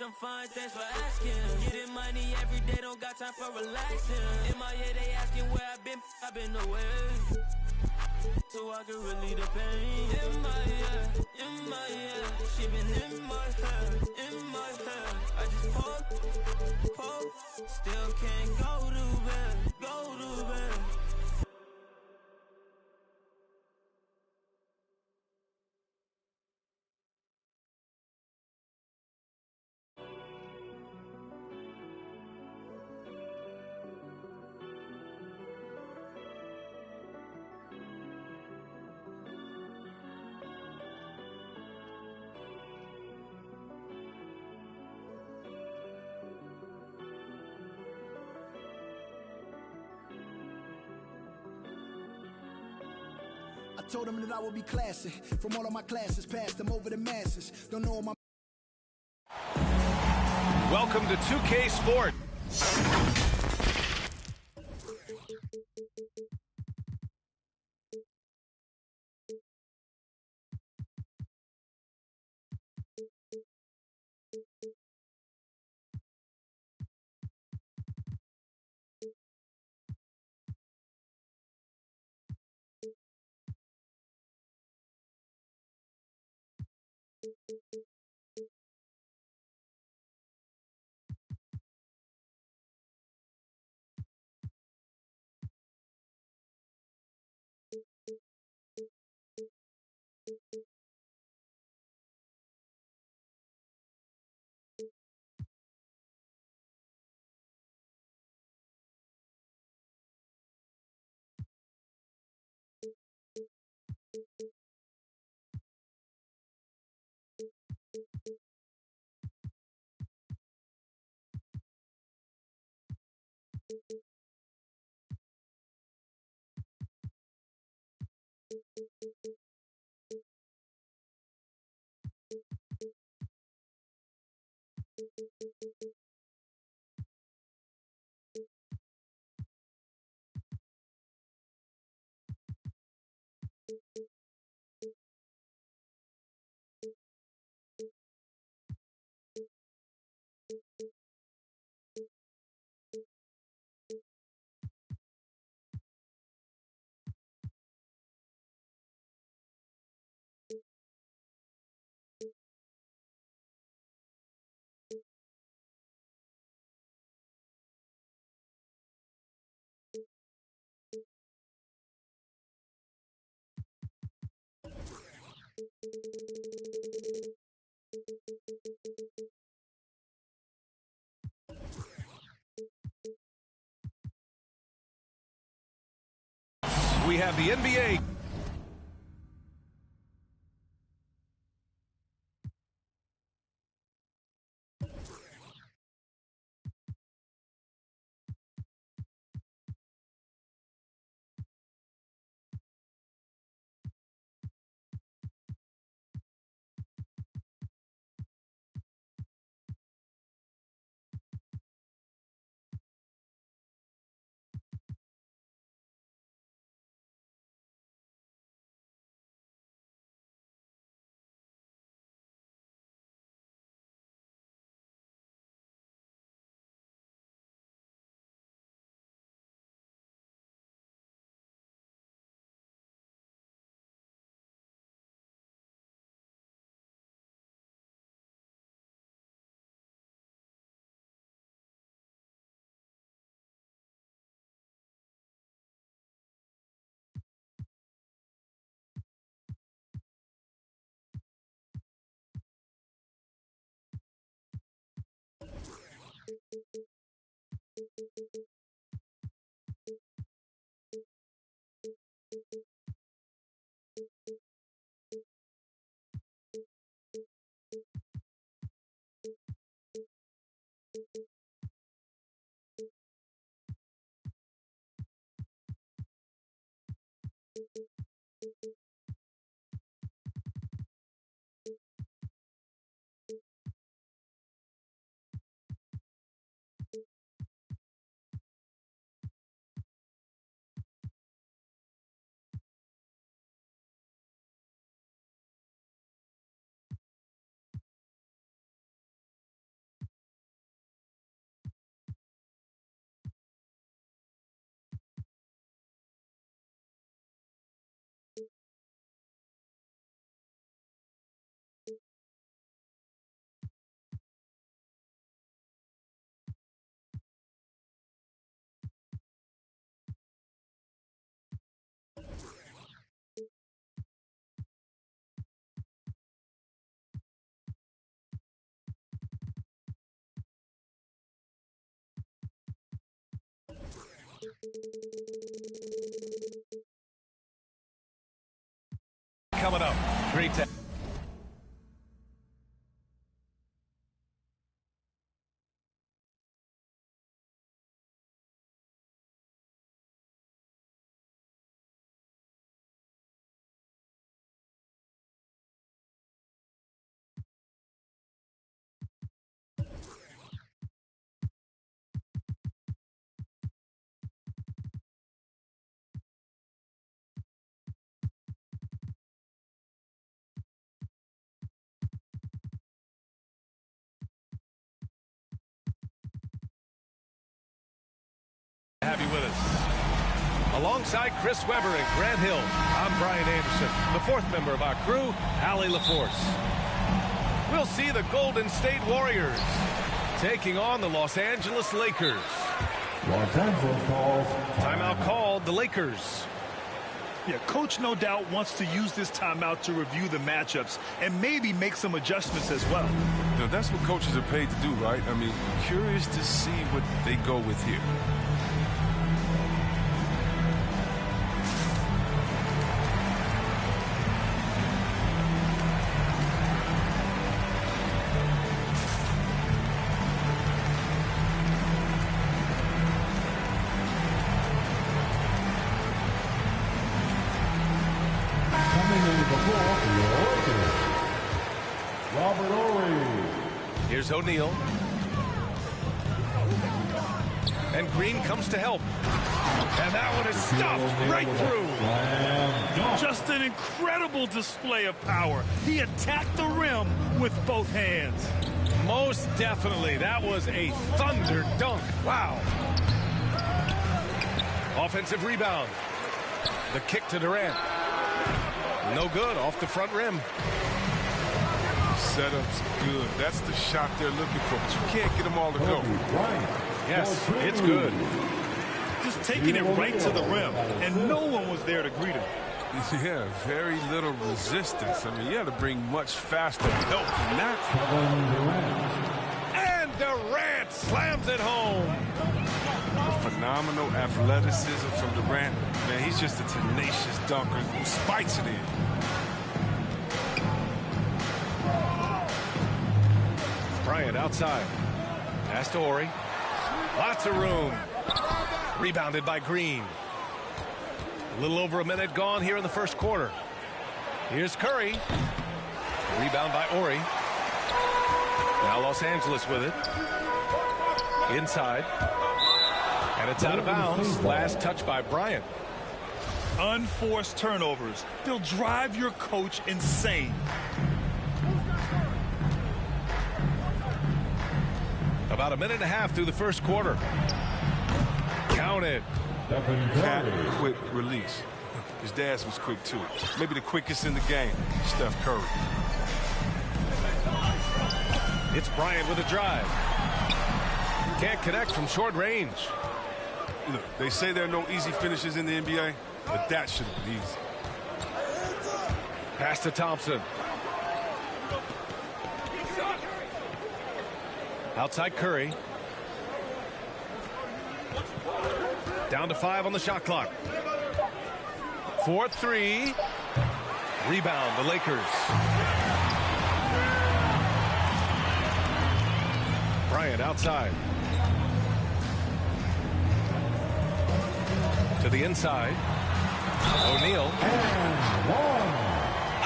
I'm fine, thanks for asking. Getting money every day, don't got time for relaxing. In my head, they asking where I've been away. So I can relieve the pain. In my head, she been in my head. I just pop, still can't go to bed. I told them that I would be classy. From all of my classes, passed them over the masses. Don't know my. Welcome to 2K Sport. We have the NBA. Coming up. Great to have you with us. Alongside Chris Webber and Grant Hill, I'm Brian Anderson. The fourth member of our crew, Allie LaForce. We'll see the Golden State Warriors taking on the Los Angeles Lakers. Los Angeles calls Timeout called the Lakers. Yeah, coach no doubt wants to use this timeout to review the matchups and maybe make some adjustments as well. You know, that's what coaches are paid to do, right? I mean, curious to see what they go with here. Robert Horry. Here's O'Neal. And Green comes to help. And that one is stuffed right through. Just an incredible display of power. He attacked the rim with both hands. Most definitely. That was a thunder dunk. Wow. Offensive rebound. The kick to Durant. No good, off the front rim. Setup's good. That's the shot they're looking for, but you can't get them all to go. Yes, it's good. Just taking it right to the rim, and no one was there to greet him. Yeah, very little resistance. I mean, you had to bring much faster help than that. And Durant slams it home. Phenomenal athleticism from Durant. Man, he's just a tenacious dunker who spikes it in. Bryant outside. Pass to Horry. Lots of room. Rebounded by Green. A little over a minute gone here in the first quarter. Here's Curry. Rebound by Horry. Now Los Angeles with it. Inside. And it's out of bounds. Last touch by Bryant. Unforced turnovers. They'll drive your coach insane. About a minute and a half through the first quarter. Counted. Cat quick release. His dad was quick too. Maybe the quickest in the game, Steph Curry. It's Bryant with a drive. Can't connect from short range. Look, they say there are no easy finishes in the NBA, but that should have been easy. Pass to Thompson. Outside Curry. Down to 5 on the shot clock. 4-3. Rebound, the Lakers. Bryant outside. To the inside. O'Neal.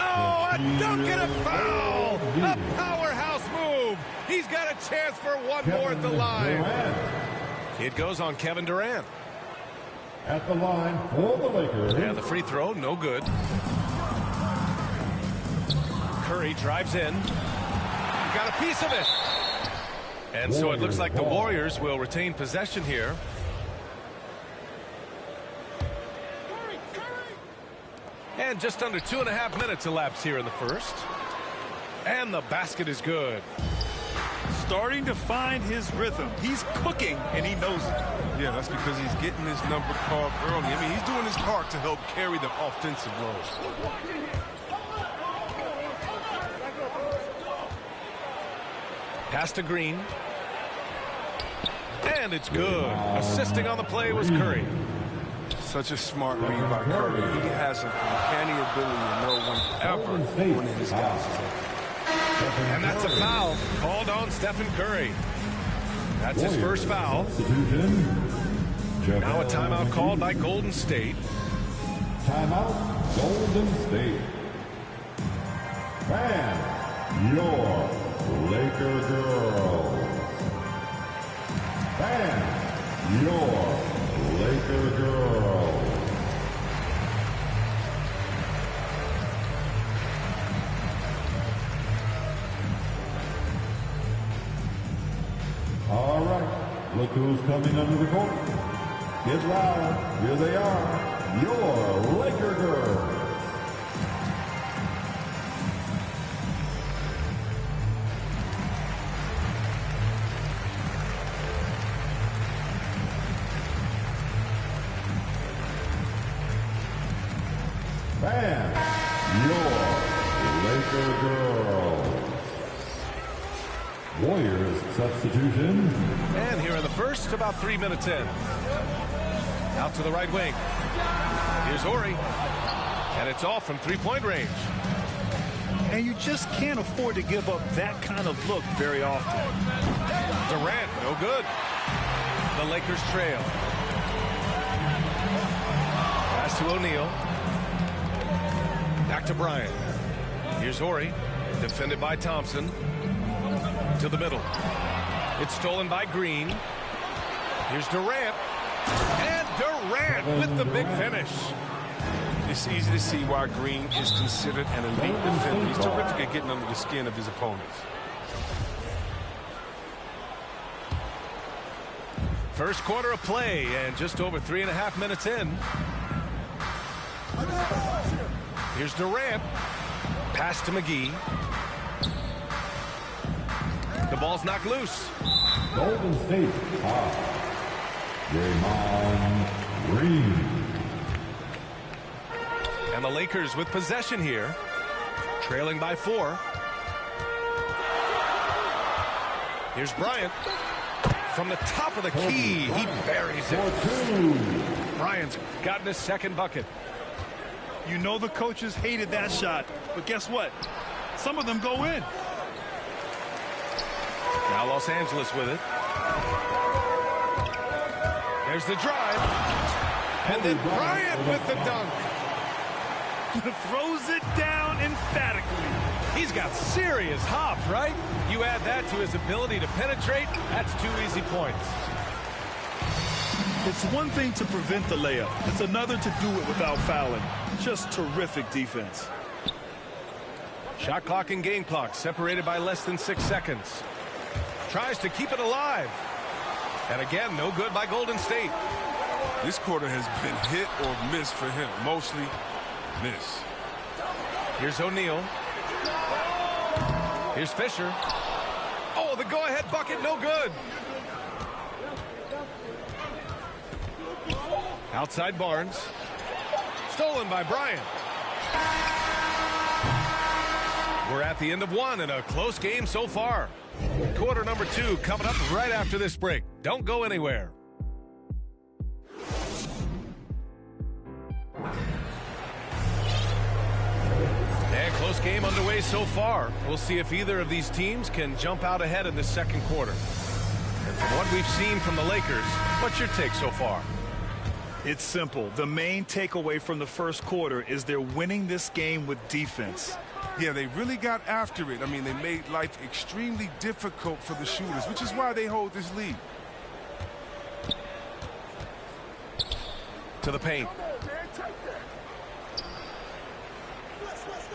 Oh, a dunk and a foul! A powerhouse move! He's got a chance for one more at the line. It goes on Kevin Durant. At the line for the Lakers. And the free throw, no good. Curry drives in. Got a piece of it. And so it looks like the Warriors will retain possession here. And just under 2.5 minutes elapsed here in the first. And the basket is good. Starting to find his rhythm. He's cooking, and he knows it. Yeah, that's because he's getting his number called early. I mean, he's doing his part to help carry the offensive load. Pass to Green. And it's good. Assisting on the play was Curry. Such a smart read by Curry. He has an uncanny ability to know whenever one of his guys is open. And that's a foul called on Stephen Curry. That's his first foul. Now a timeout called by Golden State. Timeout, Golden State. Ban your Laker girls. Ban your Laker girls. All right, look who's coming under the court. Get loud. Here they are, your Laker girls. Ban your Laker girls. Warriors substitution. And here in the first, about 3 minutes in. Out to the right wing. Here's Horry. And it's off from three-point range. And you just can't afford to give up that kind of look very often. Durant, no good. The Lakers trail. Pass to O'Neal. Back to Bryant. Here's Horry. Defended by Thompson. To the middle. It's stolen by Green. Here's Durant. And Durant with the big finish. It's easy to see why Green is considered an elite defender. He's terrific at getting under the skin of his opponents. First quarter of play and just over 3.5 minutes in. Here's Durant. Pass to McGee. The ball's knocked loose. Golden State hot. Draymond Green. And the Lakers with possession here. Trailing by 4. Here's Bryant. From the top of the key, he buries it. Bryant's gotten his second bucket. You know the coaches hated that shot, but guess what? Some of them go in. Now Los Angeles with it. There's the drive. And then Bryant with the dunk. Throws it down emphatically. He's got serious hop, right? You add that to his ability to penetrate, that's 2 easy points. It's one thing to prevent the layup. It's another to do it without fouling. Just terrific defense. Shot clock and game clock separated by less than 6 seconds. Tries to keep it alive. And again, no good by Golden State. This quarter has been hit or miss for him. Mostly miss. Here's O'Neal. Here's Fisher. Oh, the go-ahead bucket, no good. Outside Barnes. Stolen by Bryant. We're at the end of one in a close game so far. Quarter number 2 coming up right after this break. Don't go anywhere. And close game underway so far. We'll see if either of these teams can jump out ahead in the second quarter. And from what we've seen from the Lakers, what's your take so far? It's simple. The main takeaway from the first quarter is they're winning this game with defense. Yeah, they really got after it. I mean, they made life extremely difficult for the shooters, which is why they hold this lead. To the paint.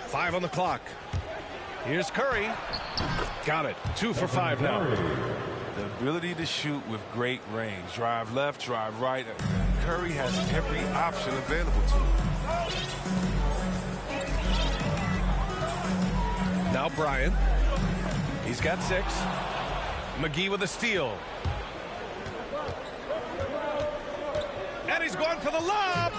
5 on the clock. Here's Curry. Got it. 2 for 5 now. The ability to shoot with great range. Drive left, drive right. Curry has every option available to him. Now Bryant. He's got 6. McGee with a steal. And he's going for the lob.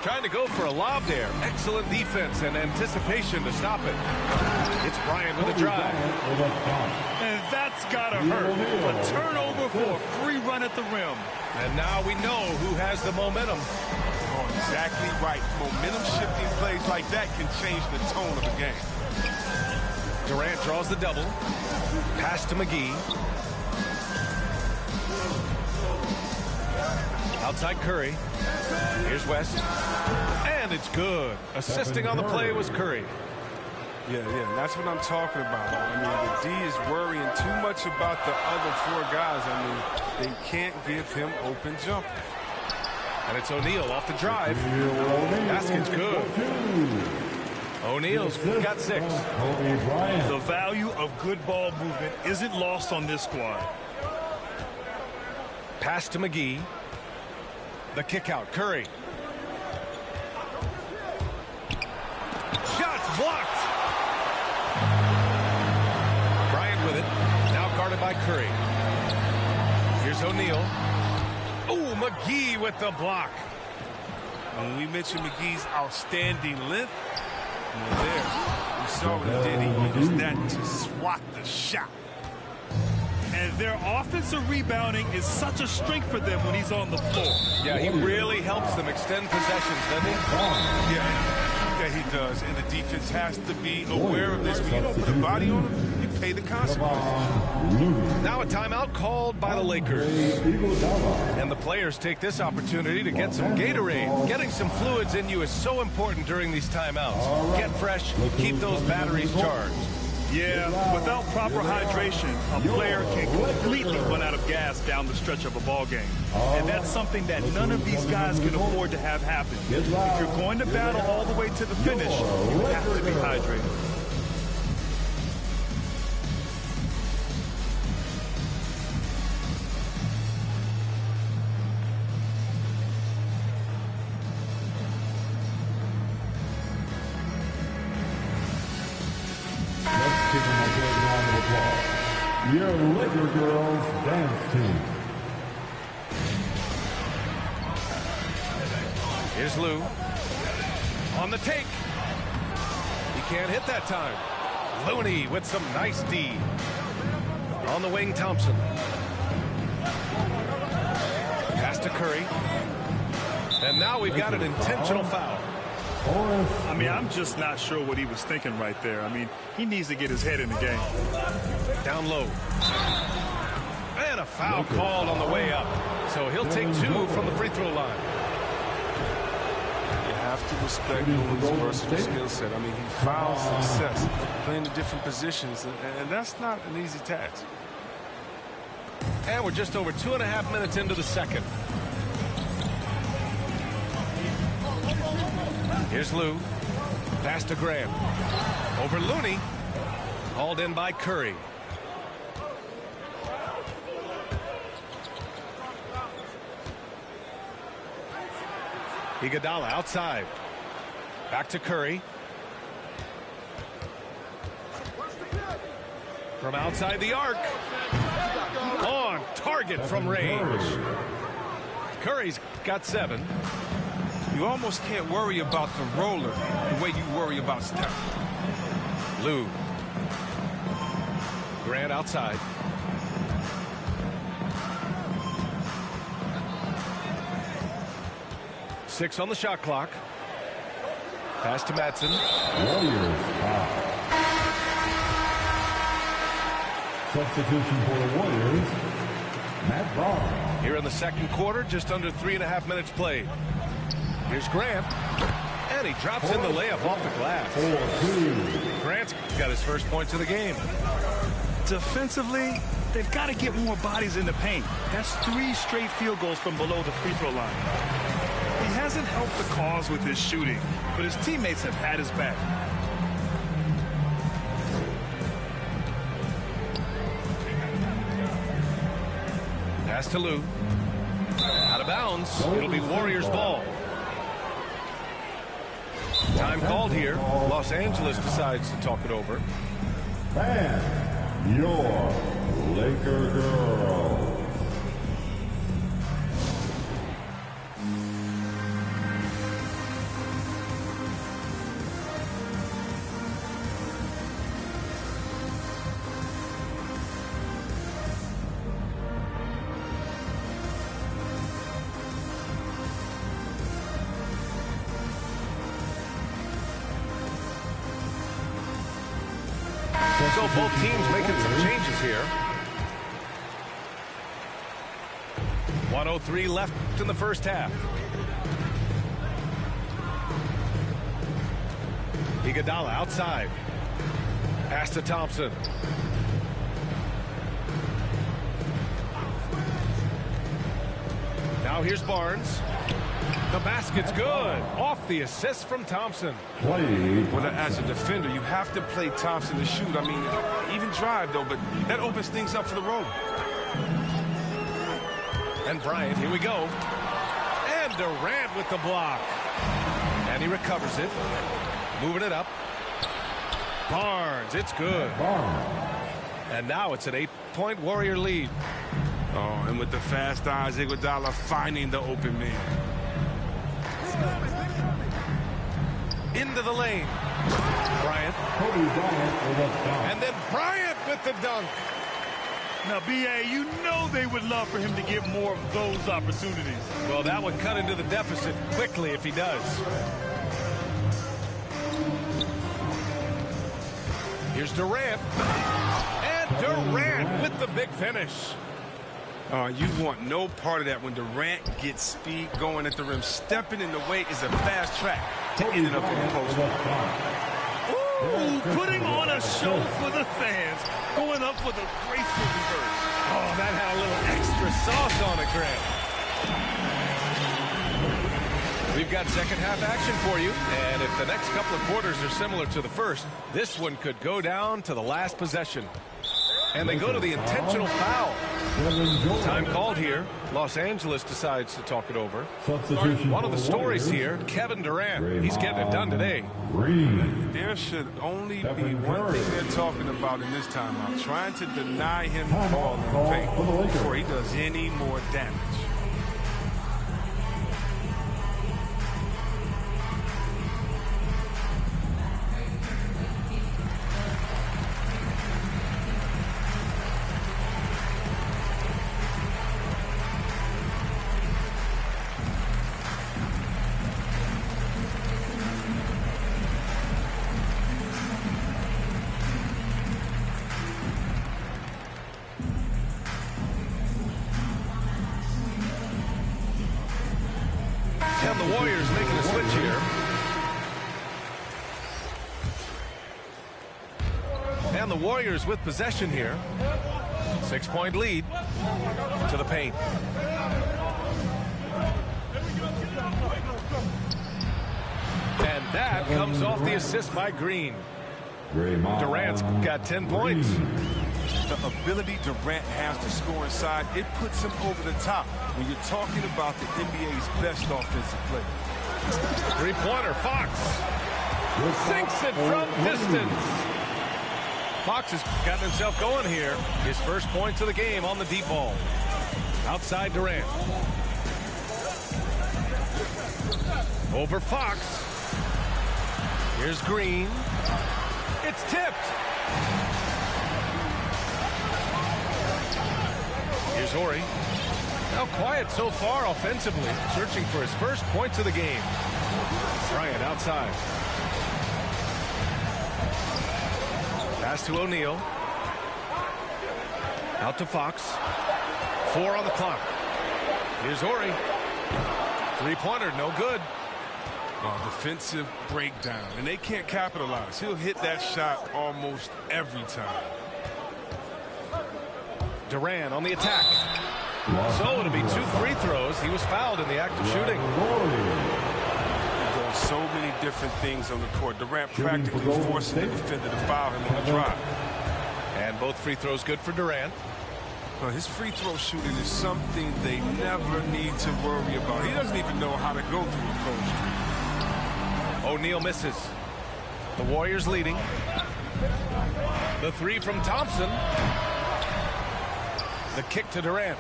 Trying to go for a lob there. Excellent defense and anticipation to stop it. It's Bryant with a drive. And that's gotta hurt. A turnover for a free run at the rim. And now we know who has the momentum. Oh, exactly right. Momentum shifting plays like that can change the tone of a game. Durant draws the double. Pass to McGee. Outside Curry. Here's West. And it's good. Assisting on the play was Curry. Yeah, that's what I'm talking about. I mean, the D is worrying too much about the other four guys. I mean, they can't give him open jump. And it's O'Neal off the drive. Basket's good. O'Neal's got 6. The value of good ball movement isn't lost on this squad. Pass to McGee. The kick out. Curry. Shots blocked. Bryant with it. Now guarded by Curry. Here's O'Neal. Oh, McGee with the block. When we mentioned McGee's outstanding length, there, you saw what he did. He used that to swat the shot. And their offensive rebounding is such a strength for them when he's on the floor. Yeah, he really helps them extend possessions, doesn't he? Yeah, he does. And the defense has to be aware of this. When you don't put a body on him, you pay the consequences. Now a timeout called by the Lakers. And the players take this opportunity to get some Gatorade. Getting some fluids in you is so important during these timeouts. Get fresh, keep those batteries charged. Yeah, without proper hydration, a player can completely run out of gas down the stretch of a ball game. And that's something that none of these guys can afford to have happen. If you're going to battle all the way to the finish, you have to be hydrated. Give them a big round of applause. Your Laker Girls Dance Team. Here's Lou. On the take. He can't hit that time. Looney with some nice D. On the wing, Thompson. Pass to Curry. And now we've got an intentional foul. I mean, I'm just not sure what he was thinking right there. I mean, he needs to get his head in the game. Down low. And a foul called on the way up. So he'll take 2 from the free throw line. You have to respect Lou's versatile skill set. I mean, he found success playing the different positions, and that's not an easy task. And we're just over 2.5 minutes into the second. Here's Lou. Pass to Graham. Over Looney. Hauled in by Curry. Iguodala outside. Back to Curry. From outside the arc. On target from range. Curry's got 7. You almost can't worry about the roller the way you worry about Steph. Lou. Grant outside. Six on the shot clock. Pass to Madsen. Warriors foul. Substitution for the Warriors, Matt Barnes. Here in the second quarter, just under 3.5 minutes played. Here's Grant. And he drops in the layup off the glass. 4-2. Grant's got his first points of the game. Defensively, they've got to get more bodies in the paint. That's 3 straight field goals from below the free throw line. He hasn't helped the cause with his shooting, but his teammates have had his back. Pass to Lou. Out of bounds. It'll be Warriors ball. Time called here. Los Angeles decides to talk it over. And your Laker Girls. so both teams making some changes here. 1:03 left in the first half. Iguodala outside. Pass to Thompson. Now here's Barnes. The basket's good. Off the assist from Thompson. Well, as a defender, you have to play Thompson to shoot. I mean, even drive, though, but that opens things up for the road. And Bryant, here we go. And Durant with the block. And he recovers it. Moving it up. Barnes, it's good. And now it's an 8-point Warrior lead. Oh, and with the fast eyes, Iguodala finding the open man. Into the lane. Bryant. And then Bryant with the dunk. Now, B.A., you know they would love for him to get more of those opportunities. Well, that would cut into the deficit quickly if he does. Here's Durant. And Durant with the big finish. You want no part of that when Durant gets speed going at the rim. Stepping in the way is a fast track to ending up in the post. Ooh, putting on a show for the fans. Going up for the graceful reverse. Oh, that had a little extra sauce on it, Grant. We've got second half action for you. And if the next couple of quarters are similar to the first, this one could go down to the last possession. And they go to the intentional foul. Time called here. Los Angeles decides to talk it over. One of the stories here, Kevin Durant. He's getting it done today. There should only be one thing they're talking about in this timeout. Trying to deny him the ball in the paint before he does any more damage. The Warriors making a switch here. And the Warriors with possession here. 6-point lead to the paint. And that comes off the assist by Green. Durant's got 10 points. The ability Durant has to score inside, it puts him over the top when you're talking about the NBA's best offensive player. Three-pointer, Fox. Sinks it from distance. Fox has gotten himself going here. His first points of the game on the deep ball. Outside Durant. Over Fox. Here's Green. It's tipped. Here's Horry. Now quiet so far offensively, searching for his first points of the game. Bryant outside. Pass to O'Neal. Out to Fox. 4 on the clock. Here's Horry. Three-pointer, no good. Defensive breakdown, and they can't capitalize. He'll hit that shot almost every time. Durant on the attack. So it'll be 2 free throws. He was fouled in the act of shooting. He's doing so many different things on the court. Durant practically forcing the defender to foul him on the drive. And both free throws good for Durant. Well, his free throw shooting is something they never need to worry about. He doesn't even know how to go through a cold streak. O'Neal misses. The Warriors leading. The three from Thompson. The kick to Durant.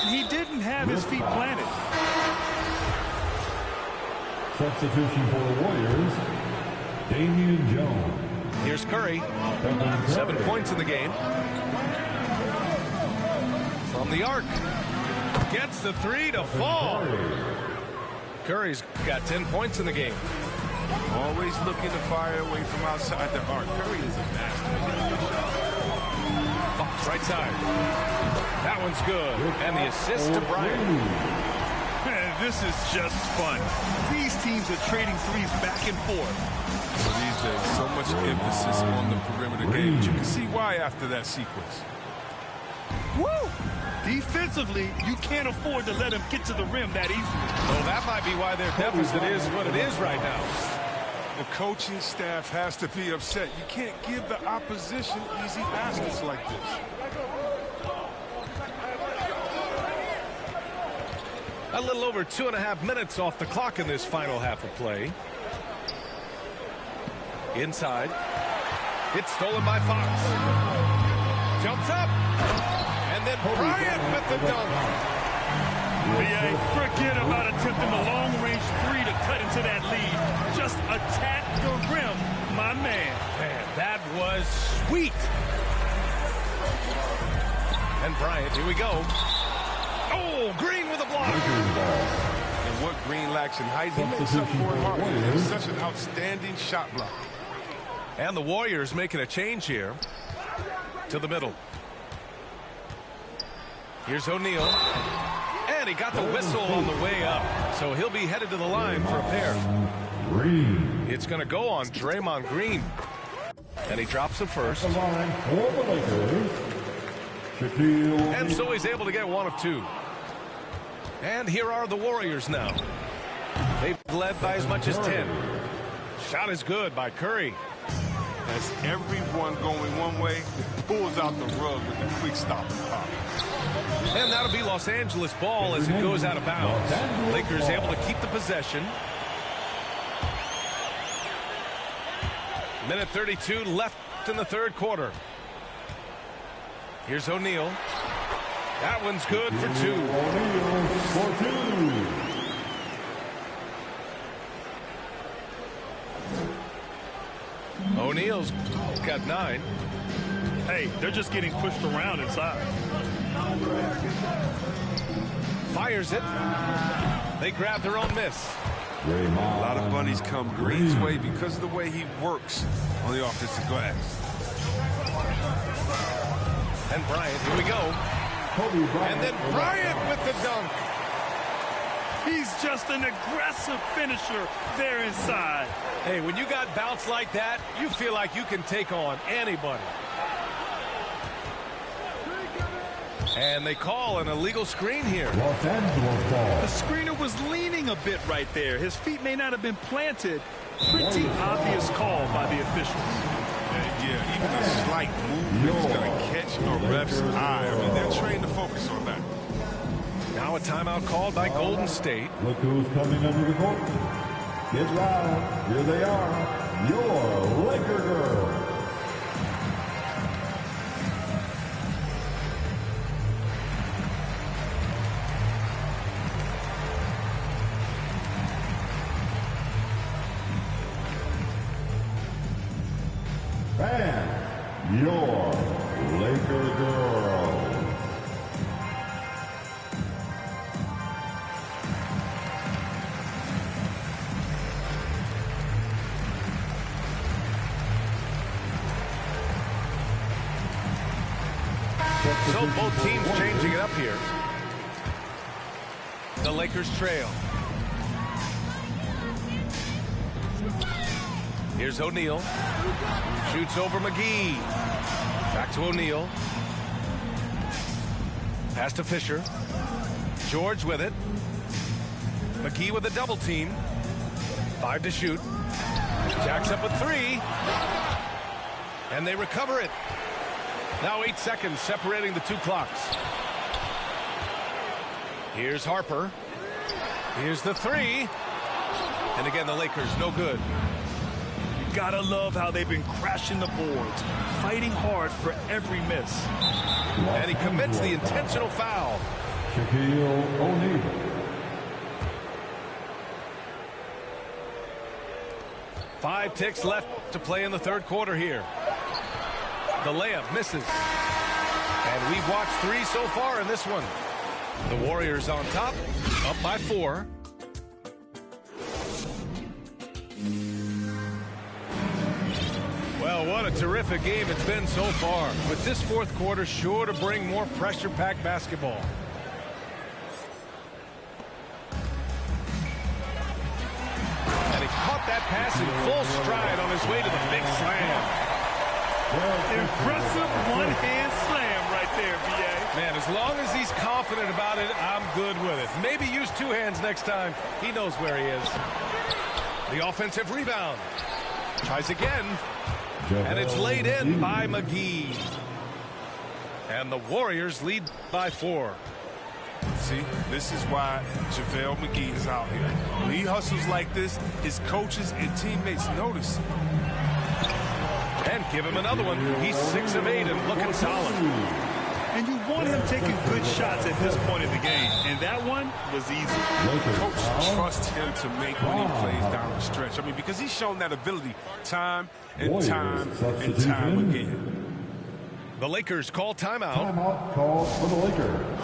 He didn't have his feet planted. Substitution for the Warriors, Damian Jones. Here's Curry. 7 points in the game. From the arc. Gets the three to fall. Curry's got 10 points in the game. Always looking to fire away from outside the arc. Curry is a master. Fox right side. That one's good. And the assist to Bryant. Man, this is just fun. These teams are trading threes back and forth. These days, so much emphasis on the perimeter game. But you can see why after that sequence. Woo! Defensively, you can't afford to let him get to the rim that easily. Well, that might be why their deficit is what it is right now. The coaching staff has to be upset. You can't give the opposition easy baskets like this. A little over 2.5 minutes off the clock in this final half of play. Inside. It's stolen by Fox. Jumps up. And then Bryant with the dunk. Yeah, forget about attempting the long-range three to cut into that lead. Just attack the rim, my man. Man, that was sweet. And Bryant, here we go. Oh, Green with a block. And what Green lacks in height, he makes up for it hard. He's such an outstanding shot block. And the Warriors making a change here to the middle. Here's O'Neal. And he got the whistle on the way up. So he'll be headed to the line for a pair. Green. It's going to go on Draymond Green. And he drops the first. The line for the Lakers. Shaquille. And so he's able to get one of two. And here are the Warriors now. They've led by as much as 10. Shot is good by Curry. As everyone going one way, pulls out the rug with a quick stop and pop. And that'll be Los Angeles ball as it goes out of bounds. Lakers able to keep the possession. Minute 32 left in the third quarter. Here's O'Neal. That one's good for two. O'Neal for two. O'Neal's got 9. Hey, they're just getting pushed around inside. Fires it. They grab their own miss. A lot of bunnies come Green's way because of the way he works on the offensive glass. And Bryant, here we go. And then Bryant with the dunk. He's just an aggressive finisher there inside. Hey, when you got bounce like that, you feel like you can take on anybody. And they call an illegal screen here. Los Angeles ball. The screener was leaning a bit right there. His feet may not have been planted. Pretty obvious call by the officials. Yeah, even a slight movement is going to catch a ref's eye. I mean, they're trained to focus on that. Now a timeout called by Golden State. Look who's coming under the court. Get loud. Here they are. Your Laker girls. And your Laker girls. So both teams changing it up here. The Lakers trail. Here's O'Neal. Shoots over McGee. Back to O'Neal. Pass to Fisher. George with it. McGee with a double team. 5 to shoot. Jacks up with 3. And they recover it. Now 8 seconds separating the two clocks. Here's Harper. Here's the 3. And again, the Lakers no good. You gotta love how they've been crashing the boards, fighting hard for every miss. And he commits the intentional foul. Shaquille O'Neal. Five ticks left to play in the third quarter here. The layup misses. And we've watched 3 so far in this one. The Warriors on top, up by 4. Well, what a terrific game it's been so far, with this fourth quarter sure to bring more pressure-packed basketball. And he caught that pass in full stride on his way to the big slam. Impressive one-hand slam right there, B.A. Man, as long as he's confident about it, I'm good with it. Maybe use two hands next time. He knows where he is. The offensive rebound. Tries again. And it's laid in by McGee. And the Warriors lead by 4. See, this is why JaVale McGee is out here. When he hustles like this, his coaches and teammates notice. And give him another one. He's 6 of 8 and looking solid. And you want him taking good shots at this point in the game. And that one was easy. Coach trusts him to make when he plays down the stretch. I mean, because he's shown that ability time and time and time again. The Lakers call timeout. Timeout called for the Lakers.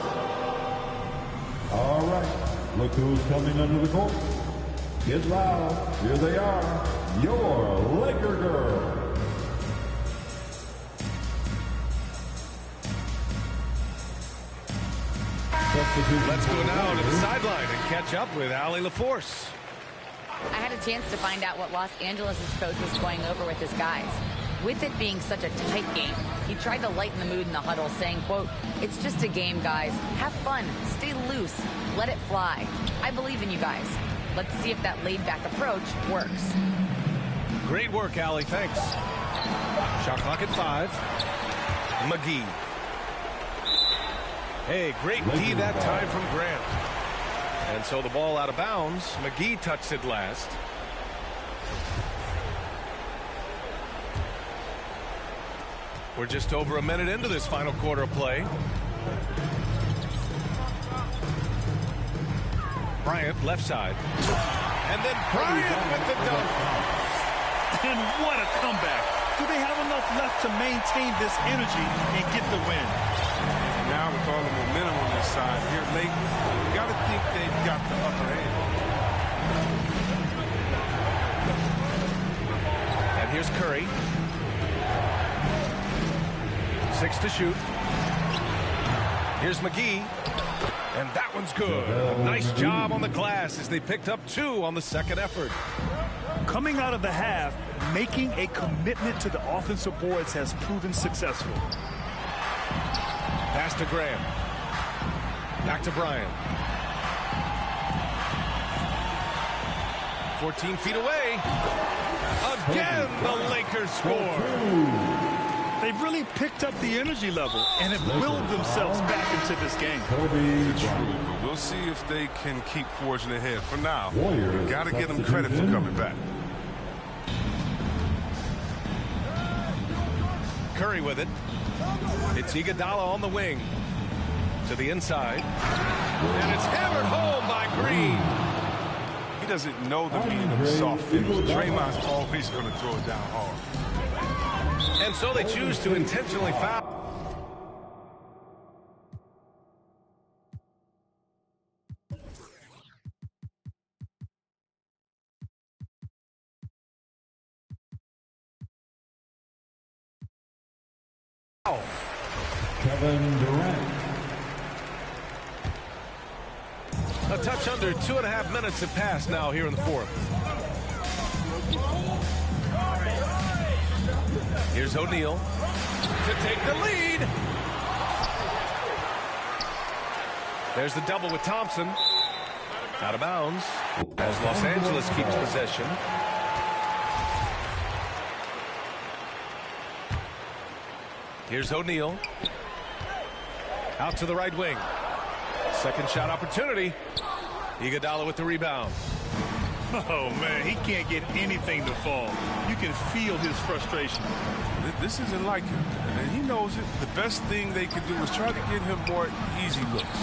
All right, look who's coming under the court. Get loud. Here they are, your Laker girls. Let's go now to the sideline and catch up with Allie LaForce. I had a chance to find out what Los Angeles' coach was going over with his guys. With it being such a tight game, he tried to lighten the mood in the huddle, saying, quote, "It's just a game, guys. Have fun. Stay loose. Let it fly. I believe in you guys. Let's see if that laid-back approach works." Great work, Allie. Thanks. Shot clock at 5. McGee. Hey, great D that time from Grant. And so the ball out of bounds. McGee touched it last. We're just over a minute into this final quarter of play. Bryant left side. And then Bryant with the dunk. And what a comeback. Do they have enough left to maintain this energy and get the win? Now with all the momentum on their side here late, you got to think they've got the upper hand. And here's Curry. 6 to shoot. Here's McGee. And that one's good. A nice job on the glass as they picked up 2 on the second effort. Coming out of the half, making a commitment to the offensive boards has proven successful. Pass to Graham. Back to Bryant. 14 feet away. Again, the Lakers score. They've really picked up the energy level and have willed themselves back into this game. True, but we'll see if they can keep forging ahead. For now, you got to give them credit for coming back. Curry with it. It's Iguodala on the wing. To the inside. And it's hammered home by Green. He doesn't know the meaning of a soft finish. Draymond's always going to throw it down hard. And so they choose to intentionally foul. Kevin Durant. A touch under 2.5 minutes have passed now here in the fourth. Here's O'Neal to take the lead. There's the double with Thompson. Out of bounds as Los Angeles keeps possession. Here's O'Neal. Out to the right wing. Second shot opportunity. Iguodala with the rebound. Oh, man, he can't get anything to fall. You can feel his frustration. This isn't like him, and he knows it. The best thing they can do is try to get him more easy looks.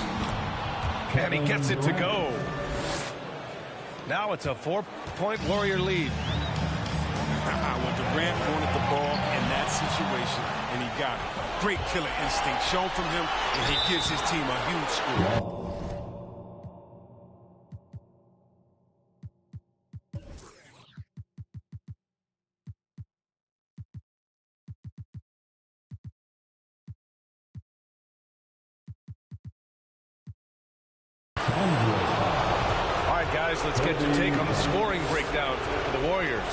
And he gets it to go. Now it's a 4-point Warrior lead. When Durant wanted the ball in that situation, and he got it. Great killer instinct shown from him, and he gives his team a huge score. let's get your take on the scoring breakdown for the Warriors.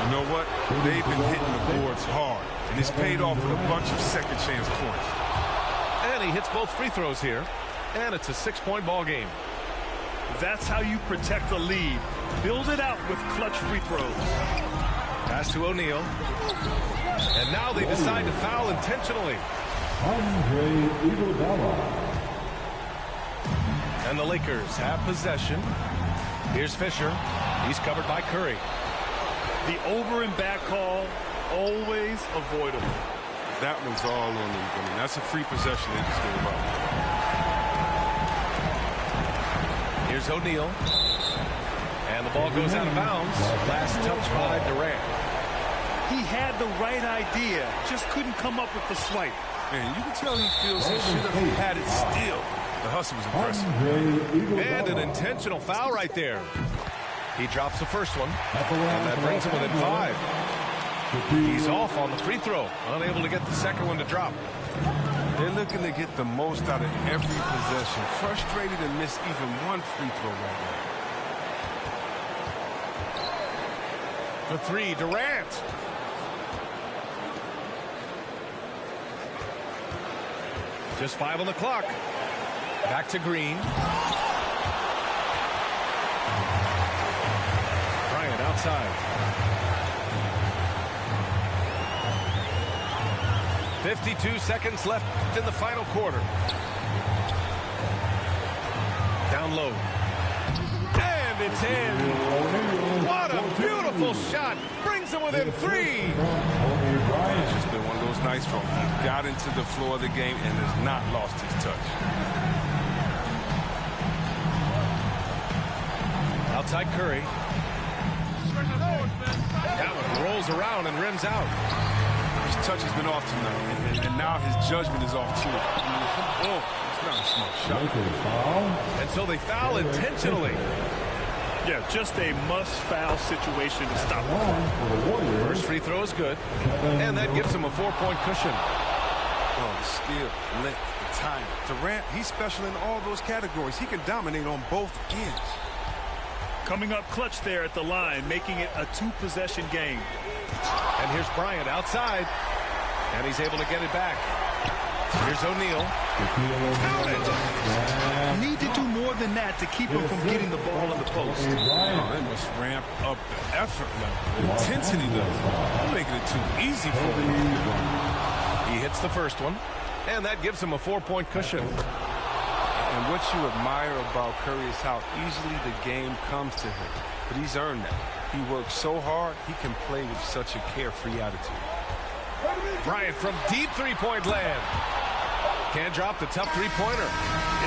You know what? They've been hitting the boards hard, and it's paid off with a bunch of second chance points. And he hits both free throws here, and it's a 6-point ball game. That's how you protect a lead. Build it out with clutch free throws. Pass to O'Neal. And now they decide to foul intentionally. Andre Iguodala. And the Lakers have possession. Here's Fisher. He's covered by Curry. The over and back call, always avoidable. That one's all on them. I mean, that's a free possession they just gave up. Here's O'Neal. And the ball goes out of bounds. Last touch by Durant. He had the right idea, just couldn't come up with the swipe. Man, you can tell he feels he should have had it still. The hustle was impressive. And an intentional foul right there. He drops the first one, and that brings him within 5. He's off on the free throw, unable to get the second one to drop. They're looking to get the most out of every possession. Frustrated to miss even one free throw right now. For 3, Durant. Just 5 on the clock. Back to Green. Bryant outside. 52 seconds left in the final quarter. Down low. And it's in. What a beautiful shot. Brings them within 3. It's just been one of those nights from him. He got into the floor of the game and has not lost his touch. Outside Curry. That one rolls around and rims out. His touch has been off tonight, and now his judgment is off too. Oh, it's not a smart shot. And so they foul intentionally. Yeah, just a must-foul situation to stop him. First free throw is good, and that gives him a 4-point cushion. Oh, the skill, length, the time. Durant, he's special in all those categories. He can dominate on both ends. Coming up clutch there at the line, making it a 2-possession game. And here's Bryant outside, and he's able to get it back. Here's O'Neal. Need to do more than that to keep him from getting the ball in the post. Oh, they must ramp up the effort level, the intensity level. They're making it too easy for him. He hits the first one, and that gives him a 4-point cushion. And what you admire about Curry is how easily the game comes to him. But he's earned that. He works so hard, he can play with such a carefree attitude. Bryant from deep 3-point land. Can't drop the tough 3-pointer.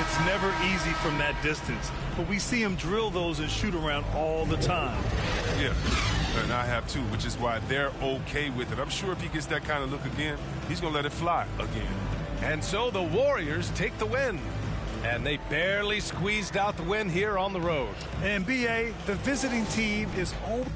It's never easy from that distance, but we see him drill those and shoot around all the time. Yeah, and I have too, which is why they're okay with it. I'm sure if he gets that kind of look again, he's going to let it fly again. And so the Warriors take the win. And they barely squeezed out the win here on the road. And B.A., the visiting team is always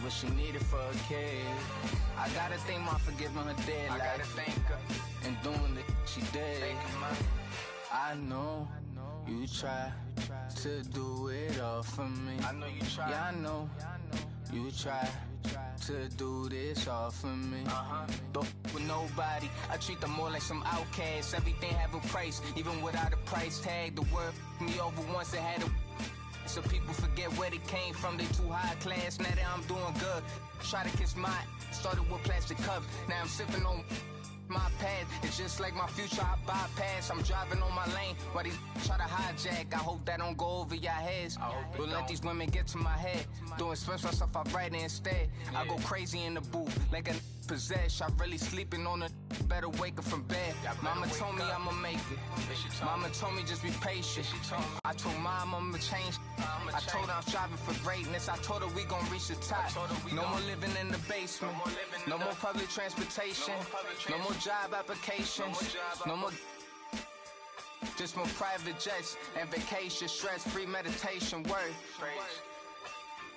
what she needed for a kid. I gotta thank mom for giving her dead life. I gotta thank her and doing the she did. I know you try to do it all for me. I know you try. Yeah, I know you try to do this all for me. Don't with nobody, I treat them more like some outcasts. Everything have a price, even without a price tag. The word me over once, it had a so people forget where they came from. They too high class. Now that I'm doing good, try to kiss my started with plastic cups. Now I'm sipping on my pad. It's just like my future, I bypass. I'm driving on my lane while these try to hijack. I hope that don't go over your heads. Don't let these women get to my head. Doing special stuff, I write it instead. I go crazy in the booth like a possessed. I really sleeping on a better wake up from bed. Mama told me I'ma make it. Mama told me just be patient. I told mom I'ma change. I told her I'm striving for greatness. I told her we gon' reach the top. No more living in the basement. No more public transportation. No more job applications. No more. Just more private jets and vacation. Stress-free meditation. Word.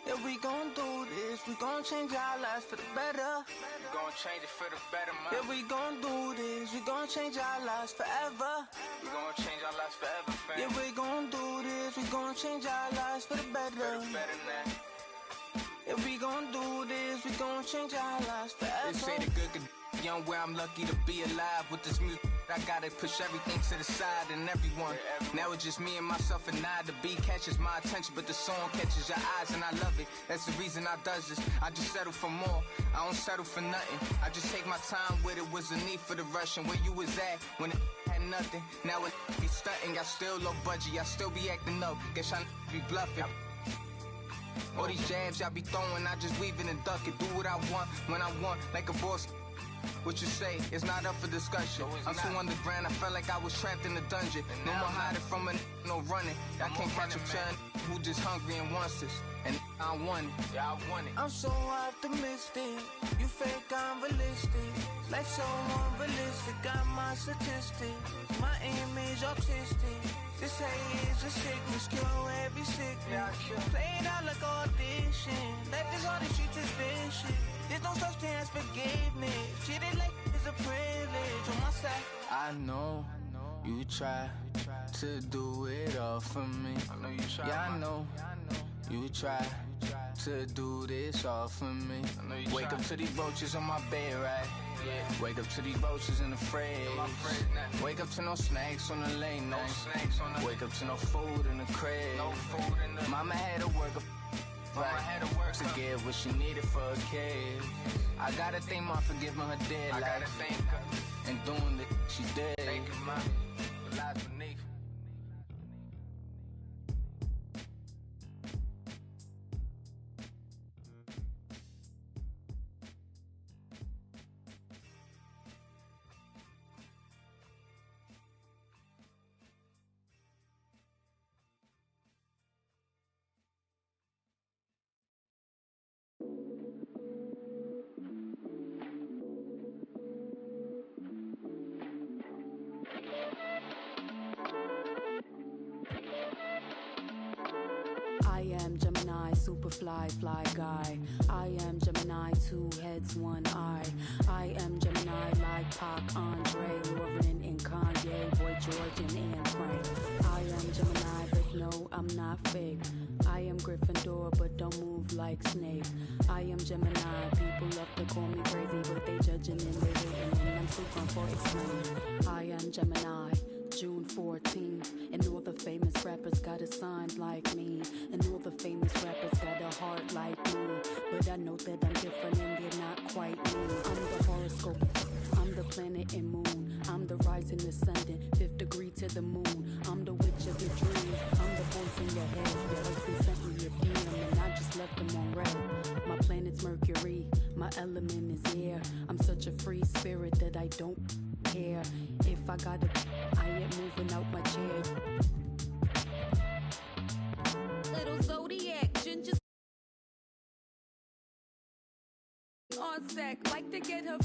If we gon' do this, we gon' change our lives for the better. We gon' change it for the better, man. If we gon' do this, we gon' change our lives forever. We gon' change our lives forever, fam. If we gon' do this, we gon' change our lives for the better. For the better, man. If we gon' do this, we gon' change our lives forever. They say the good could young where I'm lucky to be alive with this music. I gotta push everything to the side and everyone. Now it's just me and myself and I. The beat catches my attention, but the song catches your eyes and I love it. That's the reason I does this. I just settle for more. I don't settle for nothing. I just take my time with it. Was a need for the rush and where you was at when it had nothing. Now it be stunting. Y'all still low budget. Y'all still be acting up. Guess y'all be bluffing. All these jabs y'all be throwing, I just weave it and duck it. Do what I want when I want, like a boss. What you say is not up for discussion. I'm so underground, I felt like I was trapped in a dungeon. No more hiding from a no running. I can't catch a turn who just hungry and wants this. And I want it, yeah, I want it. I'm so optimistic, you fake, I'm realistic. Like so unrealistic, got my statistics. My image autistic. This hate is a sickness, cure every sickness. Play it out like audition. Life is hard, the streets is vicious. There's no such thing as forgiveness. Treated like it's a privilege on my side. I know you try to do it all for me. I know you try. Yeah, I know you try to do this all for me. Wake up to these roaches on my bed, right? Yeah. Wake up to these roaches in the fridge. Wake up to no snacks on the late night. Wake up to no food in the crib. Mama had to work up. Right. To get what she needed for a kid. I gotta thank mom for giving her dead life. I gotta thank her and doing the she did. Thank you, mom. The lies beneath. I am Gemini, super fly guy. I am Gemini, 2 heads, 1 eye. I am Gemini, like Pac, Andre, Lauren, and Kanye, Boy George, and Anne Frank. I am Gemini, but no, I'm not fake. I am Gryffindor, but don't move like Snape. I am Gemini, people love to call me crazy, but they judging and they hating, and I'm too fun for explaining. I am Gemini, June 14th, and all the famous rappers got a sign like me, and all the famous rappers got a heart like me, but I know that I'm different and they're not quite me. I'm the horoscope, I'm the planet and moon, I'm the rising ascendant, 5th degree to the moon, I'm the witch of your dreams, I'm the voice in your head, your husband sent me a DM and I just left them on red. My planet's Mercury, my element is air, I'm such a free spirit that I don't care. If I gotta, I ain't moving out my chair. Little zodiac, ginger on sec, like to get her.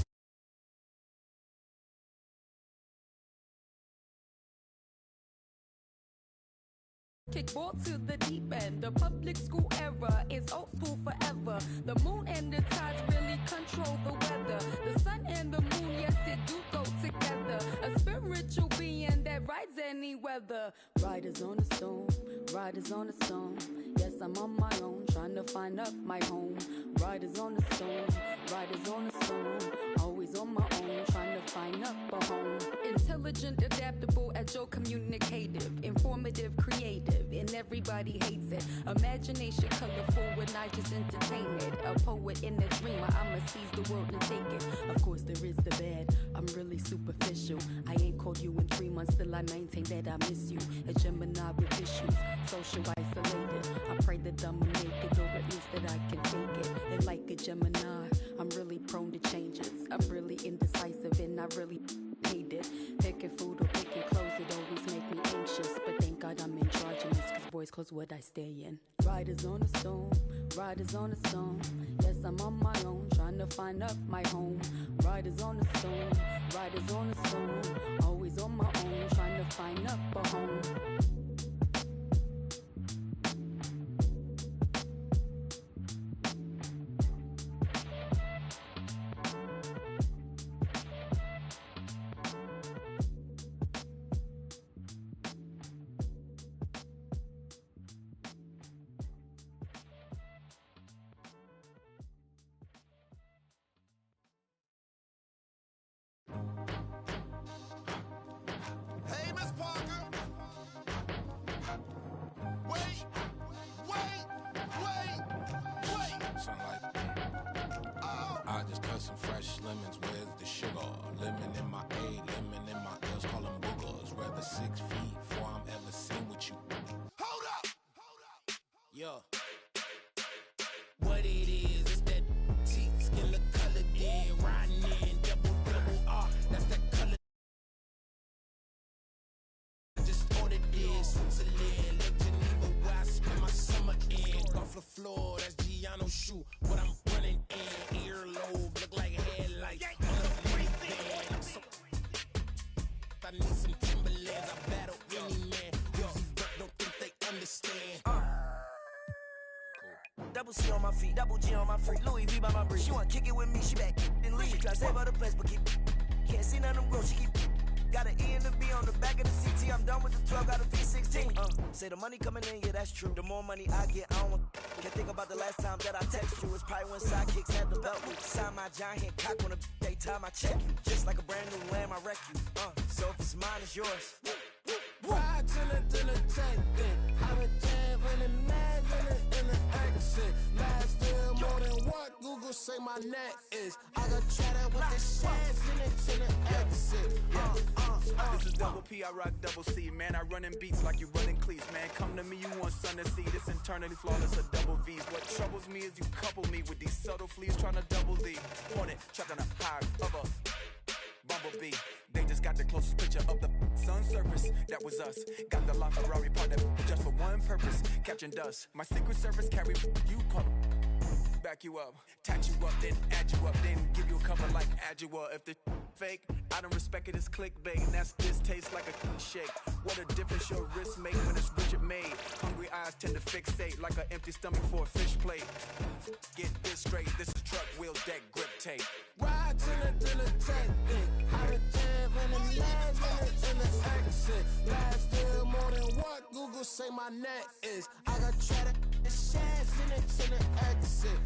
Kickball to the deep end. The public school era is old school forever. The moon and the tides really control the weather. The sun and the moon, yes, it do go together. A spiritual being that rides any weather. Riders on the stone, riders on the stone. Yes, I'm on my own, trying to find up my home. Riders on the stone, riders on the stone. Always on my own, trying to find up a home. Intelligent, adaptable, agile, communicative, informative, creative, and everybody hates it. Imagination colorful when I just entertain it. A poet and a dreamer, I'ma seize the world and take it. Of course there is the bad, I'm really superficial. I ain't called you in 3 months, still I maintain that I miss you. A Gemini with issues, social isolated. I pray that I'ma make it, or at least that I can take it. And like a Gemini, I'm really prone to changes. I'm really indecisive and I really hate it. Picking food or picking clothes, it always make me anxious. But thank God I'm androgynous, cause boys clothes what I stay in. Riders on the stone, riders on the stone. Yes, I'm on my own, trying to find up my home. Riders on the stone, riders on the stone. Always on my own, trying to find up a home. Hey, Miss Parker. Wait. Sound like I just cut some fresh lemons. Where's the sugar? Lemon in my A, lemon in my L's. Call them boogers. Rather 6 feet before I'm ever seen with you. Hold up. Yeah. What it is, it's that T skin look colored in, riding in, double R, that's that color. I just ordered this, Switzerland, Lake Geneva, where I spend my summer in. Off the floor, that's Giano shoe, what I'm running in. Earlobe, look like headlights on a free band. I need some Timberlands, I battle any man. Yo, don't think they understand. Double C on my feet, double G on my freak, Louis V by my brief. She wanna kick it with me, she back and leave. She try to save her the place, but can't see none of them grow. She keep got an E and a B on the back of the CT. I'm done with the 12, got a V16. Say the money coming in, yeah, that's true. The more money I get, I don't want. Can't think about the last time that I text you. It's probably when sidekicks had the belt loop. Sign my giant hand cock on the daytime, I check you. Just like a brand new lamb, I wreck you. So if it's mine, it's yours. Ride to the tank, I'm a jam in the mag in the accent. Last still more than what Google say my net is. I got chatting with the shares in the exit. This is double P, I rock double C. Man, I run in beats like you running cleats. Man, come to me, you want sun to see. This internally flawless, a double V's. What troubles me is you couple me with these subtle fleas trying to double D. Hornet, trapped on a high of a bumblebee. They just got the closest picture of the sun's surface. That was us. Got the LaFerrari part that just for one purpose, catching dust. My secret service carry you call back you up, tat you up, then add you up, then give you a cover like Adjua. If the fake, I don't respect it as clickbait, and that's this tastes like a shake. What a difference your wrist make when it's rigid made. Hungry eyes tend to fixate like an empty stomach for a fish plate. Get this straight, this is truck wheels, deck grip tape. Ride to the tank, I'm a jam in the mag in the exit. Last still more than what Google say my net is. I got chatted the shares in the exit.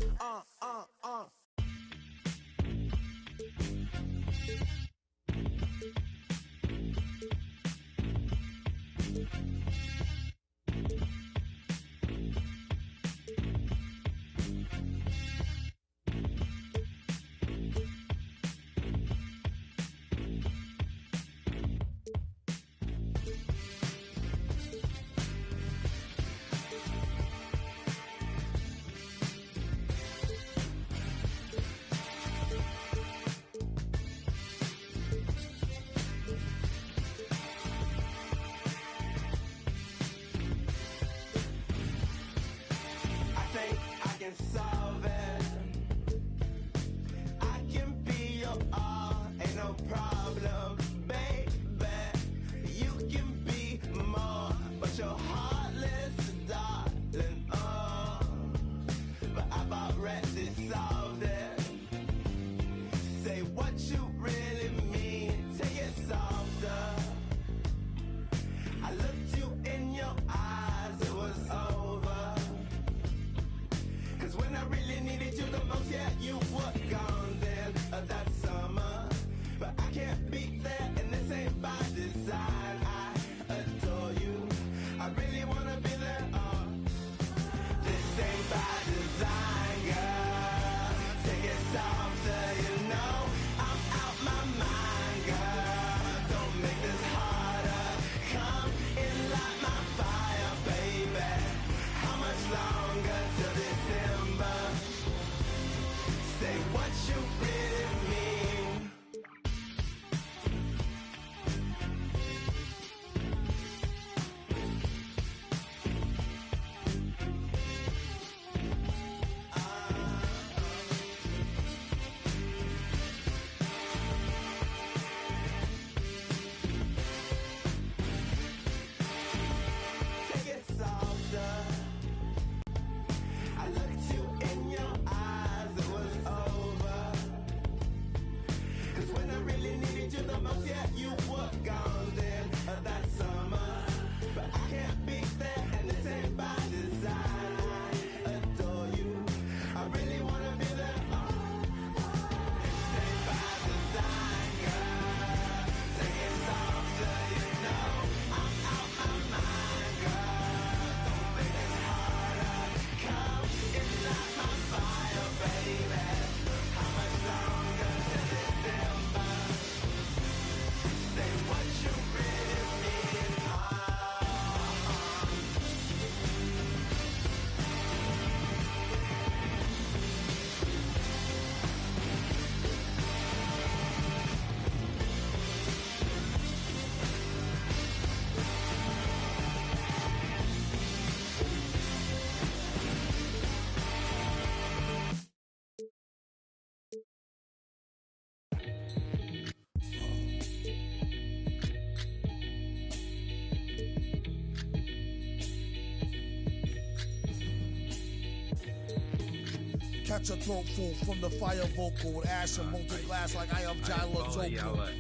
Got your throat full from the fire vocal with ash and molten glass like I am Jala Joker.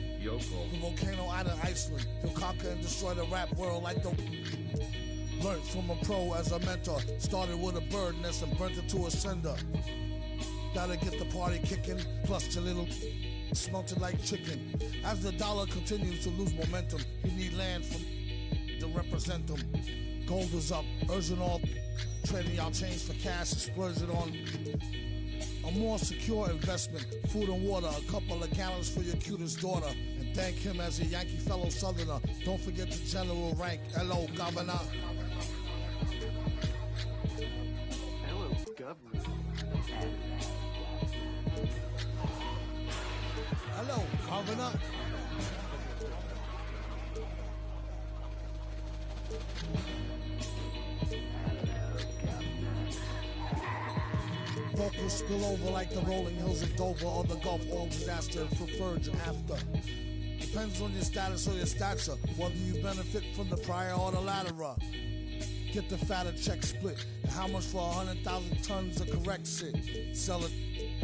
The volcano out of Iceland. He'll conquer and destroy the rap world like the... Learned from a pro as a mentor. Started with a bird nest and burnt it to a cinder. Gotta get the party kicking. Plus your little... Smelted like chicken. As the dollar continues to lose momentum, he need land from to represent him. Gold is up, urging all trading y'all change for cash and splurging on a more secure investment. Food and water, a couple of gallons for your cutest daughter. And thank him as a Yankee fellow Southerner. Don't forget the general rank. Hello, Governor. Hello, Governor. Hello, Governor. Vocals spill over like the rolling hills of Dover or the Gulf Oil disaster for Virgin after. Depends on your status or your stature, whether you benefit from the prior or the latter. Get the fatter check split. And how much for 100,000 tons of correct shit? Sell it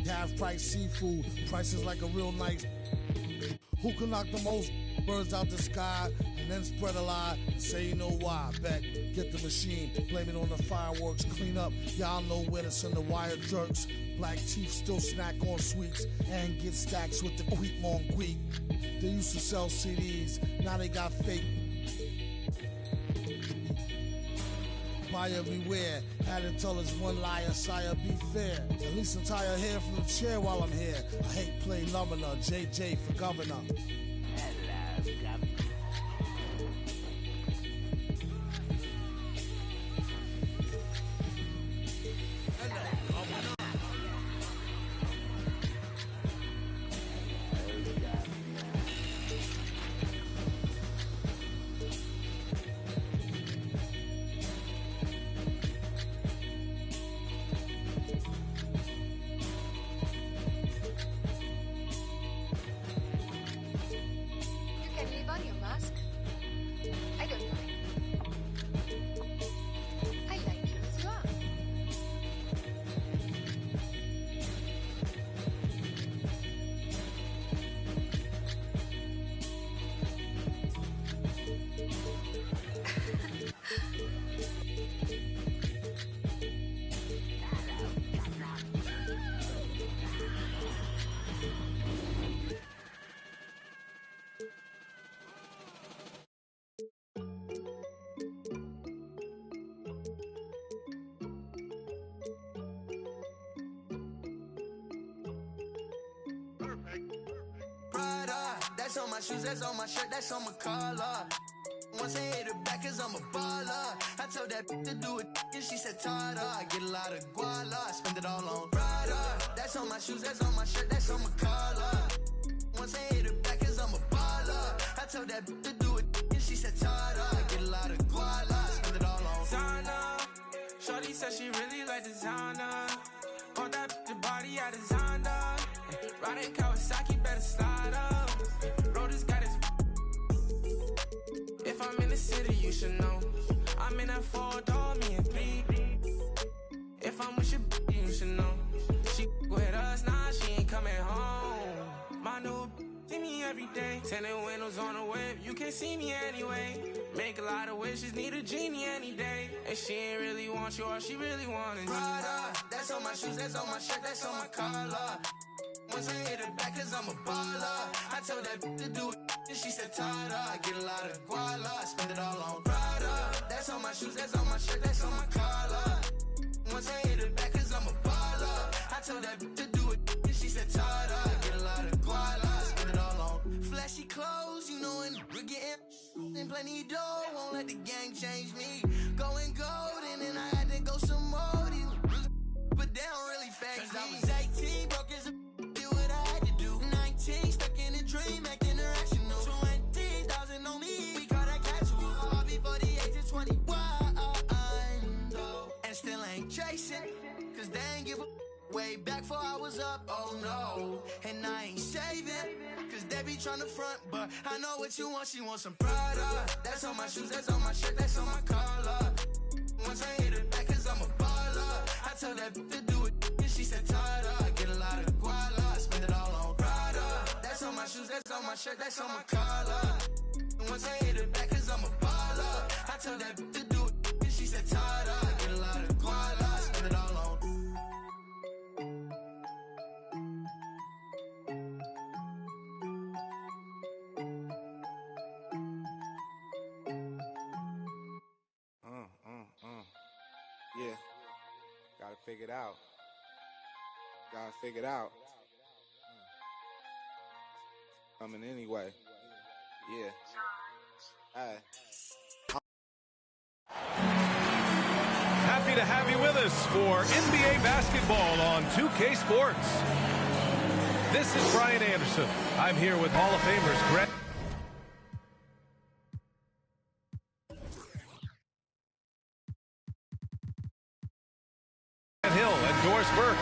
half price seafood, prices like a real nice. Who can knock the most birds out the sky and then spread a lie and say you know why? Bet, get the machine, blame it on the fireworks, clean up. Y'all know where to send the wire jerks. Black teeth still snack on sweets and get stacks with the quick mon quick. They used to sell CDs, now they got fake. Buyer beware, had to tell us one liar, sire, be fair. At least I'm tired hair from the chair while I'm here. I hate play Lumberner, JJ for governor. That's on my shoes, that's on my shirt, that's on my collar. Once I hit her back, cause I'm a baller. I told that to do it, and she said, Tada. I get a lot of guala, I spend it all on Prada. That's on my shoes, that's on my shirt, that's on my collar. Once I hit her back, cause I'm a baller. I told that to do it, and she said, Tada. I get a lot of guala, I spend it all on Zana. Shorty said she really like designer. On that the body I designed her. Riding Kawasaki, better slide up. Rollers got his. If I'm in the city, you should know. I'm in that 4-door, me and 3. If I'm with your you should know. She with us, nah, she ain't coming home. My new see me every day. Tinted windows on the whip, you can't see me anyway. Make a lot of wishes, need a genie any day. And she ain't really want you, all she really want is Prada. That's on my shoes, that's on my shirt, that's on my collar. Once I hit her back, cause I'm a baller. I told that to do it, and she said, Tada. I get a lot of guala, I spend it all on Prada. That's on my shoes, that's on my shirt, that's on my collar. Once I hit her back, cause I'm a baller. I told that to do it, and she said, Tada. I get a lot of guala, I spend it all on flashy clothes, you know, and we're getting and plenty dough. Won't let the gang change me. Going gold, and then I had to go some more. But they don't really phase me. I was 18, broke as a stuck in a dream, acting irrational. 20,000 on me, we call that casual. All before the age of 21. And still ain't chasing, cause they ain't give a way back before I was up, oh no. And I ain't saving, cause they be tryna front, but I know what you want, she wants some Prada. That's on my shoes, that's on my shirt, that's on my collar. Once I hit it back, cause I'm a baller. I told that to do it, and She said, Tada, I get a lot of guala, spend it all on Prada. That's on my shoes, that's on my shirt, that's on my collar. And once I hit it back, cause I'm a baller. I told that bitch to do it, and she said, Tada, I get a lot of guala, spend it all on. Yeah, gotta figure it out. Gotta figure it out. Coming anyway. Yeah. Hey. Happy to have you with us for NBA basketball on 2K Sports. This is Brian Anderson. I'm here with Hall of Famers Grant Hill and Doris Burke.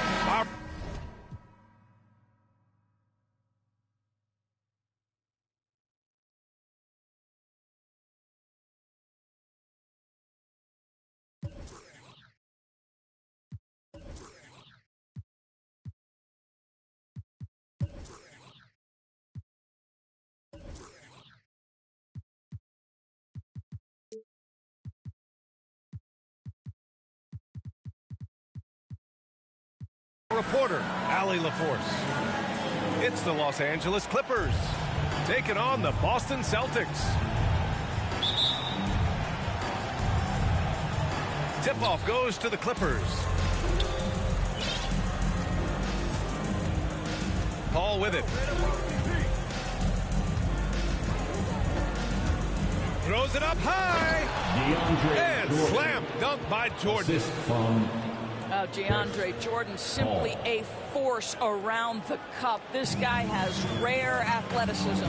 Reporter Allie LaForce. It's the Los Angeles Clippers taking on the Boston Celtics. Tip-off goes to the Clippers. Paul with it. Throws it up high. And slam dunk by Jordan. DeAndre Jordan, simply a force around the cup. This guy has rare athleticism.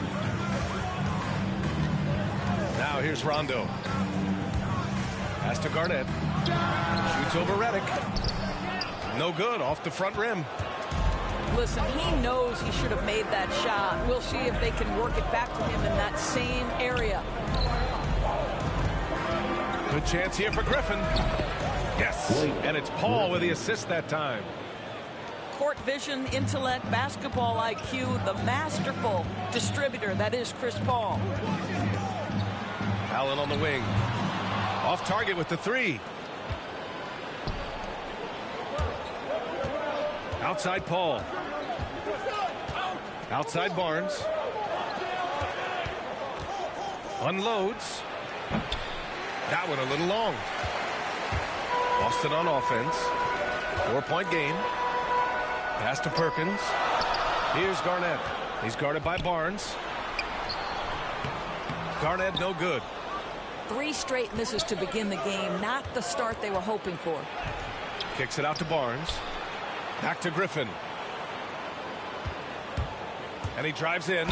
Now here's Rondo. Pass to Garnett. Shoots over Redick. No good, off the front rim. Listen, he knows he should have made that shot. We'll see if they can work it back to him in that same area. Good chance here for Griffin. Yes, and it's Paul with the assist that time. Court vision, intellect, basketball IQ, the masterful distributor that is Chris Paul. Allen on the wing. Off target with the three. Outside Paul. Outside Barnes. Unloads. That one a little long. Boston on offense. 4-point game. Pass to Perkins. Here's Garnett. He's guarded by Barnes. Garnett no good. 3 straight misses to begin the game. Not the start they were hoping for. Kicks it out to Barnes. Back to Griffin. And he drives in.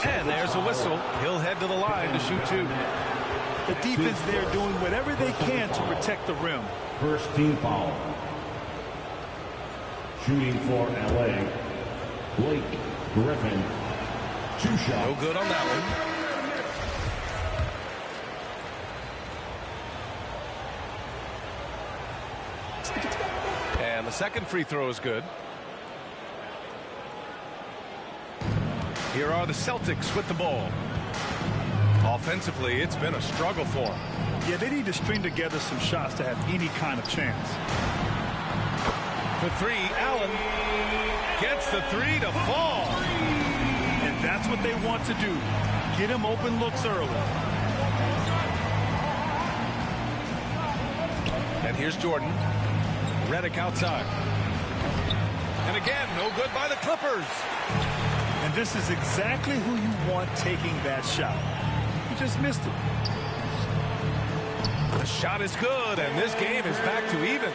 And there's a whistle. He'll head to the line to shoot 2. The defense there doing whatever they can to protect the rim. First team foul. Shooting for LA, Blake Griffin. 2 shots. No good on that one. And the second free throw is good. Here are the Celtics with the ball. Offensively, it's been a struggle for them. Yeah, they need to string together some shots to have any kind of chance. For 3, Allen gets the 3 to fall. And that's what they want to do. Get him open looks early. And here's Jordan. Redick outside. And again, no good by the Clippers. And this is exactly who you want taking that shot. He just missed it. The shot is good, and this game is back to even.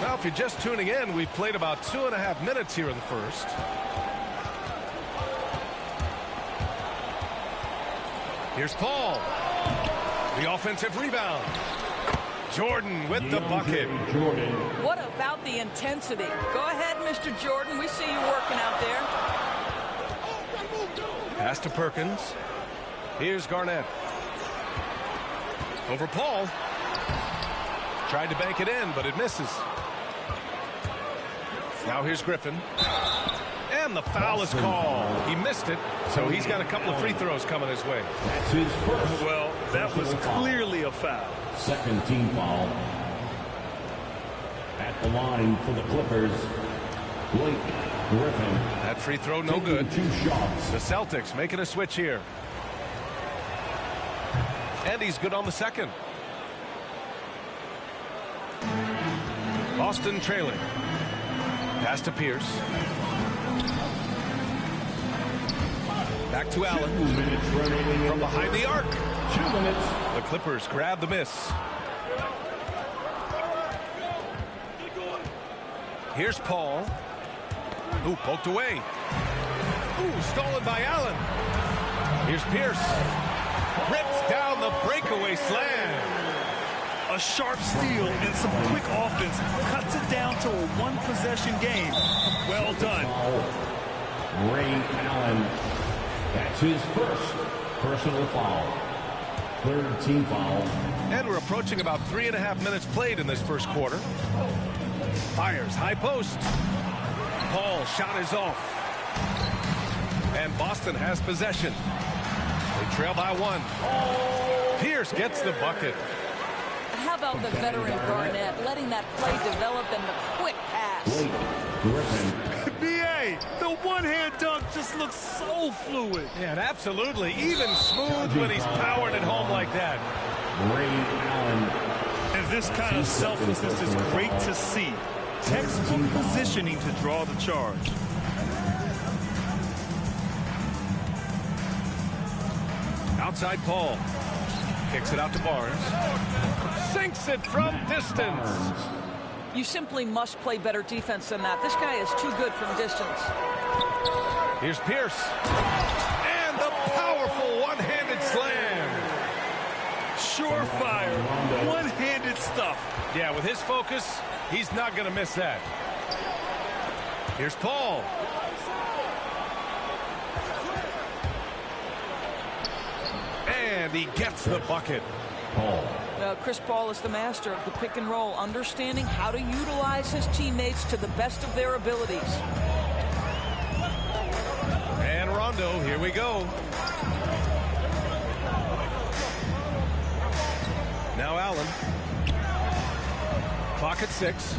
Now, if you're just tuning in, we've played about 2.5 minutes here in the first. Here's Paul. The offensive rebound. Jordan with the bucket. What about the intensity? Go ahead, Mr. Jordan. We see you working out there. Pass to Perkins. Here's Garnett. Over Paul. Tried to bank it in, but it misses. Now here's Griffin. And the foul is called. He missed it, so he's got a couple of free throws coming his way. That's his first. Well, that was clearly a foul. Second team foul. At the line for the Clippers, Blake Griffin. That free throw no good. 2 shots. The Celtics making a switch here. And he's good on the second. Boston trailing. Pass to Pierce. Back to Allen. 2 minutes remaining from behind the arc. 2 minutes. The Clippers grab the miss. Here's Paul. Ooh, poked away. Ooh, stolen by Allen. Here's Pierce. Rips down the breakaway slam. A sharp steal and some quick offense cuts it down to a 1-possession game. Well done. Ray Allen. That's his first personal foul. Third team foul. And we're approaching about 3.5 minutes played in this first quarter. Fires high post. Paul shot is off. And Boston has possession. They trail by 1. Pierce gets the bucket. How about the veteran Garnett letting that play develop in the quick pass? B.A., the one-hand dunk just looks so fluid. Yeah, and absolutely. Even smooth when he's powered at home like that. Ray Allen. And this kind of selflessness is great to see. Textbook positioning to draw the charge. Outside Paul. Kicks it out to Barnes. Sinks it from distance. You simply must play better defense than that. This guy is too good from distance. Here's Pierce. And the powerful one-handed slam. Surefire, one-handed stuff. Yeah, with his focus, he's not going to miss that. Here's Paul. And he gets the bucket. Chris Paul is the master of the pick and roll, understanding how to utilize his teammates to the best of their abilities. And Rondo, here we go. Now Allen. Clock at 6.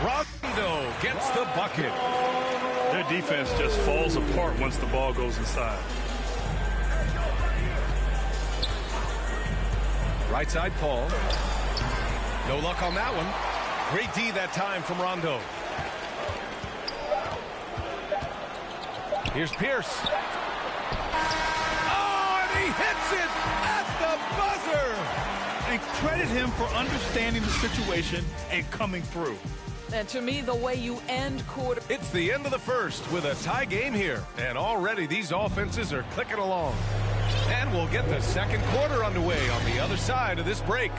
Rondo gets the bucket. Their defense just falls apart once the ball goes inside. Right side, Paul. No luck on that one. Great D that time from Rondo. Here's Pierce. Oh, and he hits it at the buzzer. And credit him for understanding the situation and coming through. And to me, the way you end quarter. It's the end of the first with a tie game here. And already these offenses are clicking along. And we'll get the second quarter underway on the other side of this break.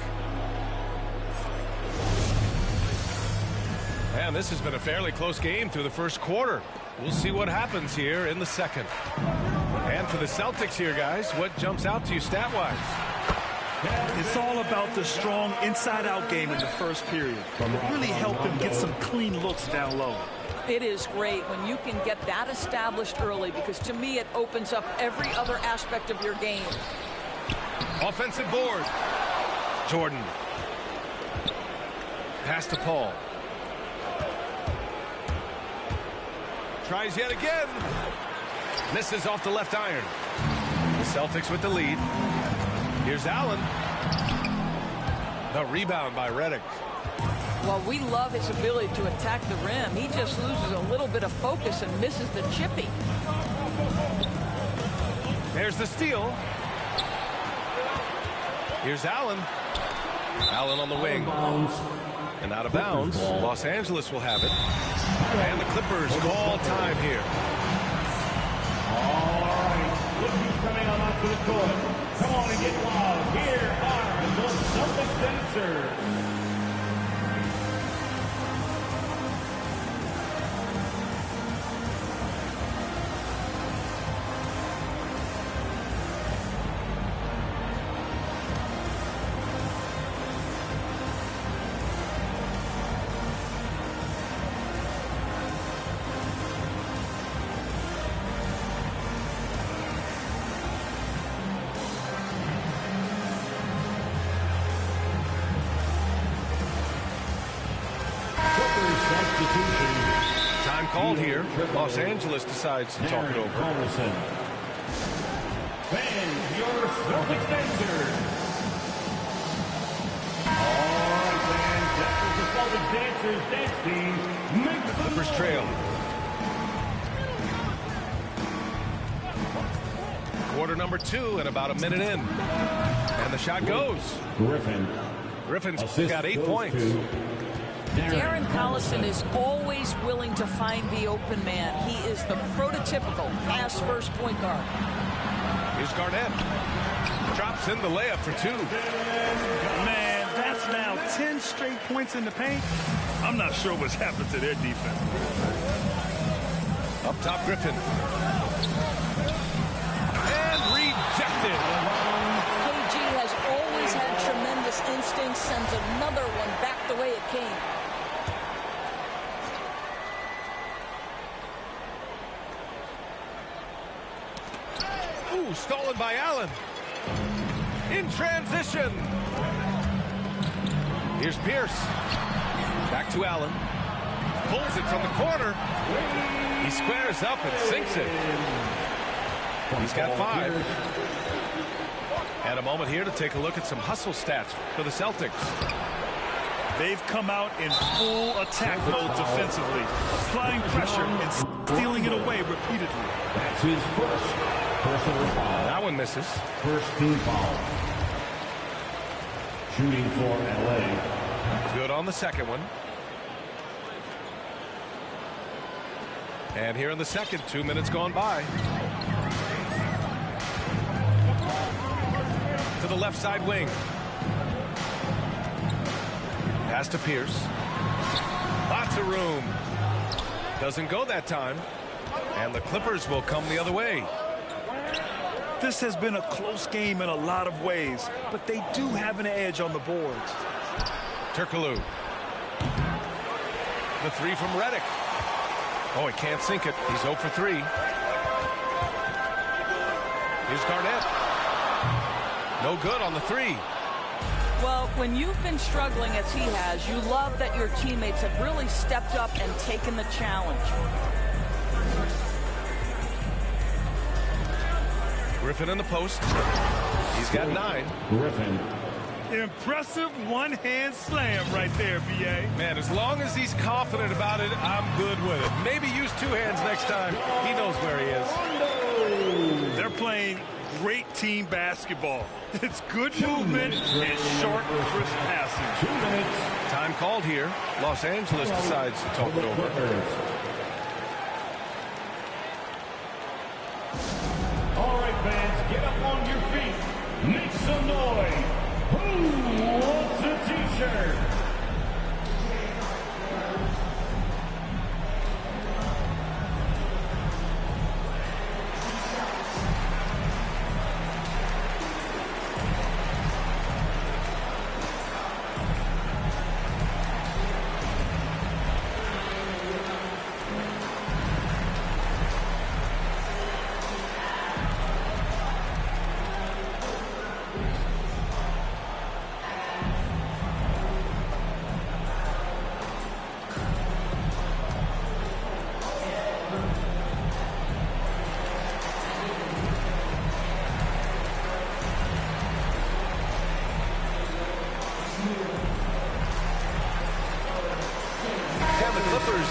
And this has been a fairly close game through the first quarter. We'll see what happens here in the second. And for the Celtics here, guys, what jumps out to you stat-wise? It's all about the strong inside-out game in the first period. It really helped them get some clean looks down low. It is great when you can get that established early, because to me it opens up every other aspect of your game. Offensive board. Jordan. Pass to Paul. Tries yet again. Misses off the left iron. The Celtics with the lead. Here's Allen. The rebound by Redick. Well, we love his ability to attack the rim. He just loses a little bit of focus and misses the chippy. There's the steal. Here's Allen. Allen on the wing. And out of bounds. Los Angeles will have it. And the Clippers call time here. All right. Look who's coming on onto the court. Come on and get loud. Here are the Celtics dancers. called here. Los Angeles decides to talk it over. Fans, your Celtics dancers. All right, fans, that's what the Celtics dancers dance team makes the Clippers trail. Quarter number 2 and about a minute in. And the shot goes. Griffin's got 8 points. Darren Collison is always willing to find the open man. He is the prototypical pass-first point guard. Here's Garnett. Drops in the layup for 2. Man, that's now 10 straight points in the paint. I'm not sure what's happened to their defense. Up top, Griffin. And rejected. KG has always had tremendous instincts, sends another one back the way it came. Ooh, stolen by Allen. In transition. Here's Pierce. Back to Allen. Pulls it from the corner. He squares up and sinks it. He's got 5. And a moment here to take a look at some hustle stats for the Celtics. They've come out in full attack mode defensively, applying pressure and stealing it away repeatedly. That's his first personal foul. That one misses. First team foul. Shooting for LA. Good on the second one. And here in the second, 2 minutes gone by. To the left side wing. Pass to Pierce. Lots of room. Doesn't go that time. And the Clippers will come the other way. This has been a close game in a lot of ways, but they do have an edge on the boards. Turkoglu. The 3 from Redick. Oh, he can't sink it. He's 0 for 3. Here's Garnett. No good on the 3. Well, when you've been struggling as he has, you love that your teammates have really stepped up and taken the challenge. Griffin in the post. He's got 9. Griffin. Impressive one-hand slam right there, B.A. Man, as long as he's confident about it, I'm good with it. Maybe use 2 hands next time. He knows where he is. They're playing great team basketball. It's good movement and short, crisp passing. 2 minutes. Time called here. Los Angeles decides to talk it over. All right, fans, get up on your feet. Make some noise. Who wants a t-shirt?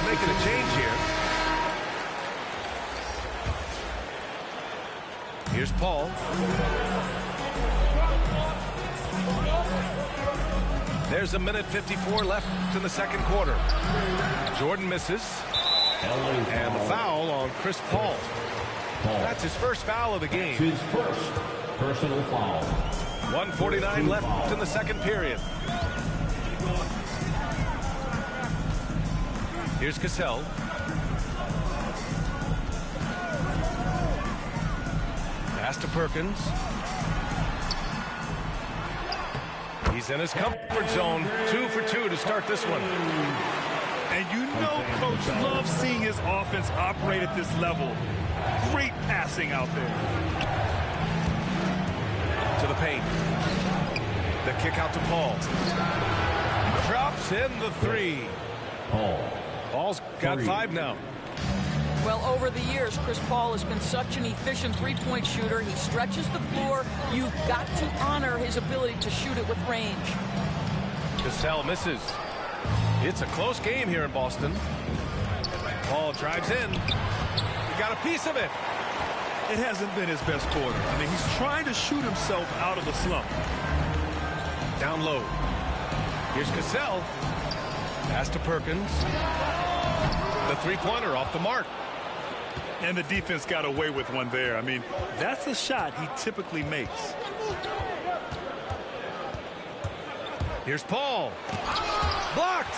Making a change here. Here's Paul. There's a minute 54 left in the second quarter. Jordan misses. And the foul on Chris Paul. That's his first foul of the game. His first personal foul. 1:49 left in the second period. Here's Cassell. Pass to Perkins. He's in his comfort zone. 2 for 2 to start this one. And you know Coach loves seeing his offense operate at this level. Great passing out there. To the paint. The kick out to Paul. Drops in the 3. Paul. Paul's got 5 now. Well, over the years, Chris Paul has been such an efficient three-point shooter. He stretches the floor. You've got to honor his ability to shoot it with range. Cassell misses. It's a close game here in Boston. Paul drives in. He got a piece of it. It hasn't been his best quarter. I mean, he's trying to shoot himself out of the slump. Down low. Here's Cassell. Pass to Perkins. The three-pointer off the mark. And the defense got away with one there. I mean, that's a shot he typically makes. Here's Paul. Blocked.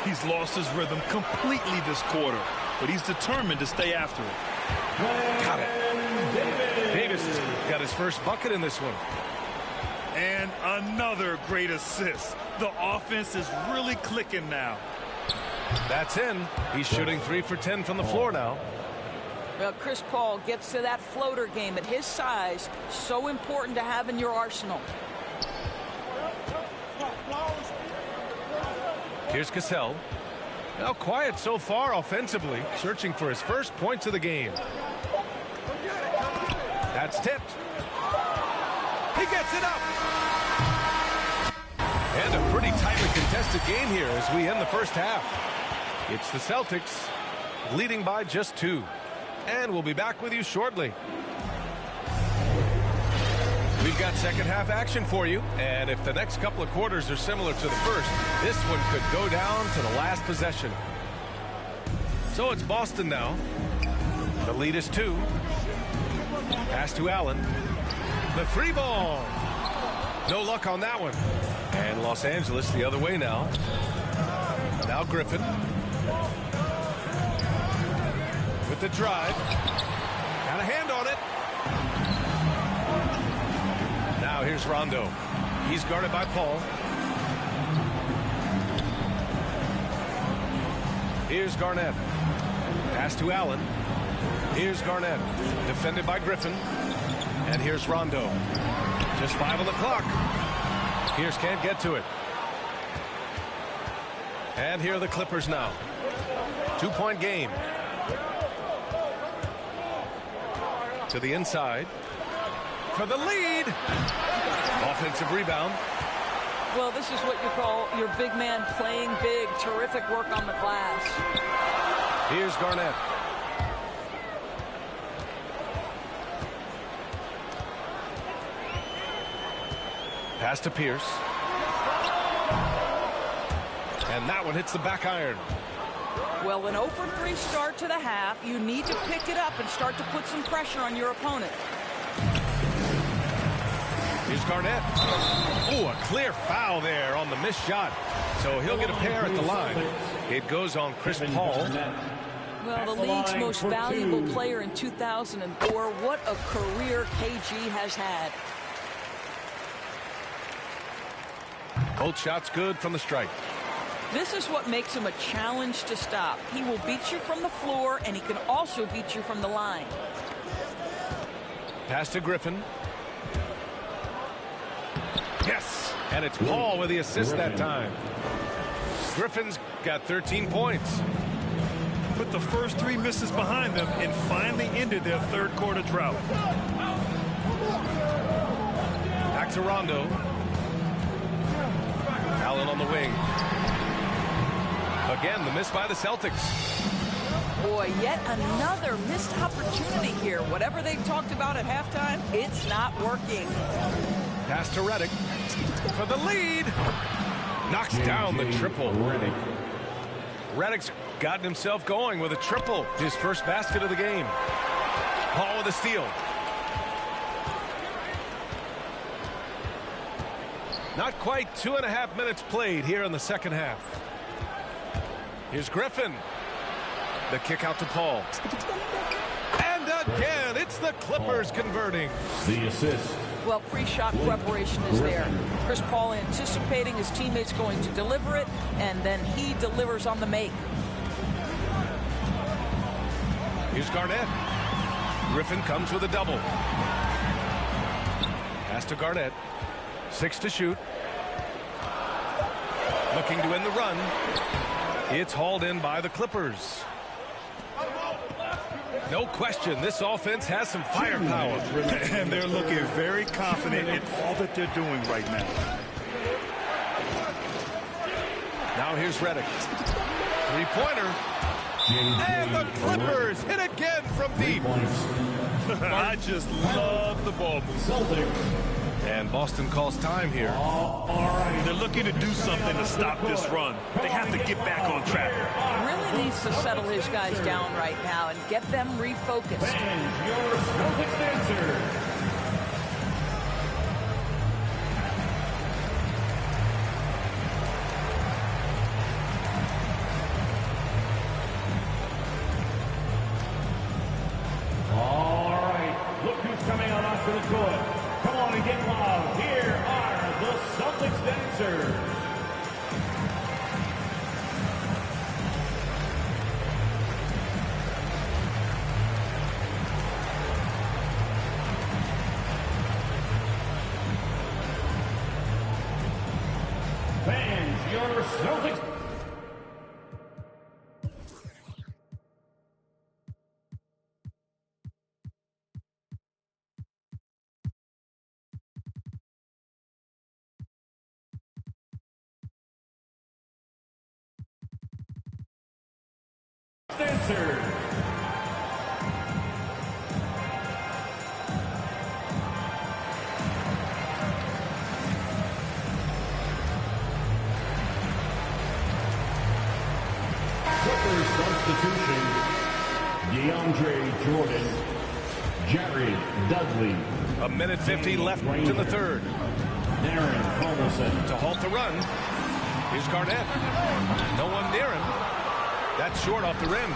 He's lost his rhythm completely this quarter, but he's determined to stay after it. Got it. Davis got his first bucket in this one. And another great assist. The offense is really clicking now. That's in. He's shooting 3 for 10 from the floor now. Well, Chris Paul gets to that floater game at his size. So important to have in your arsenal. Here's Cassell. Now quiet so far offensively, searching for his first points of the game. That's tipped. He gets it up. And a pretty tightly contested game here as we end the first half. It's the Celtics leading by just 2. And we'll be back with you shortly. We've got second half action for you. And if the next couple of quarters are similar to the first, this one could go down to the last possession. So it's Boston now. The lead is 2. Pass to Allen. The 3-ball. No luck on that one. And Los Angeles the other way now. Now Griffin. With the drive. Got a hand on it. Now here's Rondo. He's guarded by Paul. Here's Garnett. Pass to Allen. Here's Garnett. Defended by Griffin. And here's Rondo. Just 5 on the clock. Pierce can't get to it. And here are the Clippers now. 2-point game. To the inside. For the lead. Offensive rebound. Well, this is what you call your big man playing big. Terrific work on the glass. Here's Garnett. Pass to Pierce. And that one hits the back iron. Well, an 0 for 3 start to the half. You need to pick it up and start to put some pressure on your opponent. Here's Garnett. Oh, a clear foul there on the missed shot. So he'll get a pair at the line. It goes on Chris Paul. Well, the league's most valuable player in 2004. What a career KG has had. Both shots good from the strike. This is what makes him a challenge to stop. He will beat you from the floor, and he can also beat you from the line. Pass to Griffin. Yes, and it's Paul with the assist that time. Griffin's got 13 points. Put the first 3 misses behind them and finally ended their third quarter drought. Back to Rondo. Allen on the wing. Again, the miss by the Celtics. Boy, yet another missed opportunity here. Whatever they talked about at halftime, it's not working. Pass to Redick for the lead. Knocks down the triple. Redick's gotten himself going with a triple. His first basket of the game. Paul with a steal. Not quite 2.5 minutes played here in the second half. Here's Griffin. The kick out to Paul. And again, it's the Clippers converting. The assist. Well, pre-shot preparation is there. Chris Paul anticipating his teammates going to deliver it, and then he delivers on the make. Here's Garnett. Griffin comes with a double. Pass to Garnett. 6 to shoot. Looking to end the run. It's hauled in by the Clippers. No question, this offense has some firepower. And they're looking very confident in all that they're doing right now. Now here's Redick. Three-pointer. And the Clippers hit again from deep. I just love the ball move. And Boston calls time here. They're looking to do something to stop this run. They have to get back on track. Really needs to settle his guys down right now and get them refocused. And your Celtics answer. Coming on off to the court. Come on and get loud. Here are the Celtics dancers. Fans, your Celtics. Dancers. Clippers substitution. DeAndre Jordan. Jared Dudley. A minute 50 left in the third. Darren Collison. To halt the run. Here's Garnett. No one near him. That's short off the rim.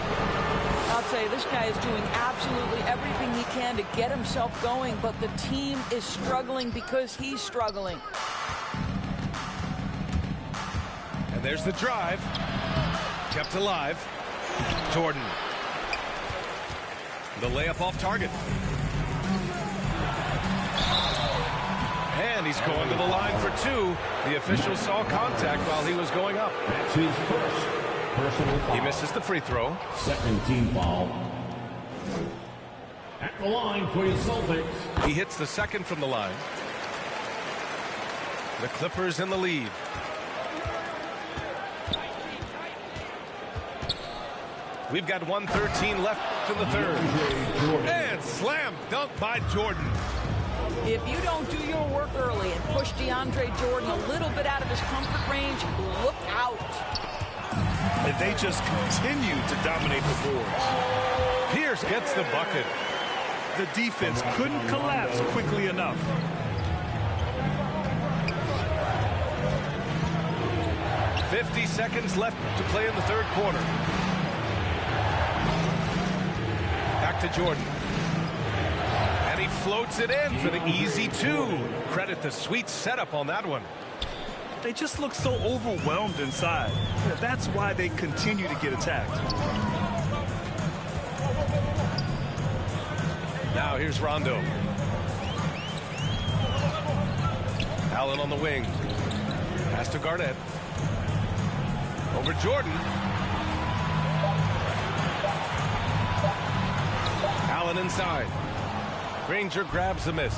I'll tell you, this guy is doing absolutely everything he can to get himself going, but the team is struggling because he's struggling. And there's the drive. Kept alive. Jordan. The layup off target. And he's going to the line for two. The official saw contact while he was going up. That's his first personal foul. He misses the free throw. Second team foul. At the line for your Celtics. He hits the second from the line. The Clippers in the lead. We've got 1:13 left in the third. And slam dunk by Jordan. If you don't do your work early and push DeAndre Jordan a little bit out of his comfort range, look out. And they just continue to dominate the boards. Pierce gets the bucket. The defense couldn't collapse quickly enough. .50 seconds left to play in the third quarter. Back to Jordan. And he floats it in for the easy two. Credit the sweet setup on that one. They just look so overwhelmed inside. That's why they continue to get attacked. Now here's Rondo. Allen on the wing. Pass to Garnett. Over Jordan. Allen inside. Granger grabs the miss.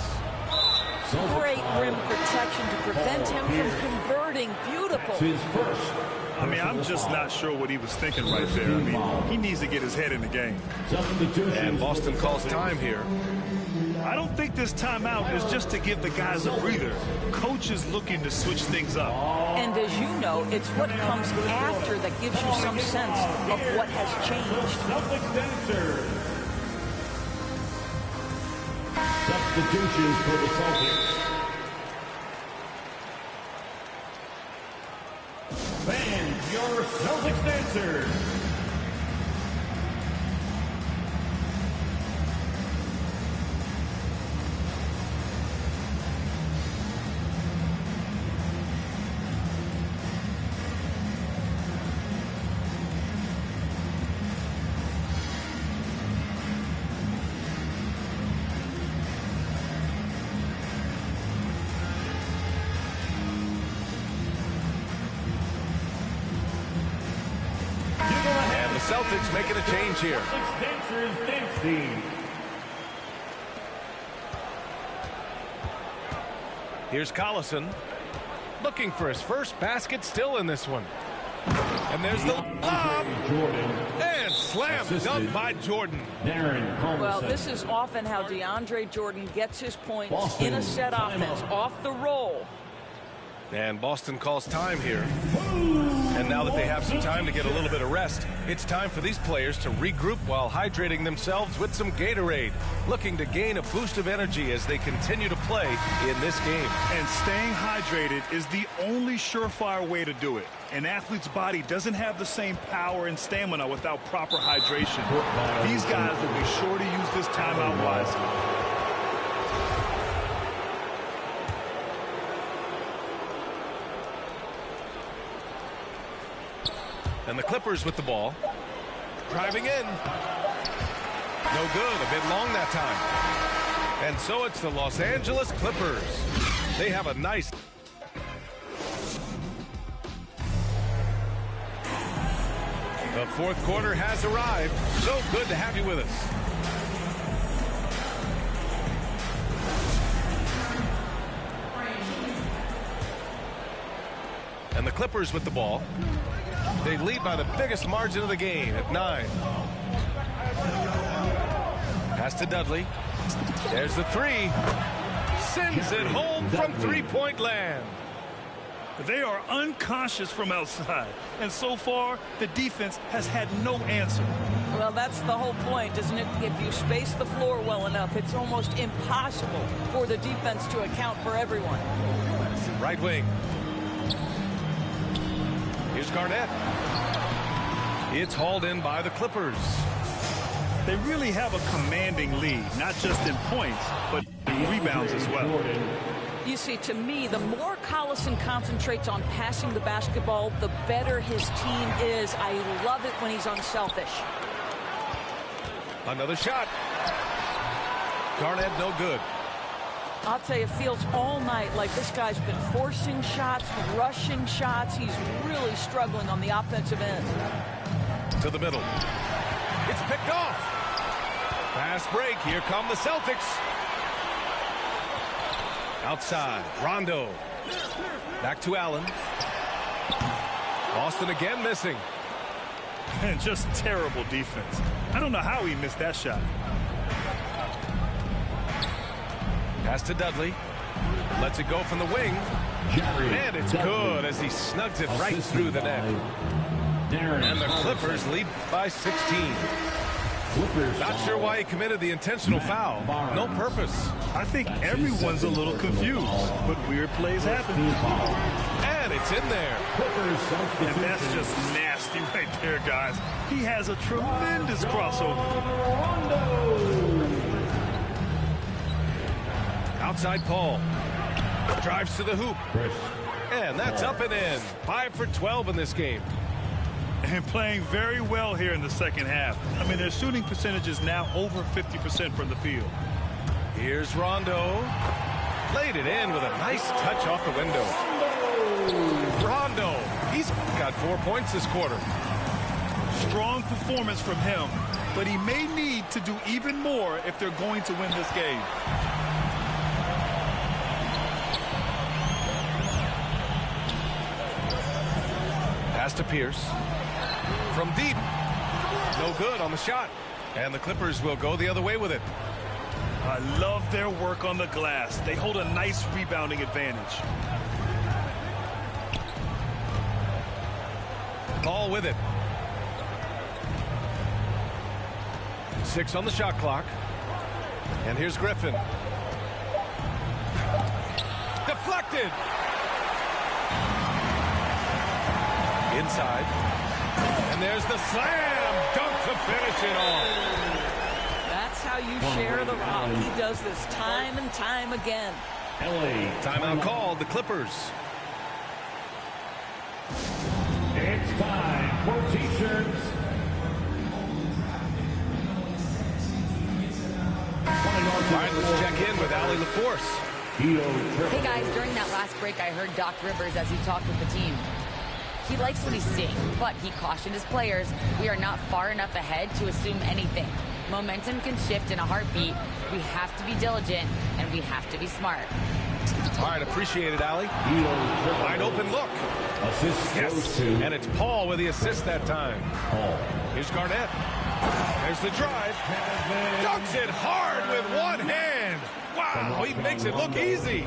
Great rim protection to prevent him from converting. Beautiful. His first. I mean, I'm just not sure what he was thinking right there. I mean, he needs to get his head in the game. And Boston calls time here. I don't think this timeout is just to give the guys a breather. Coach is looking to switch things up. And as you know, it's what comes after that gives you some sense of what has changed. Substitutions for the Celtics. Fans, your Celtics dancers. Celtics making a change here. Celtics dancers 16. Here's Collison looking for his first basket, still in this one. And there's the lob. And slam dunk by Jordan. Well, this is often how DeAndre Jordan gets his points in a set offense, off the roll. And Boston calls time here. And now that they have some time to get a little bit of rest, it's time for these players to regroup while hydrating themselves with some Gatorade, looking to gain a boost of energy as they continue to play in this game. And staying hydrated is the only surefire way to do it. An athlete's body doesn't have the same power and stamina without proper hydration. These guys will be sure to use this timeout wisely. And the Clippers with the ball. Driving in. No good. A bit long that time. And so it's the Los Angeles Clippers. They have a nice... The fourth quarter has arrived. So good to have you with us. And the Clippers with the ball. They lead by the biggest margin of the game at 9. Pass to Dudley. There's the three. Sends it home from three-point land. They are unconscious from outside. And so far, the defense has had no answer. Well, that's the whole point, isn't it? If you space the floor well enough, it's almost impossible for the defense to account for everyone. Right wing. Here's Garnett. It's hauled in by the Clippers. They really have a commanding lead, not just in points, but in rebounds as well. You see, to me, the more Collison concentrates on passing the basketball, the better his team is. I love it when he's unselfish. Another shot. Garnett, no good. I'll tell you, it feels all night like this guy's been forcing shots, rushing shots. He's really struggling on the offensive end. To the middle. It's picked off. Fast break. Here come the Celtics. Outside. Rondo. Back to Allen. Boston again missing. And just terrible defense. I don't know how he missed that shot. Pass to Dudley. Lets it go from the wing. And it's good as he snugs it right through the net. And the Clippers lead by 16. Not sure why he committed the intentional foul. No purpose. I think everyone's a little confused, but weird plays happen. And it's in there. And that's just nasty right there, guys. He has a tremendous crossover. Outside Paul. Drives to the hoop. And that's up and in. 5 for 12 in this game. And playing very well here in the second half. I mean, their shooting percentage is now over 50% from the field. Here's Rondo. Laid it in with a nice touch off the window. Rondo. He's got 4 points this quarter. Strong performance from him, but he may need to do even more if they're going to win this game. Pass to Pierce. From deep. No good on the shot. And the Clippers will go the other way with it. I love their work on the glass. They hold a nice rebounding advantage. Ball with it. 6 on the shot clock. And here's Griffin. Deflected. Inside. And there's the slam dunk to finish it off. That's how you share the rock. He does this time and time again. Timeout called, the Clippers. It's time for T-shirts. All right, let's check in with Allie LaForce. Hey guys, during that last break, I heard Doc Rivers as he talked with the team. He likes what he's seeing, but he cautioned his players, we are not far enough ahead to assume anything. Momentum can shift in a heartbeat. We have to be diligent, and we have to be smart. All right, appreciate it, Allie. Wide open look. Assist Yes, goes to and it's Paul with the assist that time. Paul. Here's Garnett. There's the drive. Dunks it hard with one hand. Wow, he makes it look easy.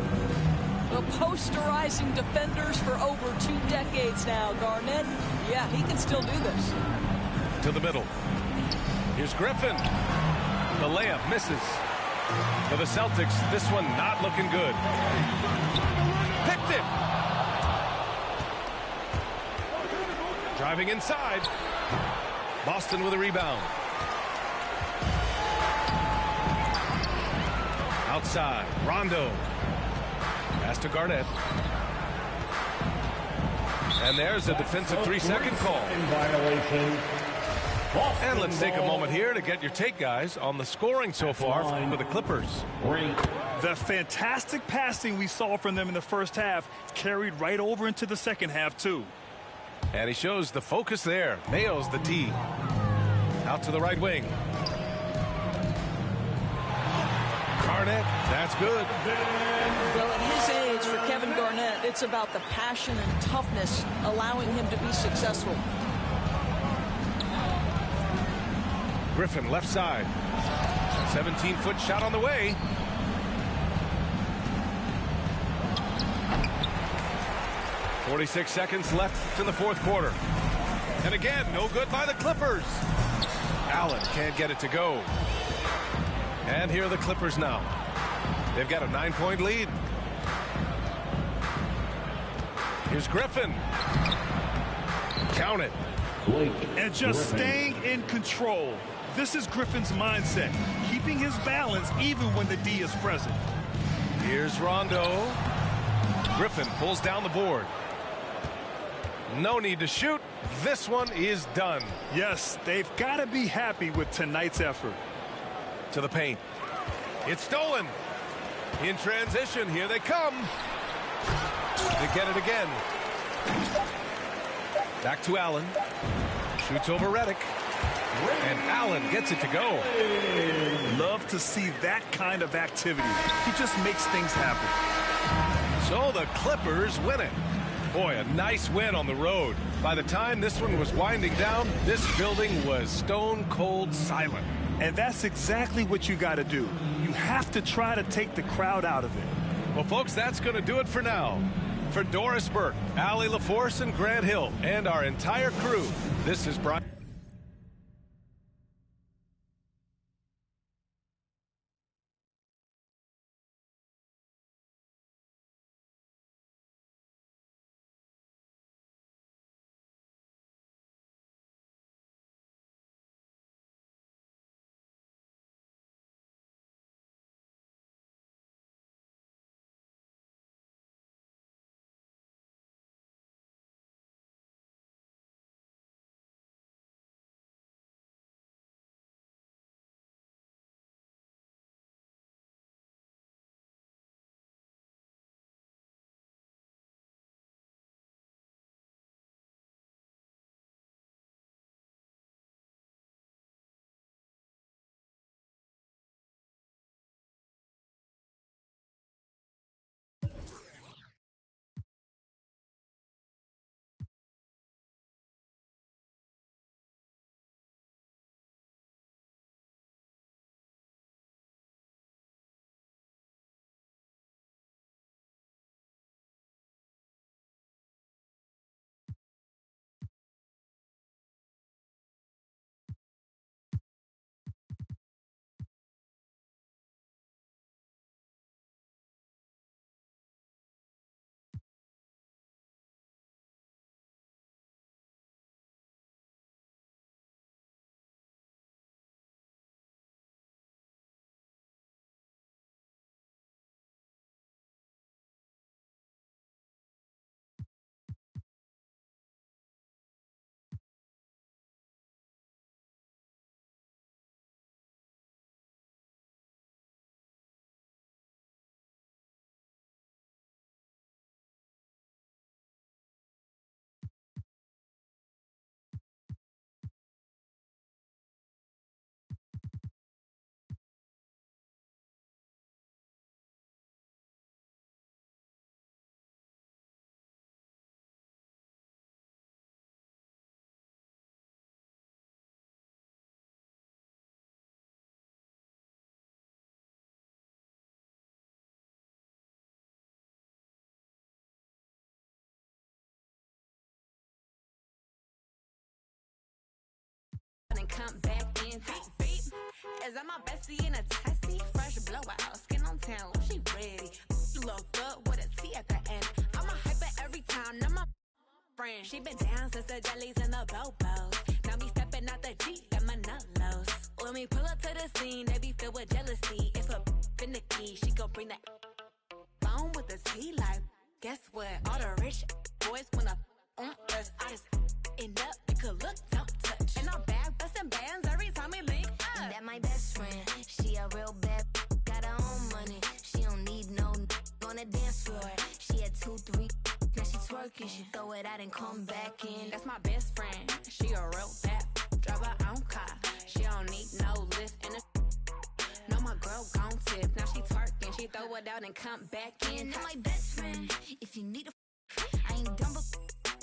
Well, posterizing defenders for over 2 decades now, Garnett. Yeah, he can still do this. To the middle. Here's Griffin. The layup misses. For the Celtics, this one not looking good. Picked it. Driving inside. Boston with a rebound. Outside, Rondo. Pass to Garnett. And there's a defensive 3-second call. In violation. And let's take a moment here to get your take, guys, on the scoring so far for the Clippers. The fantastic passing we saw from them in the first half carried right over into the second half, too. And he shows the focus there. Nails the tee. Out to the right wing. Garnett, that's good. Well, at his age, for Kevin Garnett, it's about the passion and toughness allowing him to be successful. Griffin, left side. 17-foot shot on the way. .46 seconds left in the fourth quarter. And again, no good by the Clippers. Allen can't get it to go. And here are the Clippers now. They've got a 9-point lead. Here's Griffin. Count it. And just staying in control. This is Griffin's mindset, keeping his balance even when the D is present. Here's Rondo. Griffin pulls down the board. No need to shoot. This one is done. Yes, they've got to be happy with tonight's effort. To the paint. It's stolen. In transition, here they come. They get it again. Back to Allen. Shoots over Redick. And Allen gets it to go. Love to see that kind of activity. He just makes things happen. So the Clippers win it. Boy, a nice win on the road. By the time this one was winding down, this building was stone cold silent. And that's exactly what you got to do. You have to try to take the crowd out of it. Well, folks, that's going to do it for now. For Doris Burke, Allie LaForce, and Grant Hill, and our entire crew, this is Brian. come back in. Beep, beep. Is that my bestie in a testy? Fresh blowout, skin on town, she ready. You look good with a T at the end. I'm a hyper every time, now my friend. She been down since the jellies and the bobos. Now me stepping out the Jeep, got my nut lows. When we pull up to the scene, they be filled with jealousy. If a finicky, she gon' bring that phone with the T like. Guess what? All the rich boys wanna on us. I just end up, you could look, don't touch. And I'm back busting bands every time we link up. That my best friend, she a real bad, got her own money. She don't need no on the dance floor. She had 2, 3, now she twerking. She throw it out and come back in. That's my best friend, she a real bad, drive her own car. She don't need no lift in the. No, my girl gon' tip. Now she twerking, she throw it out and come back in. That my best friend, if you need a, I ain't dumb but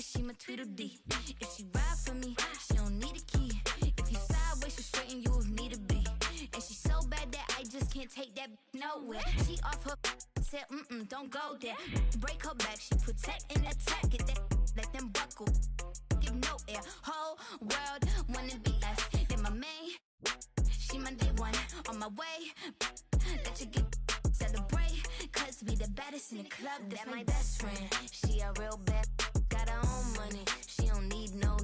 she my Tweedledee. If she ride for me, she don't need a key. If you sideways, she straighten you if need to be. And she so bad that I just can't take that nowhere. She off her said, don't go there. Break her back, she protect and attack it. That let them buckle, give no air. Whole world wanna be us. Then my main, she my day one on my way. Let you get celebrate, cause we the baddest in the club. That's my best friend. She a real bad, got her own money. She don't need no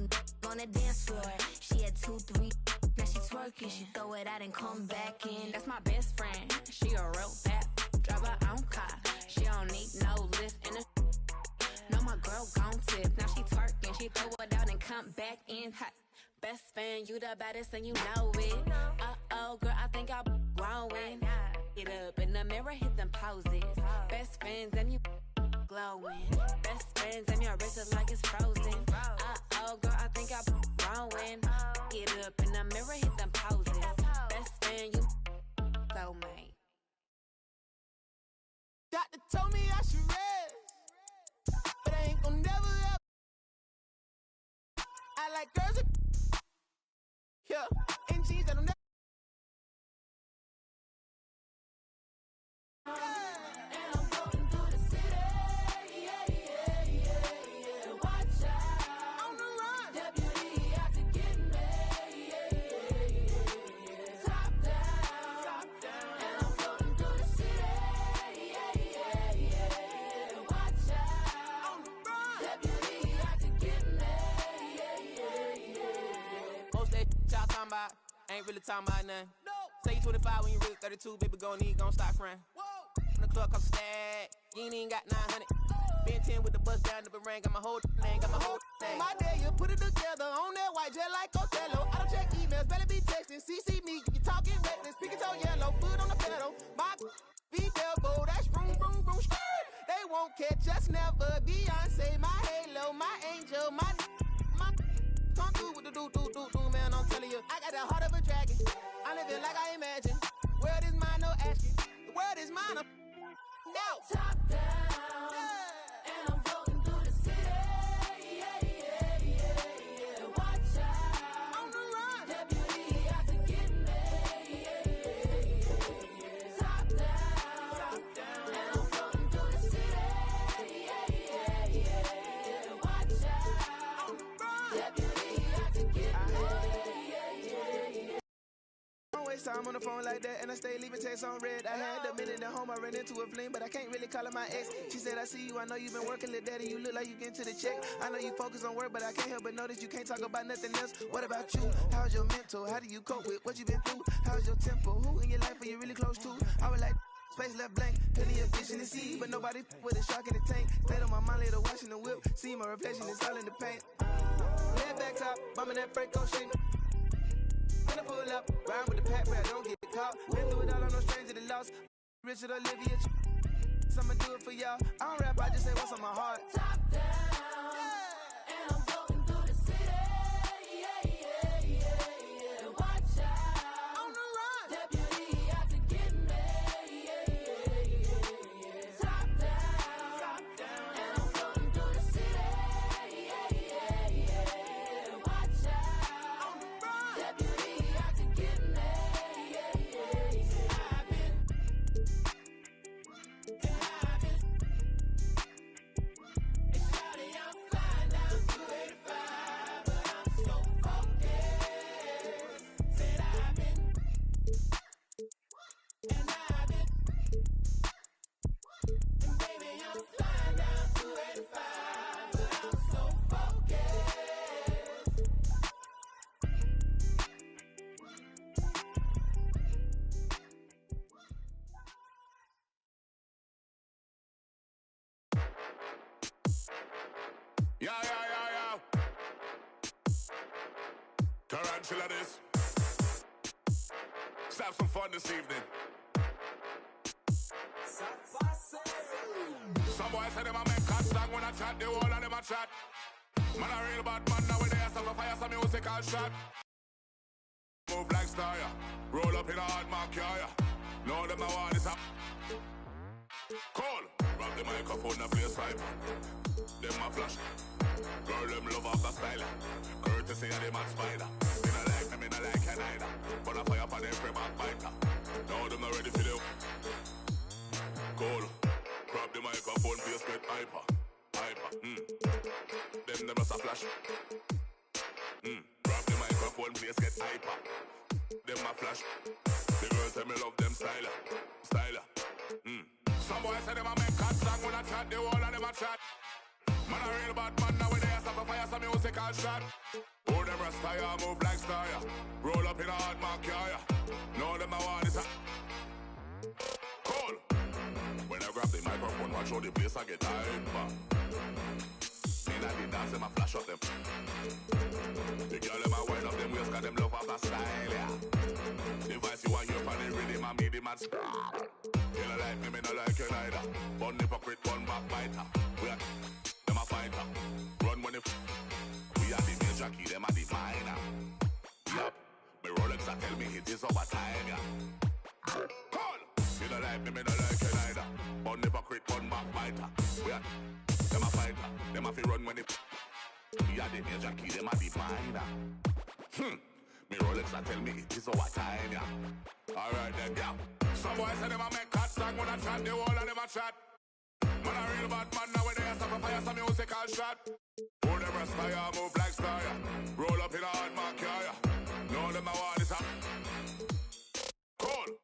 on the dance floor. She had 2, 3, now she twerking. She throw it out and come back in. That's my best friend, she a real bad, drive her own car. She don't need no lift in the. No, my girl gon' tip. Now she twerking, she throw it out and come back in hot. Best friend, you the baddest and you know it. Uh-oh, girl, I think I'm growing. Get up in the mirror, hit them poses. Best friends and you glowing. Best friends and your wrist is like it's frozen. Uh-oh, girl, I think I'm growing. Get up in the mirror, hit them poses. Best friend, you soulmate. Doctor told me I should rest, but I ain't gon' never up. I like girls that, yeah, and jeans that don't never. And I'm going through the city, yeah, yeah, yeah, yeah. Watch out, on the run, deputy out to get me, yeah, yeah, yeah. Top down, and I'm going through the city, yeah, yeah, yeah. Watch out, on the run, deputy out to get me, yeah, yeah, yeah. Most that y'all talking about ain't really talking about nothing. Say you 25 when you really 32, baby, gon' stop frontin'. When the club comes stack, you ain't even got 900. Been 10 with the bus down the ring, got my whole thing, got my whole thing. My day, you put it together on that white jet like Othello. I don't check emails, better be texting. CC me, you talking reckless, pinky toe yellow, foot on the pedal. My be devil, that's vroom, vroom, vroom, skirt. They won't catch us never. Beyonce, my halo, my angel, my come through with the do, man, I'm telling you. I got the heart of a dragon. I live it like I imagine. World is mine, no asking. The world is mine, I'm now. Top down, and I'm floating through the city. Yeah, yeah, yeah, yeah. Watch out, on the run. Deputy out to get me. Yeah, yeah, yeah. Top down, and I'm floating through the city. Yeah, yeah, yeah. Watch out, on the run. Deputy out to get me. Don't waste time on the phone like that, and I stay leaving text on red. I had a minute at home, I ran into a fling, but I can't really call her my ex. She said, I see you, I know you've been working, little daddy, you look like you getting to the check. I know you focus on work, but I can't help but notice you can't talk about nothing else. What about you? How's your mental? How do you cope with what you been through? How's your tempo? Who in your life are you really close to? I was like, space left blank, plenty of fish in the sea, but nobody with a shark in the tank. Stayed on my mind later, watching the whip, see my reflection, it's all in the paint. Left back top, bumming that Franco shit. When I pull up, ride with the pack where I don't get caught. Been through it all, I'm no stranger to loss. Richard Olivia, so I'ma do it for y'all. I don't rap, I just say what's on my heart. Top down, and I'm floating through the city. Yeah, yeah, yeah, yeah. Watch out, on the run. Deputy out to get me. Yeah, yeah, yeah. Top down, and I'm floating through the city. Yeah, yeah, yeah. Watch out, on the run. Deputy out to get me. Yeah, yeah, yeah. I've been. It's shawty, I'm chill at this. Let's have some fun this evening. Some boys say them a make cut song when I chat, the whole of them a chat. Man a real bad man nowadays, so fire some musical shot. Move like star, yeah. Roll up in a hard mark, yeah. Know them now want this up. Call. Grab the microphone and play a sniper. Them a flash. Girl, them love off the style. Courtesy of the mad spider. Me no like me no like you neither. But I fire for them free backbiter. Now them not ready for the call. Grab the microphone, play a straight hyper. Hyper, Them just a flash. Grab the microphone, place get hyper. Them a flash. The girls tell me love them styler. Styler. Some boys say them a make cut song when I chat, the whole of them a chat. Man a real bad man nowadays, so fire some musical shot. Oh, them rasta ya move like star ya. Roll up in a hard mark ya. Know them now want this. Cool. When I grab the microphone, watch how the place I get hyper. Me not the dance, them a flash up them. The girl them a wind up them waist, cause them love off the style, yeah. The voice you want hear from the rhythm and me the mad scream. You don't like me no like you neither. One hypocrite, one backbiter. We are them a fighter. Run when we are the major key, them a the minor. Yup, me Rolex a tell me it is over time, yeah. Call! You don't like me no like you neither. One hypocrite, one backbiter. We are them a fighter. Them a fi run when we are the major key, them a the minor. Me Rolex a tell me it is over time, yeah. Alright then, yeah. Some boys say them a make cut song when I chat, the whole of them a chat. Man a real bad man nowadays, so fire some musical shot. Oh, them rasta ya move like star ya. Roll up in a hard mark ya. Know them now want this up. Cool.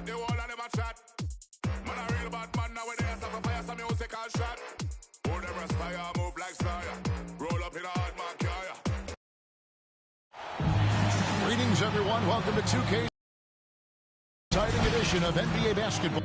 The whole of them a chat. Man a real bad man nowadays, so fire some musical shot. Oh, them rasta ya move like star ya. Roll up in a hard mark ya. Greetings everyone, welcome to 2K's exciting edition of NBA basketball.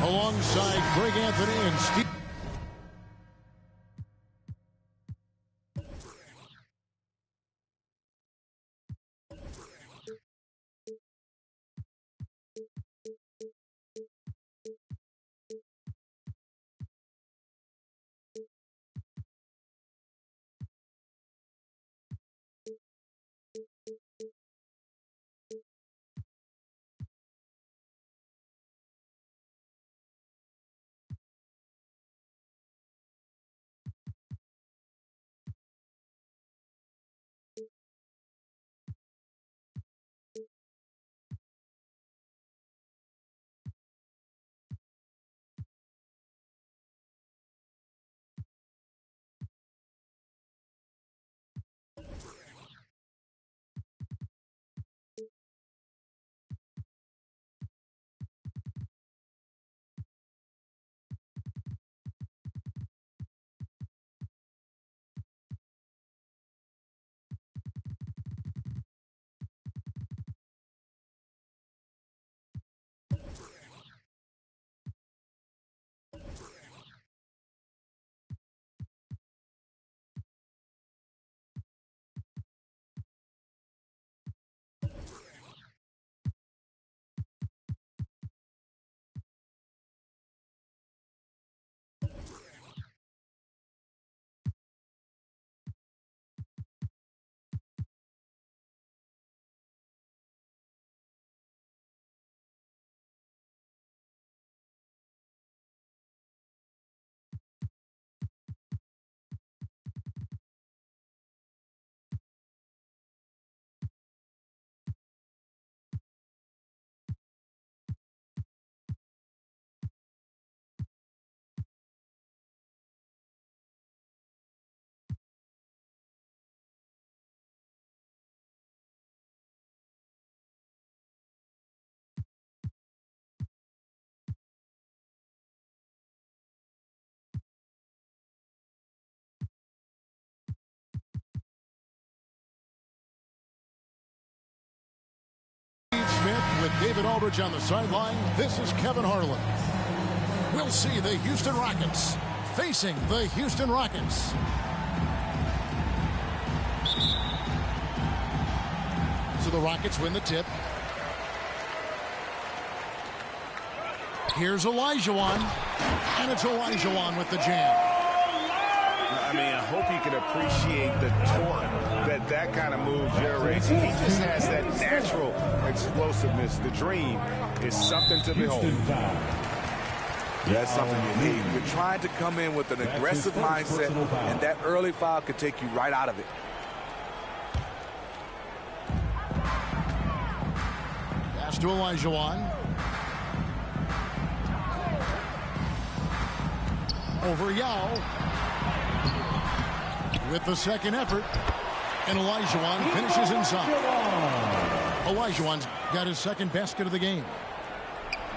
alongside Greg Anthony and Steve. Smith with David Aldridge on the sideline. This is Kevin Harlan. We'll see the Houston Rockets facing the Houston Rockets. So the Rockets win the tip. Here's Olajuwon, and it's Olajuwon with the jam. I mean, I hope you can appreciate the torque that kind of move generates. He just has that natural explosiveness. The dream is something to behold. That's something you need. You're trying to come in with an aggressive mindset, and that early foul could take you right out of it. Pass to Olajuwon. Over Yao. With the second effort, and Olajuwon finishes inside. Olajuwon's got his second basket of the game.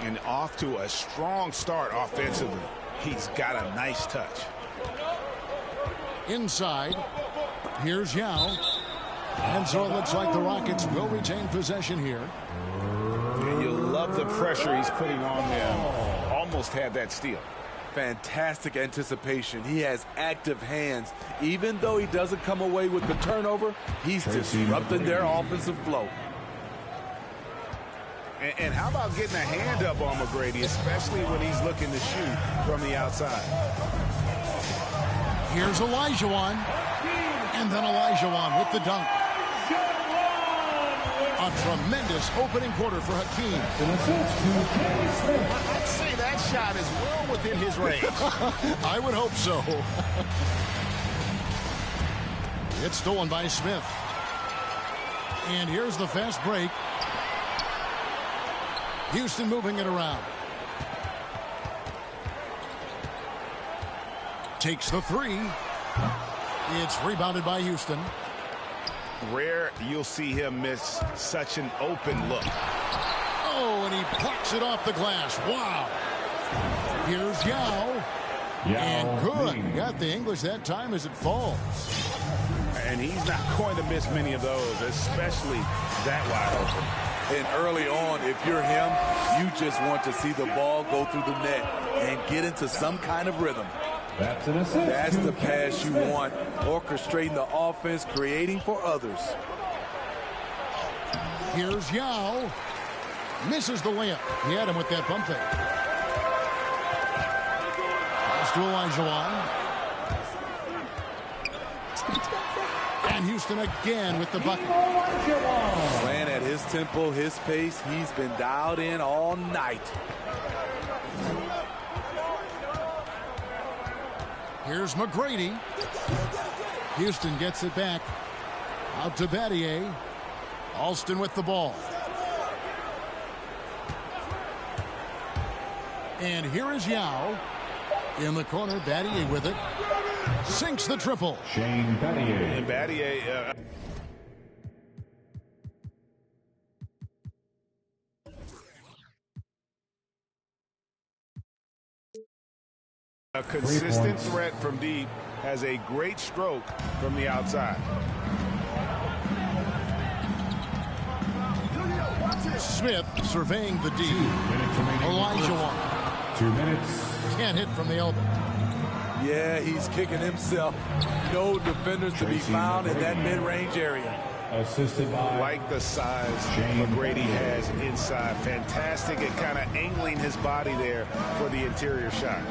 And off to a strong start offensively. He's got a nice touch. Inside, here's Yao. And so it looks like the Rockets will retain possession here. And you love the pressure he's putting on them. Almost had that steal. Fantastic anticipation. He has active hands. Even though he doesn't come away with the turnover, he's disrupting their offensive flow. And how about getting a hand up on McGrady, especially when he's looking to shoot from the outside. Here's Olajuwon. And then Olajuwon with the dunk. A tremendous opening quarter for Hakeem. I'd say that shot is well within his range. I would hope so. It's stolen by Smith. And here's the fast break. Houston moving it around. Takes the three. It's rebounded by Houston. Rare you'll see him miss such an open look. Oh, and he plucks it off the glass. Wow. Here's Yao. And good. He got the English that time as it falls. And he's not going to miss many of those, especially that wide open. And early on, if you're him, you just want to see the ball go through the net and get into some kind of rhythm. That's an assist. That's the pass you want. Orchestrating the offense, creating for others. Here's Yao. Misses the layup. He had him with that bump fake. Pass to Olajuwon. And Houston again with the bucket. Playing at his tempo, his pace. He's been dialed in all night. Here's McGrady. Houston gets it back. Out to Battier. Alston with the ball. And here is Yao. In the corner, Battier with it. Sinks the triple. Shane Battier. And Battier... a consistent threat from deep, has a great stroke from the outside. Smith surveying the D. Olajuwon. 2 minutes. Can't hit from the elbow. Yeah, he's kicking himself. No defenders to be found in that mid-range area. Assisted by... Like the size McGrady has inside. Fantastic at kind of angling his body there for the interior shot.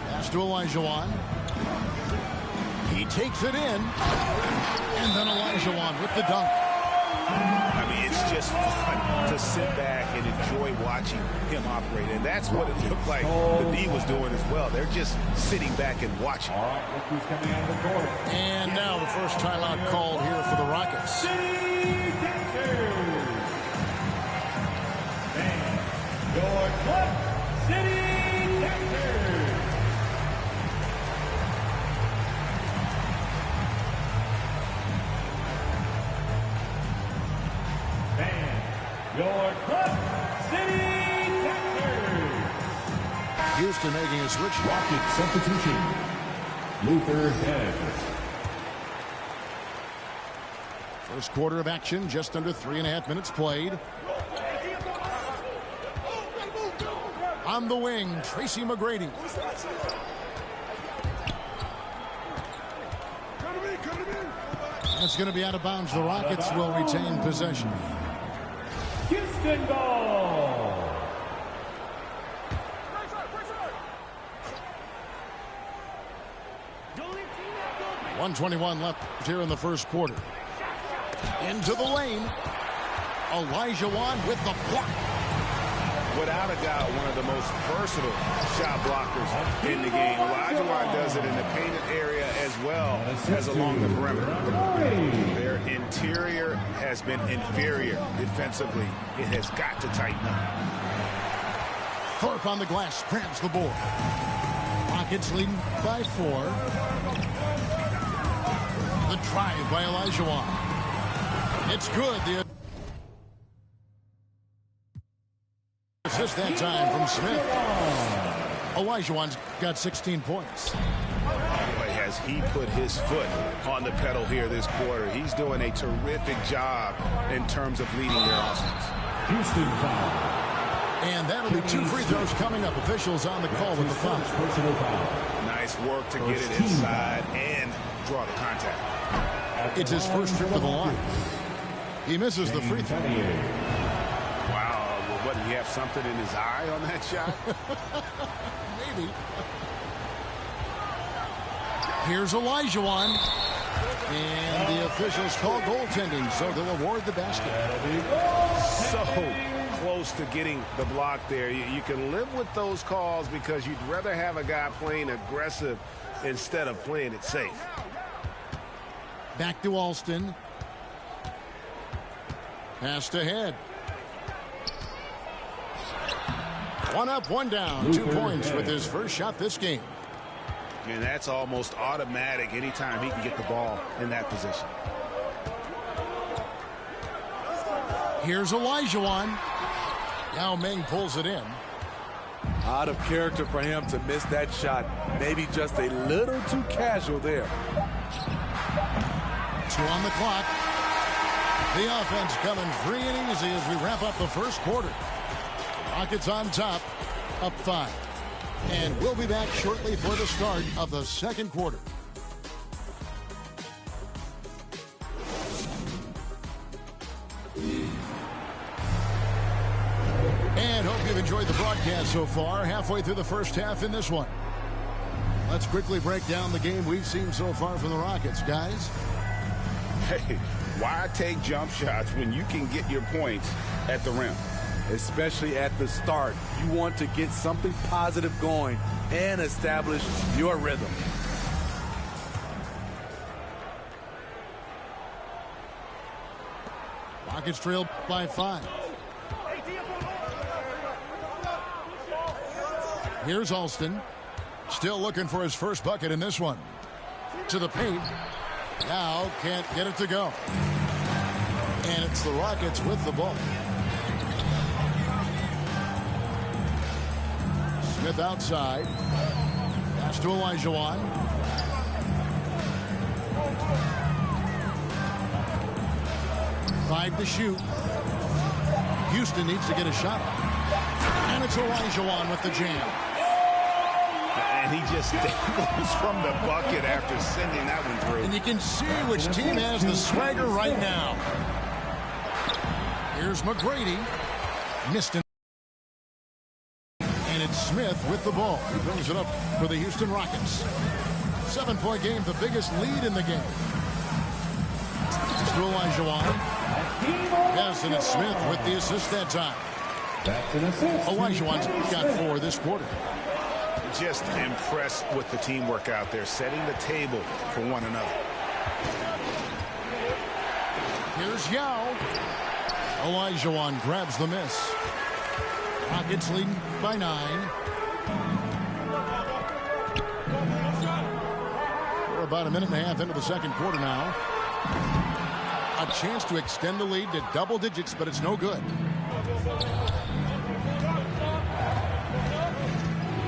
Pass to Olajuwon. He takes it in. And then Olajuwon with the dunk. I mean, it's just fun to sit back and enjoy watching him operate. And that's what it looked like the D was doing as well. They're just sitting back and watching. All right, look who's coming out of the court. And now the first timeout called here for the Rockets. Your Club City Texans. Your Club City Texans. Houston making a switch. Rocket substitution. Luther Head. First quarter of action, just under 3.5 minutes played. On the wing, Tracy McGrady. It's going to be out of bounds. The Rockets will retain possession. Houston ball. 1:21 left here in the first quarter. Into the lane. Olajuwon with the block. Without a doubt, one of the most versatile shot blockers in the game. Olajuwon does it in the painted area as well as along the perimeter. Their interior has been inferior defensively. It has got to tighten up. Thorpe on the glass grabs the board. Rockets leading by 4. The drive by Olajuwon. It's good. The assist that time from Smith. Olajuwon's got 16 points. Boy, has he put his foot on the pedal here this quarter. He's doing a terrific job in terms of leading their offense. Houston foul. And that'll be 2 free throws coming up. Officials on the call with the foul. Personal foul. Nice work to get it inside and draw the contact. It's his first trip to the line. He misses the free throw. Wow, well, what, did he have something in his eye on that shot? Maybe. Here's Olajuwon. And the officials call goaltending, so they'll award the basket. So close to getting the block there. You can live with those calls because you'd rather have a guy playing aggressive instead of playing it safe. Back to Alston. Passed ahead. 1 up, 1 down. 2 points with his first shot this game. And that's almost automatic anytime he can get the ball in that position. Here's Olajuwon. Now Meng pulls it in. Out of character for him to miss that shot. Maybe just a little too casual there. 2 on the clock. The offense coming free and easy as we wrap up the first quarter. Rockets on top, up 5. And we'll be back shortly for the start of the second quarter. And hope you've enjoyed the broadcast so far. Halfway through the first half in this one. Let's quickly break down the game we've seen so far from the Rockets, guys. Hey, why take jump shots when you can get your points at the rim? Especially at the start. You want to get something positive going and establish your rhythm. Rockets trail by 5. Here's Alston. Still looking for his first bucket in this one. To the paint. Now can't get it to go. And it's the Rockets with the ball. Smith outside. Pass to Olajuwon. Five to shoot. Houston needs to get a shot. And it's Olajuwon with the jam. And he just goes from the bucket after sending that one through. And you can see which team has the swagger right now. Here's McGrady. Missed it. And it's Smith with the ball. He brings it up for the Houston Rockets. 7-point game, the biggest lead in the game. It's to Olajuwon. Yes, and it's Smith with the assist that time. That's an assist. Olajuwon's got 4 this quarter. Just impressed with the teamwork out there, setting the table for one another. Here's Yao. Olajuwon grabs the miss. Rockets leading by 9. We're about a minute and a half into the second quarter now. A chance to extend the lead to double digits, but it's no good.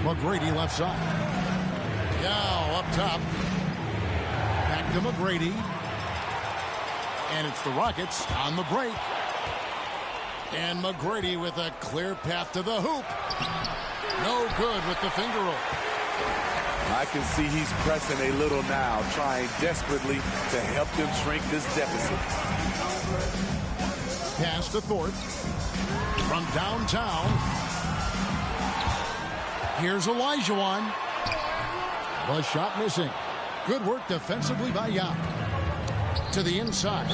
McGrady left side. Yao up top. Back to McGrady. And it's the Rockets on the break. And McGrady with a clear path to the hoop. No good with the finger roll. I can see he's pressing a little now, trying desperately to help them shrink this deficit. Pass to Thorpe. From downtown. Here's Olajuwon. The shot missing. Good work defensively by Yao. To the inside.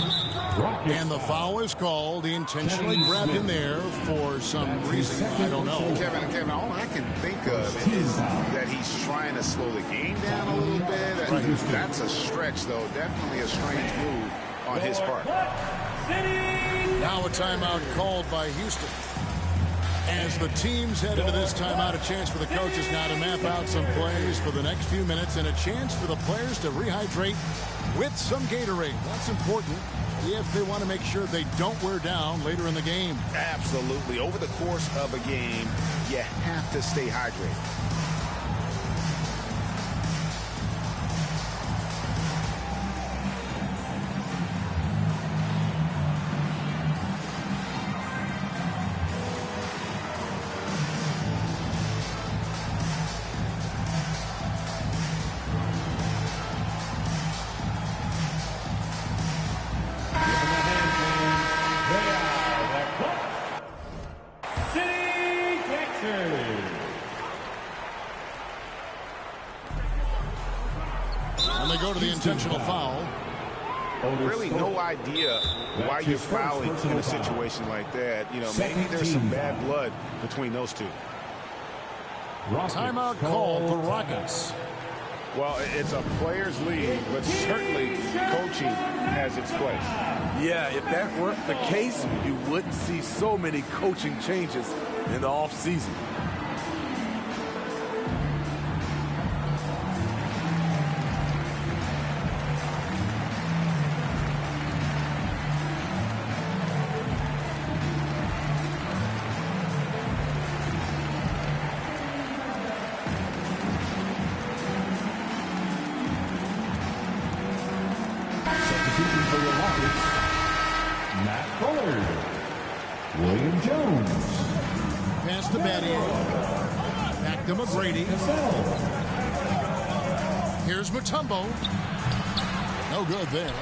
And the foul is called. He intentionally grabbed him there for some reason. I don't know. Kevin, all I can think of is that he's trying to slow the game down a little bit. That's a stretch, though. Definitely a strange move on his part. Now a timeout called by Houston. As the teams head into this timeout, a chance for the coaches now to map out some plays for the next few minutes and a chance for the players to rehydrate with some Gatorade. That's important if they want to make sure they don't wear down later in the game. Absolutely. Over the course of a game, you have to stay hydrated. Intentional foul. Really no idea why you're fouling in a situation like that. You know, maybe there's some bad blood between those two. Timeout called the Rockets. Well, it's a player's league, but certainly coaching has its place. Yeah, if that weren't the case, you wouldn't see so many coaching changes in the offseason. Bullard. William Jones. Pass to Battier. Back to McGrady. Here's Mutombo. No good there.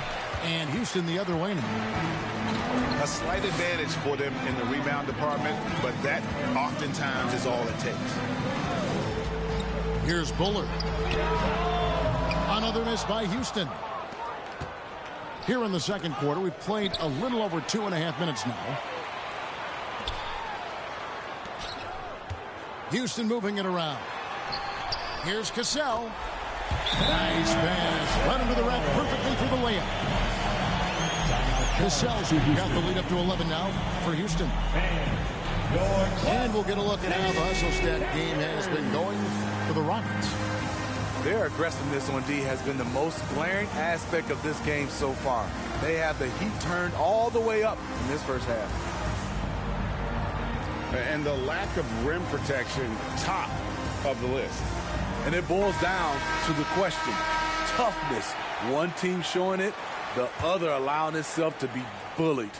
And Houston the other way now. A slight advantage for them in the rebound department, but that oftentimes is all it takes. Here's Bullard. Another miss by Houston. Here in the second quarter, we've played a little over 2.5 minutes now. Houston moving it around. Here's Cassell. Nice pass. Run into the rack perfectly for the layup. Cassell's got the lead up to 11 now for Houston. And we'll get a look at how the hustle stat game has been going for the Rockets. Their aggressiveness on D has been the most glaring aspect of this game so far. They have the heat turned all the way up in this first half. And the lack of rim protection, top of the list. And it boils down to the question, toughness. One team showing it, the other allowing itself to be bullied.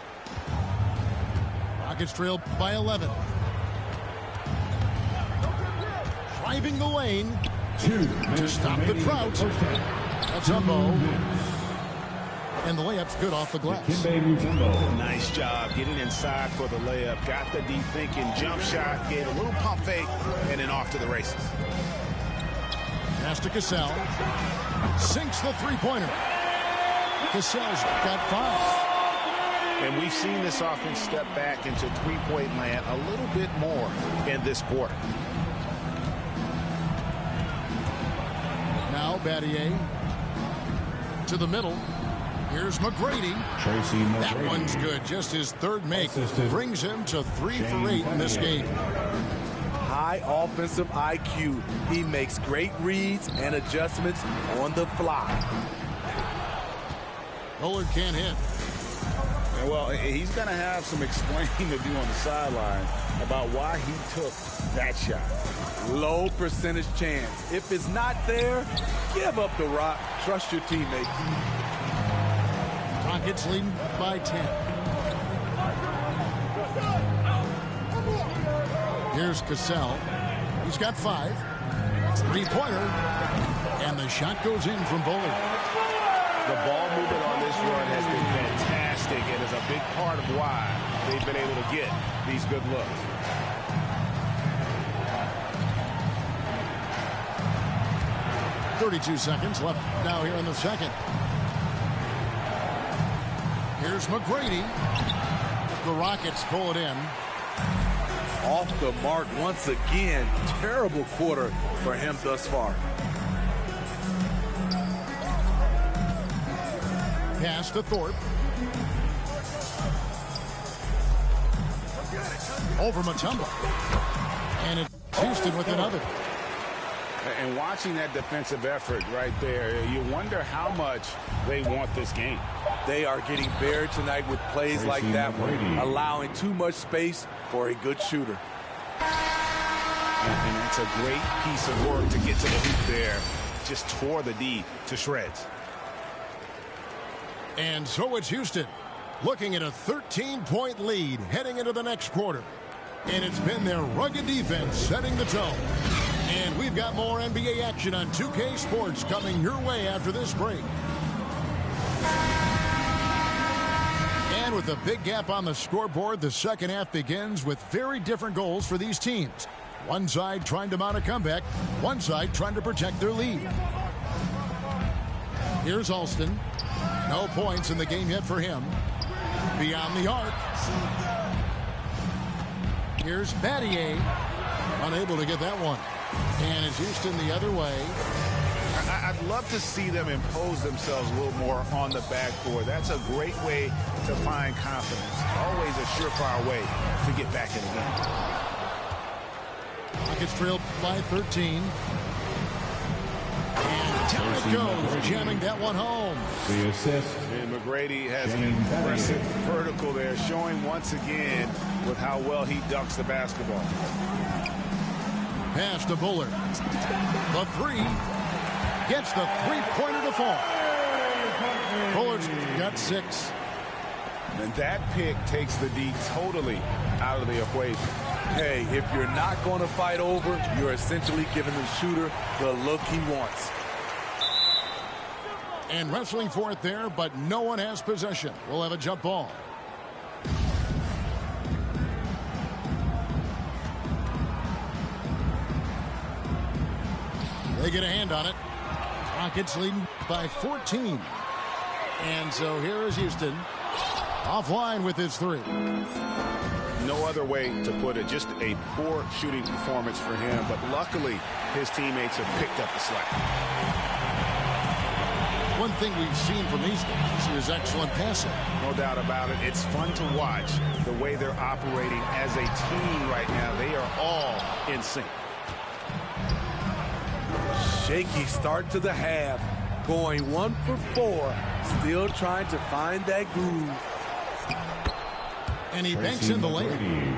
Rockets trail by 11. Driving the lane to stop the drought. That's Mutombo. And the layup's good off the glass. Nice job getting inside for the layup. Got the deep thinking jump shot, gave a little pump fake, and then off to the races. Pass to Cassell. Sinks the three-pointer. Cassell's got 5. And we've seen this offense step back into three-point land a little bit more in this quarter. Now Battier to the middle. Here's McGrady. That one's good. Just his third make brings him to 3 for 8 in this game. High offensive IQ. He makes great reads and adjustments on the fly. Bullard can't hit. Well, he's going to have some explaining to do on the sideline about why he took that shot. Low percentage chance. If it's not there, give up the rock. Trust your teammates. Rockets leading by 10. Here's Cassell. He's got 5. 3-pointer. And the shot goes in from Bullard. The ball movement on this run has been fantastic and is a big part of why they've been able to get these good looks. .32 seconds left now here in the second. Here's McGrady. The Rockets pull it in. Off the mark once again. Terrible quarter for him thus far. Pass to Thorpe. Over Mutombo. And it's Houston with another. And watching that defensive effort right there, you wonder how much they want this game. They are getting buried tonight with plays like that one, allowing too much space for a good shooter. And that's a great piece of work to get to the hoop there. Just tore the D to shreds. And so it's Houston looking at a 13-point lead heading into the next quarter. And it's been their rugged defense setting the tone. And we've got more NBA action on 2K Sports coming your way after this break. And with a big gap on the scoreboard, the second half begins with very different goals for these teams. One side trying to mount a comeback, one side trying to protect their lead. Here's Alston. No points in the game yet for him. Beyond the arc. Here's Battier. Unable to get that one. And it's Houston the other way. I'd love to see them impose themselves a little more on the backboard. That's a great way to find confidence. Always a surefire way to get back in the game. Rockets trail by 13. And down it goes, jamming that one home. The assist. And McGrady has an impressive vertical there, showing once again with how well he dunks the basketball. Pass to Bullard. The 3. Gets the three-pointer to fall. Bullard's got 6. And that pick takes the D totally out of the equation. Hey, if you're not going to fight over, you're essentially giving the shooter the look he wants. And wrestling for it there, but no one has possession. We'll have a jump ball. They get a hand on it. Rockets leading by 14. And so here is Houston. Offline with his three. No other way to put it. Just a poor shooting performance for him. But luckily, his teammates have picked up the slack. One thing we've seen from these guys is excellent passing. No doubt about it. It's fun to watch the way they're operating as a team right now. They are all in sync. Shaky start to the half. Going 1 for 4. Still trying to find that groove. And he banks in the lane.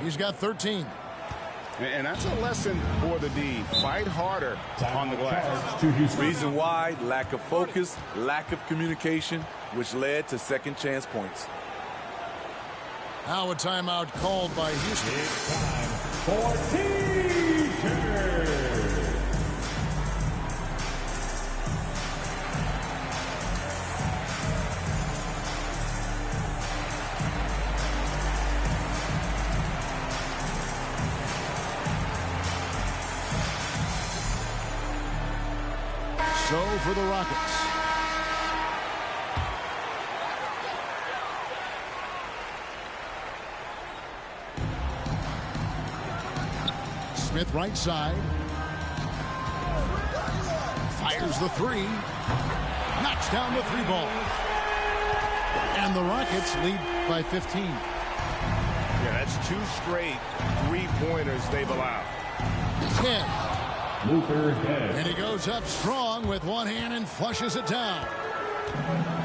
He's got 13. And that's a lesson for the D. Fight harder on the glass. Reason why, lack of focus, lack of communication, which led to second chance points. Now a timeout called by Houston. It's time for T-Turner. So for the Rockets. Smith right side. Fires the three. Knocks down the three ball. And the Rockets lead by 15. Yeah, that's 2 straight three-pointers they've allowed. 10. Luther Head. And he goes up strong with one hand and flushes it down.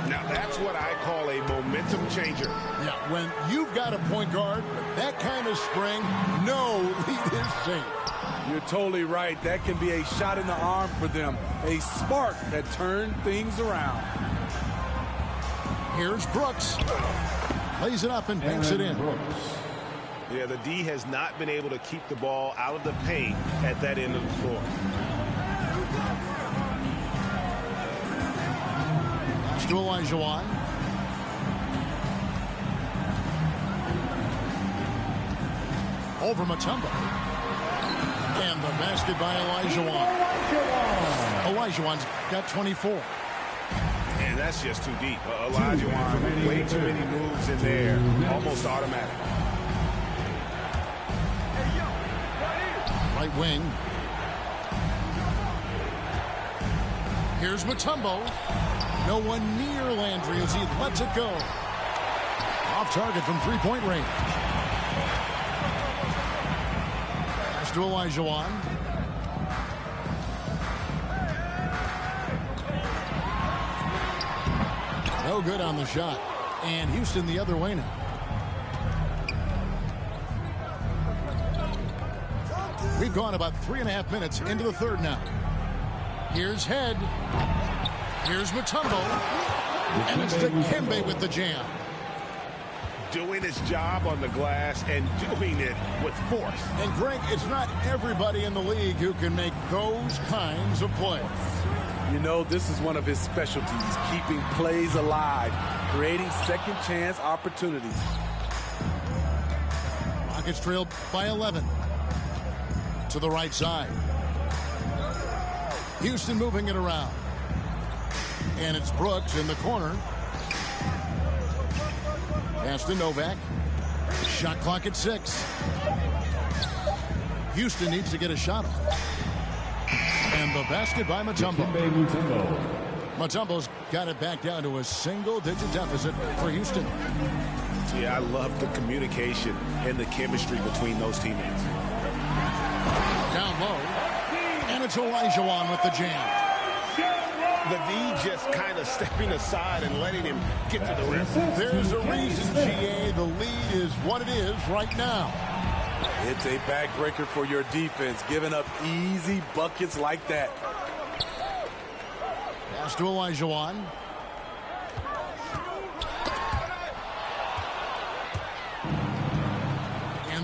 Now that's what I call a momentum changer. Yeah, when you've got a point guard with that kind of spring, no lead is safe. You're totally right. That can be a shot in the arm for them. A spark that turned things around. Here's Brooks. Lays it up and banks it in. Brooks. Yeah, the D has not been able to keep the ball out of the paint at that end of the floor. Pass to Olajuwon. Over Mutombo. And the basket by Olajuwon. Olajuwon's got 24. And that's just too deep. Olajuwon, way too many moves in there. Almost automatic. Right wing. Here's Mutombo. No one near Landry as he lets it go. Off target from three-point range. Pass to Olajuwon. No good on the shot. And Houston the other way now. We've gone about 3.5 minutes into the third now. Here's Head. Here's Mutombo. And it's Dikembe with the jam. Doing his job on the glass and doing it with force. And Greg, it's not everybody in the league who can make those kinds of plays. You know, this is one of his specialties, keeping plays alive, creating second chance opportunities. Rockets trailed by 11. To the right side. Houston moving it around. And it's Brooks in the corner. Pass to Novak. Shot clock at 6. Houston needs to get a shot off. And the basket by Mutombo. Mutombo's got it back down to a single-digit deficit for Houston. Yeah, I love the communication and the chemistry between those teammates. Down low. And it's Olajuwon with the jam. The D just kind of stepping aside and letting him get to the rim. There's a reason, GA, the lead is what it is right now. It's a backbreaker for your defense, giving up easy buckets like that. Pass to Olajuwon.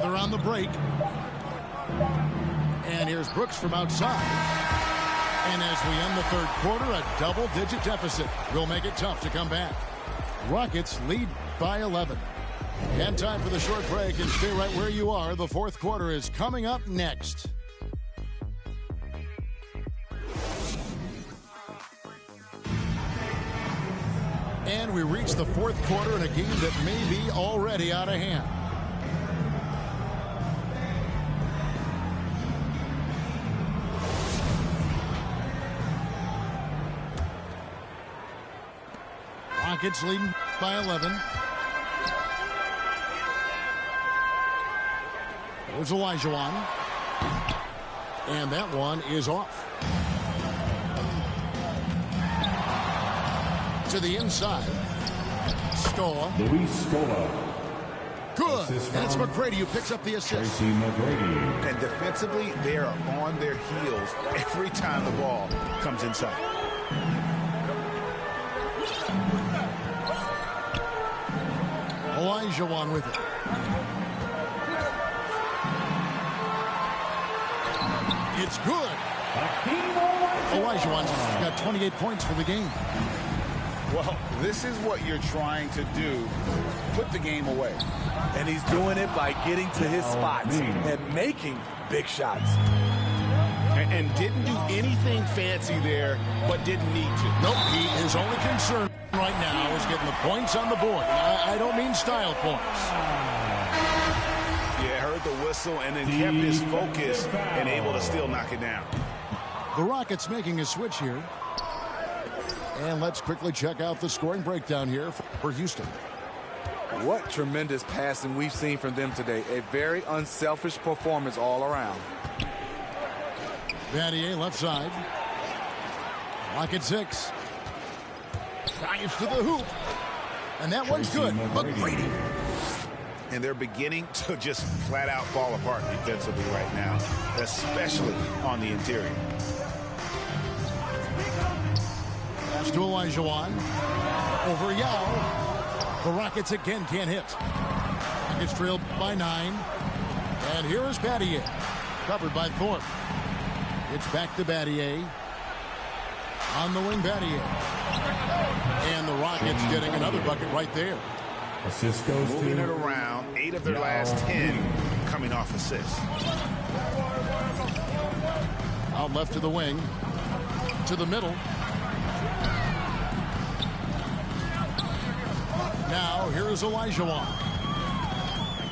And they're on the break. And here's Brooks from outside. And as we end the third quarter, a double-digit deficit will make it tough to come back. Rockets lead by 11. And time for the short break, and stay right where you are. The fourth quarter is coming up next. And we reach the fourth quarter in a game that may be already out of hand. Rockets leading by 11. There's Olajuwon. And that one is off. To the inside. Scola. Luis Scola. Good. And it's McGrady who picks up the assist. Tracy McGrady. And defensively, they are on their heels every time the ball comes inside. Olajuwon with it. It's good. Olajuwon's got 28 points for the game. Well, this is what you're trying to do. Put the game away. And he's doing it by getting to his spots and making big shots. And didn't do anything fancy there, but didn't need to. Nope, his only concern right now is getting the points on the board. I don't mean style points. Yeah, heard the whistle and then kept his focus and able to still knock it down. The Rockets making a switch here. And let's quickly check out the scoring breakdown here for Houston. What tremendous passing we've seen from them today. A very unselfish performance all around. Battier left side. Rocket 6. Drives to the hoop. And that one's good. McGrady. And they're beginning to just flat out fall apart defensively right now, especially on the interior. Pass to Olajuwon. Over Yao. The Rockets again can't hit. Rockets trailed by 9. And here is Battier. Covered by Thorpe. It's back to Battier. On the wing, Battier. And the Rockets getting another bucket right there. Assist goes moving it around. 8 of their last 10 coming off assists. Out left to the wing. To the middle. Now, here is Olajuwon.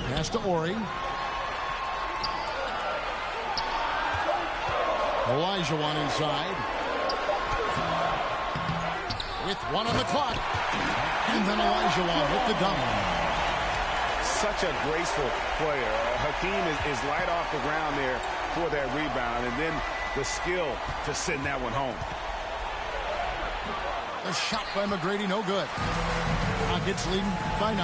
Pass to Ori. Olajuwon inside. With 1 on the clock. And then Olajuwon with the dunk. Such a graceful player. Hakeem is light off the ground there for that rebound. And then the skill to send that one home. The shot by McGrady, no good. Rockets leading by 9.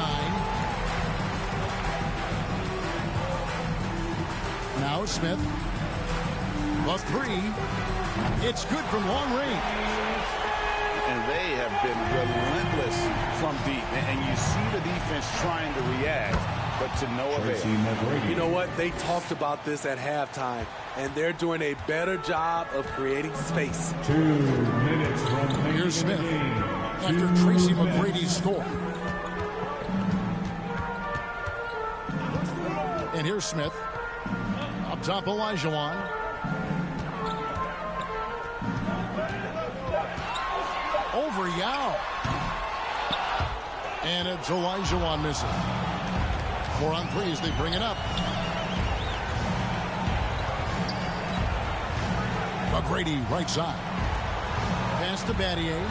Now Smith. The 3. It's good from long range. And they have been relentless from deep. And you see the defense trying to react, but to no avail. You know what? They talked about this at halftime, and they're doing a better job of creating space. 2 minutes remaining. Here's Smith after Tracy McGrady's score. And here's Smith. Up top, Olajuwon. Over Yao. And it's Olajuwon missing. 4 on 3 as they bring it up. McGrady right side. Pass to Battier.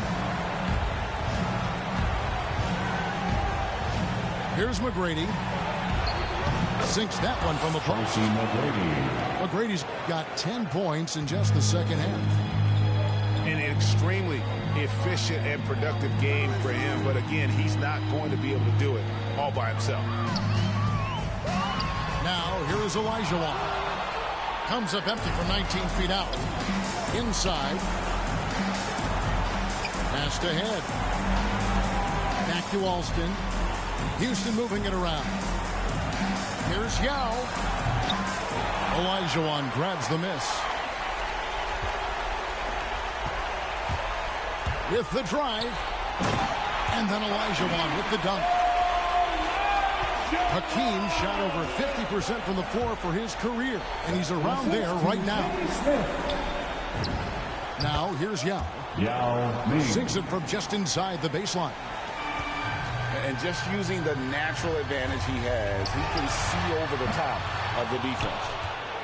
Here's McGrady. Sinks that one from the post. McGrady's got 10 points in just the second half. An extremely efficient and productive game for him, but again, he's not going to be able to do it all by himself. Now, here is Olajuwon. Comes up empty from 19 feet out. Inside. Pass ahead. Back to Alston. Houston moving it around. Here's Yao. Olajuwon grabs the miss. With the drive. And then Olajuwon with the dunk. Hakeem shot over 50% from the floor for his career, and he's around there right now. Now, here's Yao. Sinks it from just inside the baseline. And just using the natural advantage he has, he can see over the top of the defense.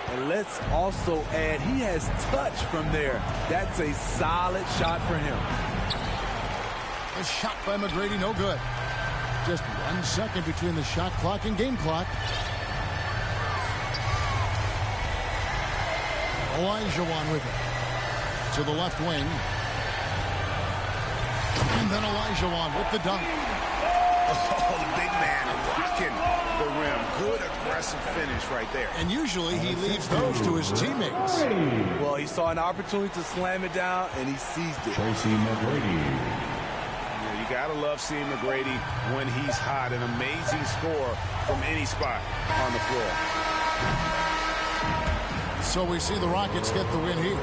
And let's also add, he has touch from there. That's a solid shot for him. The shot by McGrady, no good. Just 1 second between the shot clock and game clock. Olajuwon with it. To the left wing. And then Olajuwon with the dunk. Oh, the big man rocking the rim. Good aggressive finish right there. And usually he leaves those to his teammates. Well, he saw an opportunity to slam it down, and he seized it. Tracy McGrady. You gotta love seeing McGrady when he's hot. An amazing score from any spot on the floor. So we see the Rockets get the win here.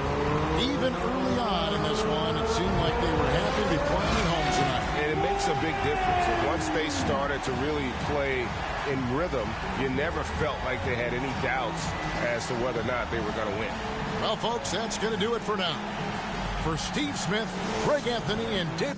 Even early on in this one, it seemed like they were happy to be playing at home tonight. And it makes a big difference. And once they started to really play in rhythm, you never felt like they had any doubts as to whether or not they were going to win. Well, folks, that's going to do it for now. For Steve Smith, Greg Anthony, and Dave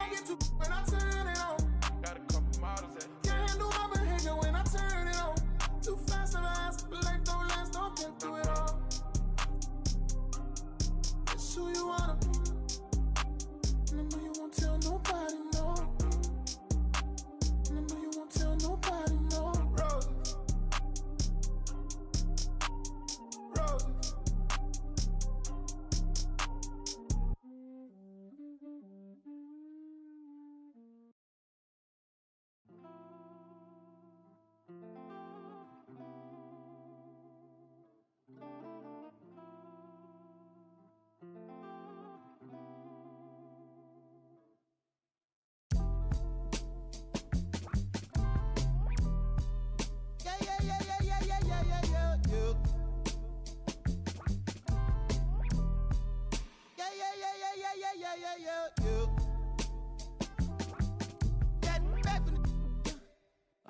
I get too when I turn it on. Got a couple models that Can't handle my behavior when I turn it on. Too fast and fast, but life don't last, don't get through it all. It's who you wanna be. Remember you won't tell nobody no. Remember you won't tell nobody no. Roses. Roses.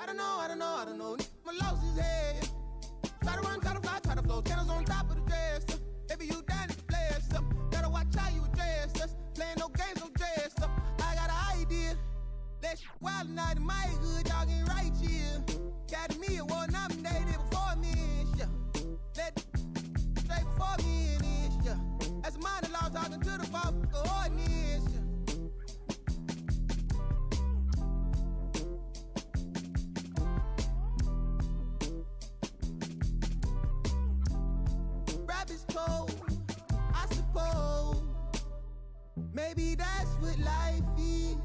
I don't know. My loss is head. Try to run, try to fly, try to flow. Channels on top of the dress. Baby, you down to play us up. Gotta watch how you address us. Playing no games, no dress up. I got an idea. That shit wild night in my hood, y'all getting right here. Got me award nominated before me and shit. Let straight before me and this shit. That's a minor law talking to the fuck ordinance. I suppose maybe that's what life is.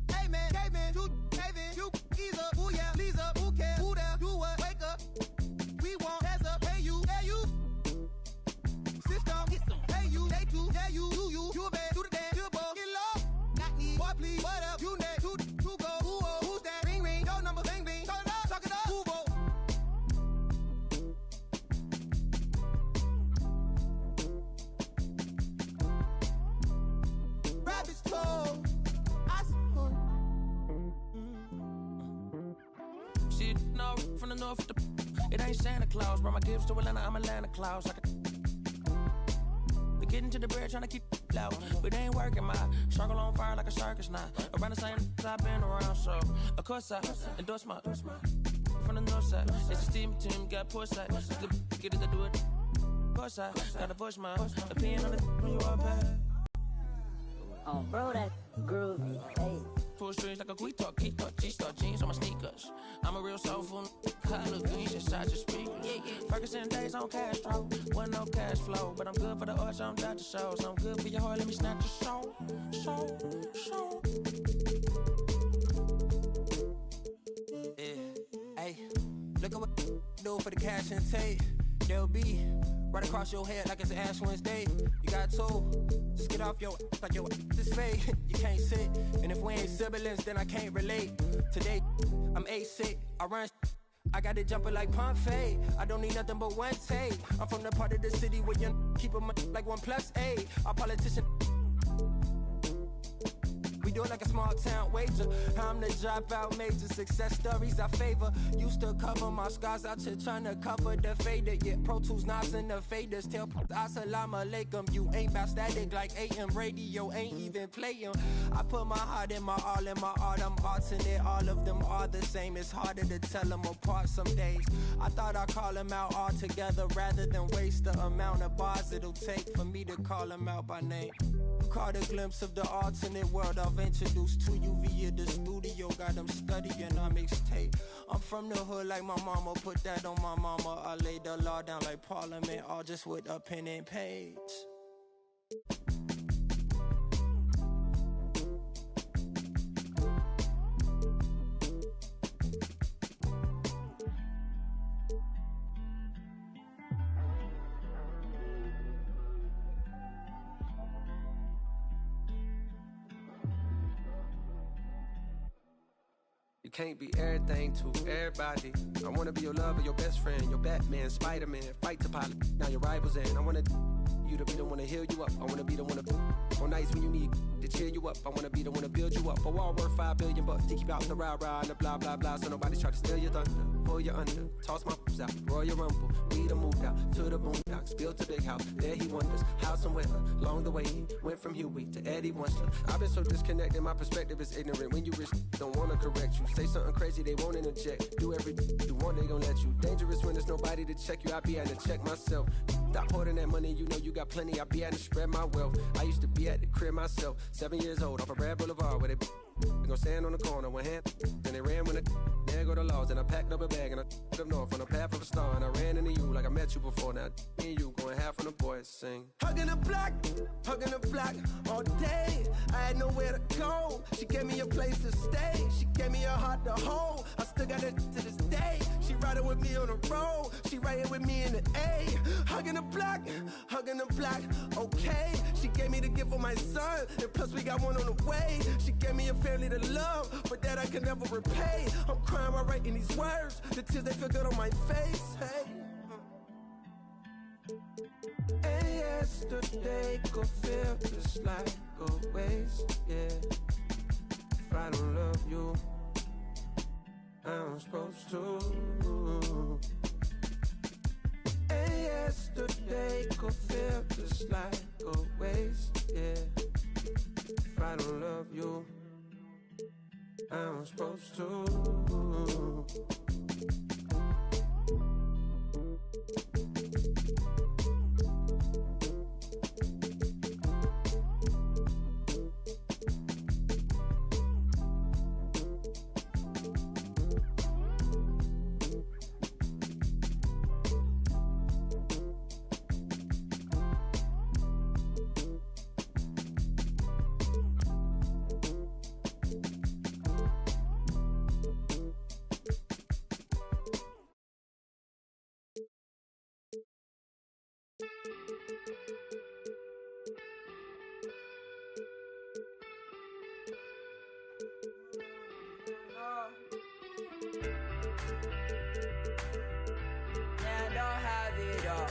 Hey man, you ease up, ooh yeah, please up, who cares, who there, do what, wake up. We want heads up, hey you, system, hey you, they too, yeah you a bad, do the dance, you a ball, get low, not need, boy please, what up, you next, who go, who's that, ring, your number, bing, talk it up, who go. Rabbit's toe, I suppose. Shit, no, from the north, it ain't Santa Claus. Brought my gifts to Atlanta, I'm Atlanta Claus. We getting to the bread, trying to keep loud, but it ain't working. My circle on fire like a circus now. Around the same I've been around, so of course I endorse my from the north side. It's a steam team, got push side. Get it to do it. Of course I gotta push my opinion on it when you are bad. Oh, bro, that groovy. Hey. Full strings like a Guito, G-Star jeans on my sneakers. I'm a real soulful, color green, just shot your speakers. Ferguson days on Castro, wasn't no cash flow, but I'm good for the arts, I'm Dr. Shows. I'm good for your heart, let me snatch your soul. Yeah, hey, look at what do for the cash and take. They'll be right across your head like it's Ash Wednesday. You got two, just get off your like your is fake. You can't sit, and if we ain't siblings, then I can't relate. Today, I'm A-sick, I run, I got it jumping like pump fade. I don't need nothing but one take. I'm from the part of the city where you keep them like 1+8. Our politician. We do it like a small town wager. I'm the dropout major. Success stories I favor. Used to cover my scars out here trying to cover the fader. Yeah, Pro Tools, knobs, and the faders. Tell assalamu alaikum. You ain't bout static like AM radio. Ain't even playing. I put my heart in my all in my art. I'm alternate. All of them are the same. It's harder to tell them apart some days. I thought I'd call them out all together rather than waste the amount of bars it'll take for me to call them out by name. Caught a glimpse of the alternate world I've introduced to you via the studio. Got them studying our mixtape. I'm from the hood like my mama, put that on my mama. I laid the law down like Parliament, all just with a pen and page. You can't be everything to everybody. I wanna be your lover, your best friend, your Batman, Spider-Man. Fight the pilot, now your rivals in. I wanna you to be the one to heal you up. I wanna be the one to on nights when you need to cheer you up. I wanna be the one to build you up. A wall worth $5 billion to keep out the rah-rah and the blah blah blah, so nobody's trying to steal your thunder. pull you under. Toss my out, Royal Rumble. We done moved out to the boondocks, built a big house. There he wonders how somewhere along the way he went from Huey to Eddie Winsler. I've been so disconnected, my perspective is ignorant. When you rich, don't wanna correct you. Say something crazy, they won't interject. Do everything you want, they gon' let you. Dangerous when there's nobody to check you. I be having to check myself. Stop hoarding that money, you know you got plenty. I be having to spread my wealth. I used to be at the crib myself, 7 years old, off of Brad Boulevard, where they gon' stand on the corner, one hand, then they ran when there go the laws, and I packed up a bag and I up north on the path of a star, and I ran into you like I met you before. Now me and you going half on the boys sing. Hugging the block all day. I had nowhere to go. She gave me a place to stay. She gave me a heart to hold. I still got it to this day. She riding with me on the road. She riding with me in the A. Hugging the block, okay. She gave me the gift of my son, and plus we got one on the way. She gave me a family to love, but that I can never repay. I'm crying while writing these words. The tears, they feel good on my face. Hey. And yesterday could feel just like a waste, yeah. If I don't love you, I'm supposed to. And yesterday could feel just like a waste, yeah. If I don't love you, I'm supposed to. And I'll have it all.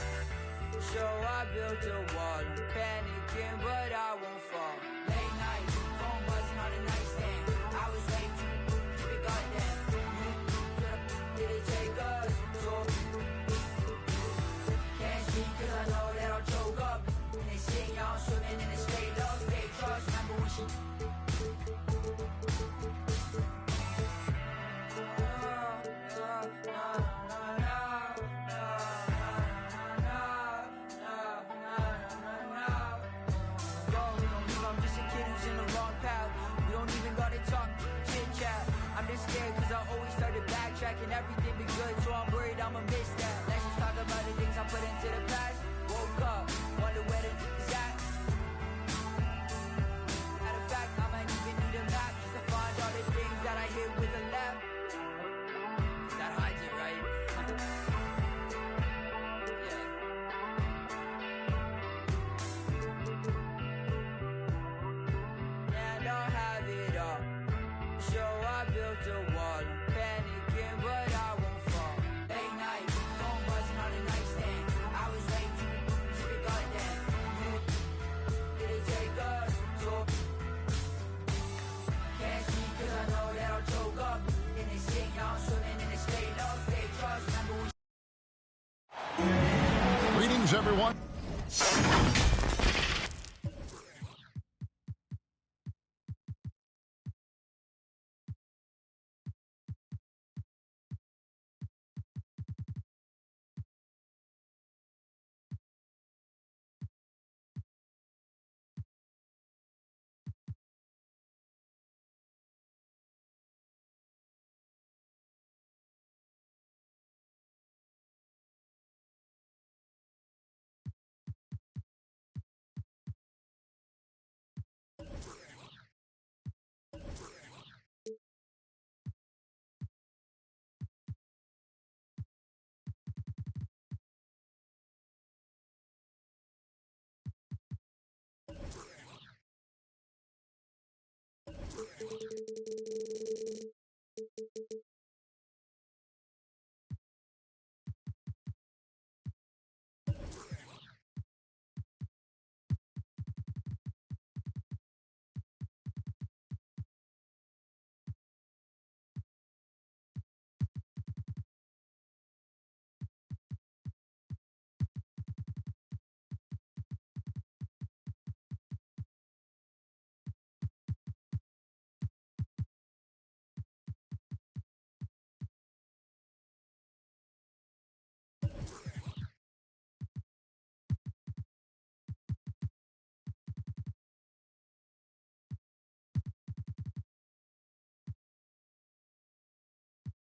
So I built a wall. I'm panicking, but I won't fall. Late night, phone buzzing on the nightstand. I was way too big, goddamn. Did it take us? So can't see 'cause I know that I'll choke up. And they say y'all swimming in the state of fake trust. Remember when she scared cause I always started backtracking. Everything be good, so I'm worried I'ma miss that. Let's just talk about the things I put into the past. Woke up, wonder where the is at. Matter of fact, I might even need a map just to find all the things that I hit with a left. That hides it, right? Yeah. And I'll have it all. So I built a wall, I'm panicking, but I won't fall. Late night, phone buzzing on the nightstand. I was way too big, goddamn. Did it take us? So can't see 'cause I know that I'll choke up. In this shit, y'all swimming in the state of fake trust. Remember we Greetings, everyone.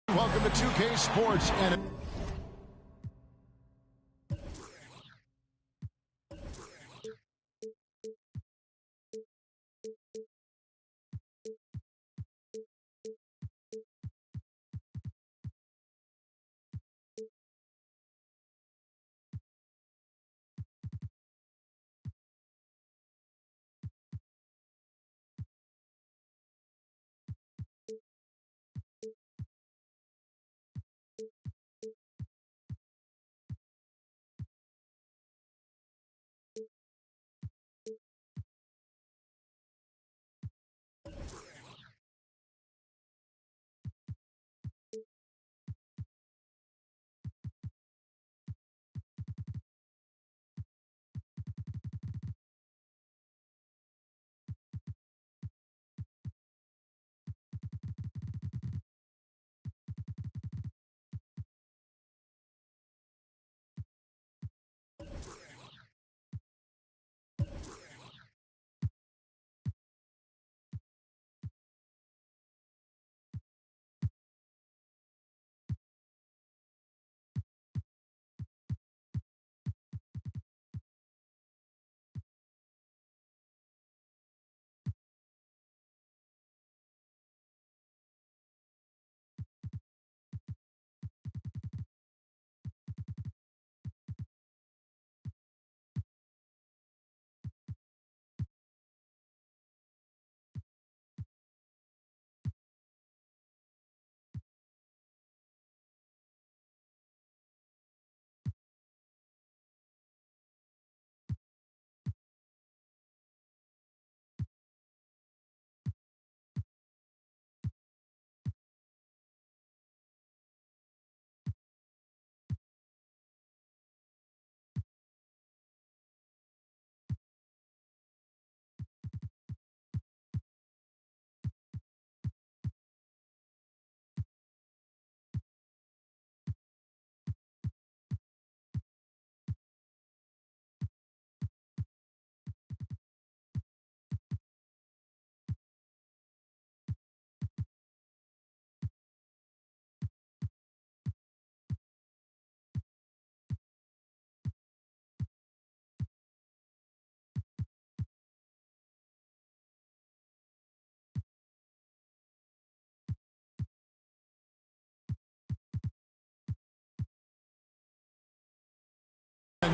Welcome to 2K Sports. And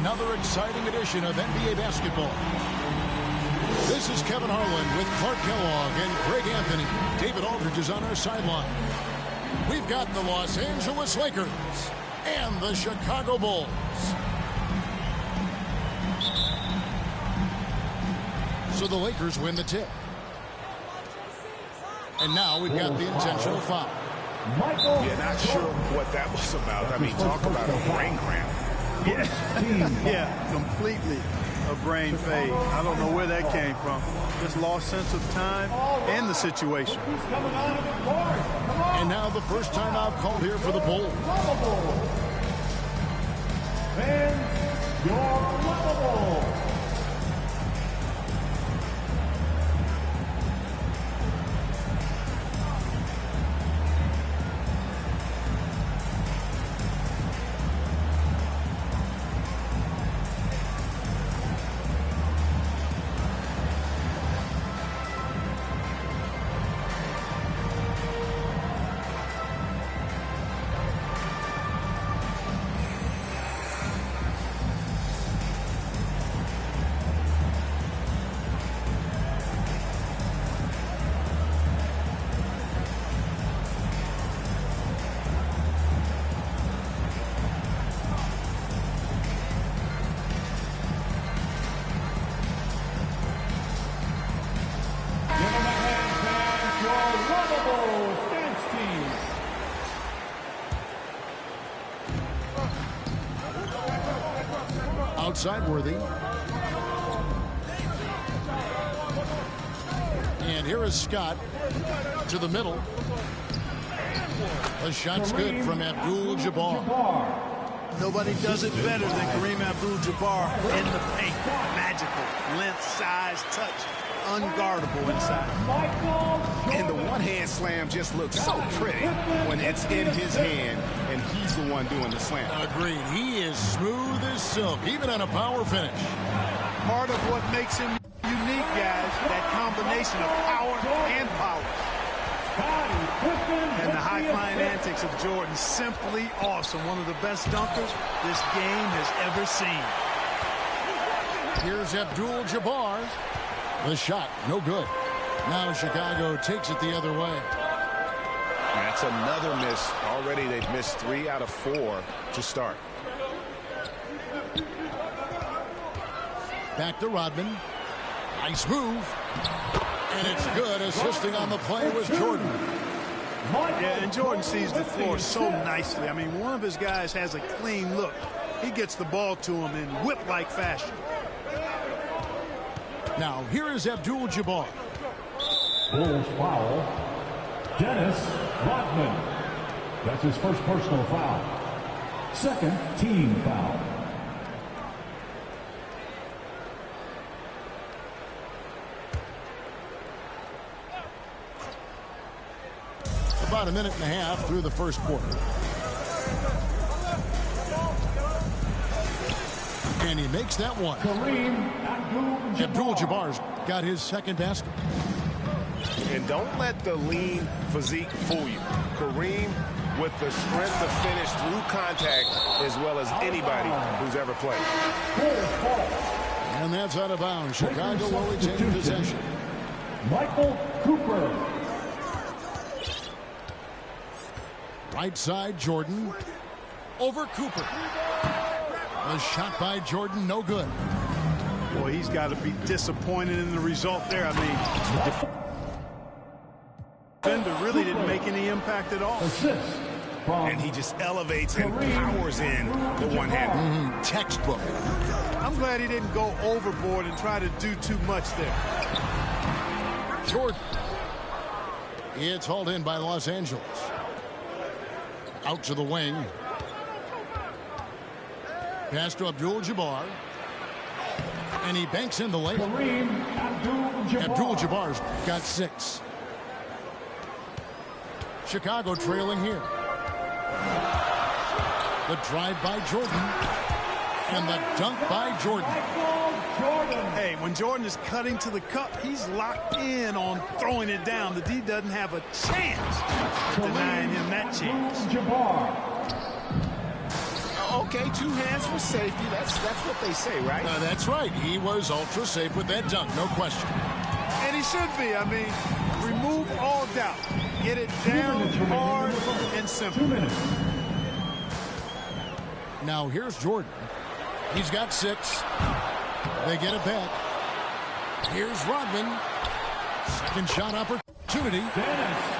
another exciting edition of NBA basketball. This is Kevin Harlan with Clark Kellogg and Greg Anthony. David Aldridge is on our sideline. We've got the Los Angeles Lakers and the Chicago Bulls. So the Lakers win the tip. And now we've got the intentional foul. Yeah, not sure what that was about. I mean, talk about a brain cramp. Yeah, completely a brain fade. I don't know where that came from. Just lost sense of time and the situation. And now the first timeout called here for the Bulls. Fans, you're lovable. Outside Worthy. And here is Scott to the middle. The shot's good from Abdul-Jabbar. Nobody does it better than Kareem Abdul-Jabbar in the paint. Magical. Length, size, touch. Unguardable inside. In the one hand, grand slam just looks so pretty when it's in his hand and he's the one doing the slam. Agreed. He is smooth as silk, even on a power finish. Part of what makes him unique, guys, that combination of power and power. And the high-flying antics of Jordan, simply awesome. One of the best dunkers this game has ever seen. Here's Abdul-Jabbar. The shot, no good. Now Chicago takes it the other way. That's another miss. Already they've missed 3 out of 4 to start. Back to Rodman. Nice move. And it's good. Assisting on the play was Jordan. Yeah, and Jordan sees the floor so nicely. I mean, one of his guys has a clean look. He gets the ball to him in whip-like fashion. Now, here is Abdul-Jabbar. Bulls foul. Dennis Rodman. That's his first personal foul. Second team foul. About a minute and a half through the first quarter. And he makes that one. Abdul-Jabbar's got his second basket. And don't let the lean physique fool you. Kareem, with the strength to finish through contact as well as anybody who's ever played. And that's out of bounds. Chicago will retain possession. Michael Cooper. Right side, Jordan. Over Cooper. A shot by Jordan, no good. Boy, he's got to be disappointed in the result there. I mean, defender really didn't make any impact at all. And he just elevates and powers in the one-hander. Textbook. I'm glad he didn't go overboard and try to do too much there. Jordan. It's hauled in by Los Angeles. Out to the wing. Pass to Abdul-Jabbar. And he banks in the layup. Abdul-Jabbar's got 6. Chicago trailing here. The drive by Jordan. And the dunk by Jordan. Hey, when Jordan is cutting to the cup, he's locked in on throwing it down. The D doesn't have a chance of denying him that chance. Okay, 2 hands for safety. That's what they say, right? That's right. He was ultra safe with that dunk, no question. And he should be. I mean, remove all doubt. Get it down hard and simple. Now here's Jordan. He's got 6. They get it back. Here's Rodman. Second shot opportunity.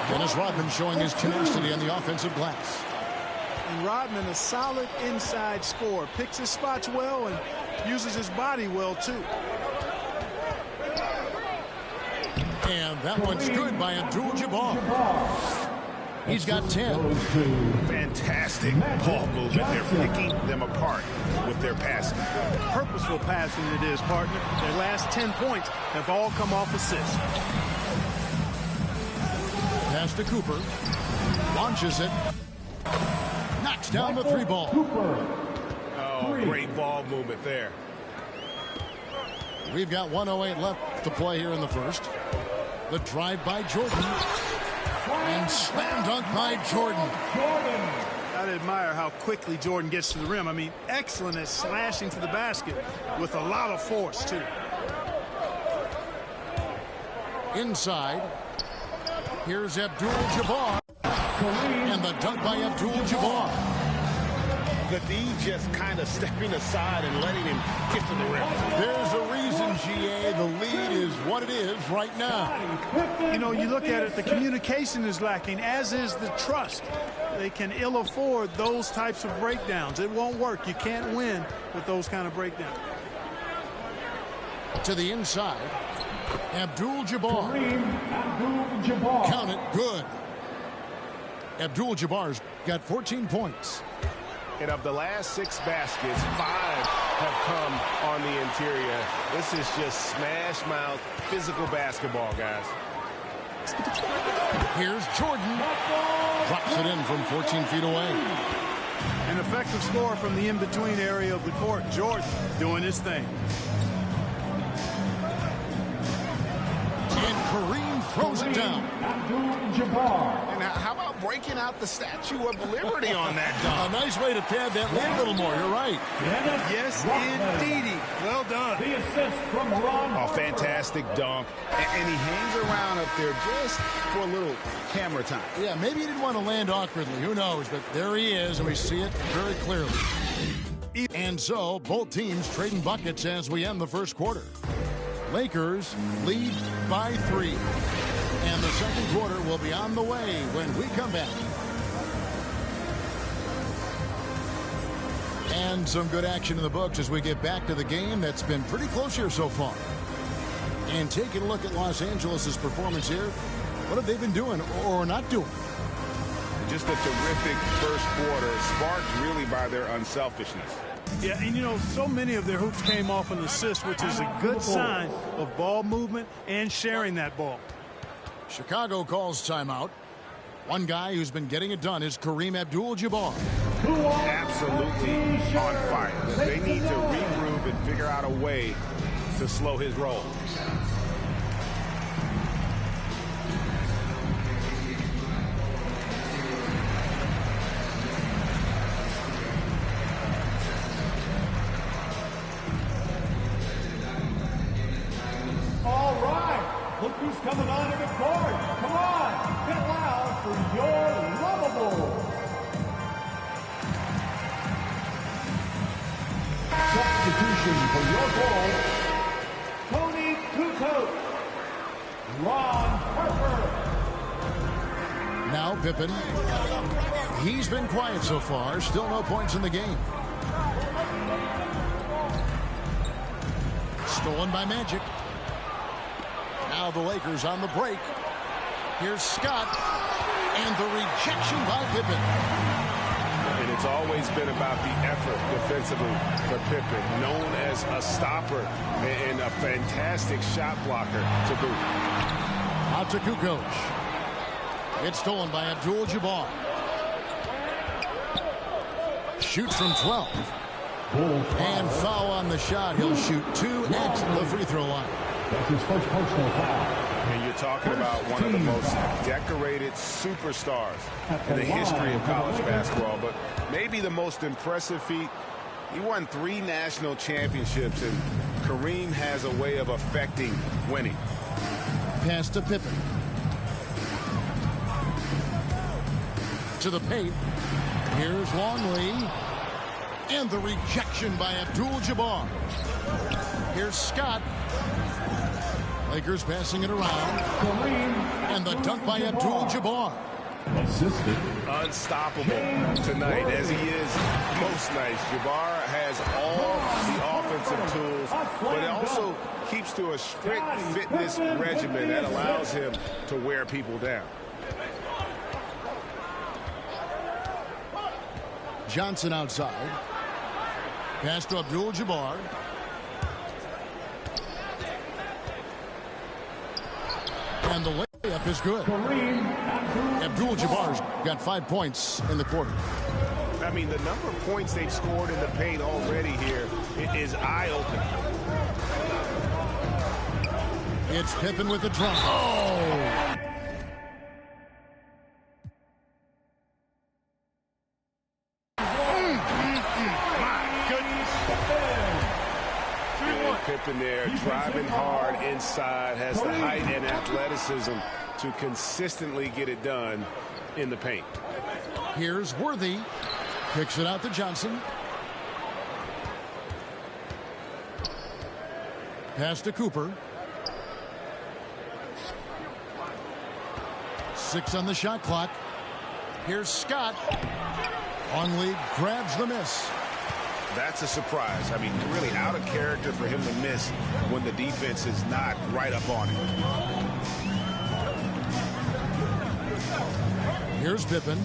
Dennis Rodman showing his tenacity on the offensive glass. And Rodman, a solid inside scorer. Picks his spots well and uses his body well, too. And that one's good by Abdul-Jabbar. He's got 10. Fantastic ball movement. They're picking them apart with their passing. Purposeful passing it is, partner. Their last 10 points have all come off assists. Pass to Cooper. Launches it. Knocks down the 3 ball. Oh, great ball movement there. We've got 1:08 left to play here in the first. The drive by Jordan. And slam dunk by Jordan. I'd admire how quickly Jordan gets to the rim. I mean, excellent at slashing to the basket with a lot of force, too. Inside. Here's Abdul-Jabbar. And the dunk by Abdul-Jabbar. The D just kind of stepping aside and letting him get to the rim. There's a reason, GA, the lead is what it is right now. You know, you look at it, the communication is lacking, as is the trust. They can ill afford those types of breakdowns. It won't work. You can't win with those kind of breakdowns. To the inside. Abdul-Jabbar. Count it. Good. Abdul-Jabbar's got 14 points. And of the last 6 baskets, 5 have come on the interior. This is just smash mouth, physical basketball, guys. Here's Jordan. Drops it in from 14 feet away. An effective score from the in-between area of the court. Jordan doing his thing. And Kareem throws it down. And how about breaking out the Statue of Liberty on that dunk? A nice way to pad that lead a little more. You're right. Yes, indeedy. Well done. The assist from Ron. Oh, fantastic dunk. And he hangs around up there just for a little camera time. Yeah, maybe he didn't want to land awkwardly. Who knows? But there he is, and we see it very clearly. And so, both teams trading buckets as we end the first quarter. Lakers lead by 3. And the second quarter will be on the way when we come back. And some good action in the books as we get back to the game that's been pretty close here so far. And taking a look at Los Angeles' performance here, what have they been doing or not doing? Just a terrific first quarter, sparked really by their unselfishness. Yeah, and you know, so many of their hoops came off an assist, which is a good sign of ball movement and sharing that ball. Chicago calls timeout. One guy who's been getting it done is Kareem Abdul-Jabbar. Absolutely on fire. They need to regroup and figure out a way to slow his roll. All right. Look who's coming onto the court. Come on. Get loud for your lovable. Substitution for your goal. Tony Kukoc. Ron Harper. Now Pippen. He's been quiet so far. Still no points in the game. Stolen by Magic. Now the Lakers on the break. Here's Scott. And the rejection by Pippen. And it's always been about the effort defensively for Pippen, known as a stopper and a fantastic shot blocker to boot. Out to Kukoc. It's stolen by Abdul-Jabbar. Shoots from 12. And foul on the shot. He'll shoot 2 at the free throw line. That's his first personal foul. And you're talking about one of the most decorated superstars in the history of college basketball, but maybe the most impressive feat. He won 3 national championships, and Kareem has a way of affecting winning. Pass to Pippen. To the paint. Here's Longley. And the rejection by Abdul-Jabbar. Here's Scott. Lakers passing it around. And the dunk by Abdul-Jabbar. Assisted. Unstoppable tonight, as he is most nights. Jabbar has all the offensive tools, but it also keeps to a strict fitness regimen that allows him to wear people down. Johnson outside. Pass to Abdul-Jabbar. And the layup is good. Abdul-Jabbar's got 5 points in the quarter. I mean, the number of points they've scored in the paint already here is eye-opening. It's Pippen with the drum. Oh! Pippen there, driving hard inside, has the height and athleticism to consistently get it done in the paint. Here's Worthy. Kicks it out to Johnson. Pass to Cooper. 6 on the shot clock. Here's Scott. Longley grabs the miss. That's a surprise. I mean, really out of character for him to miss when the defense is not right up on him. Here's Pippen.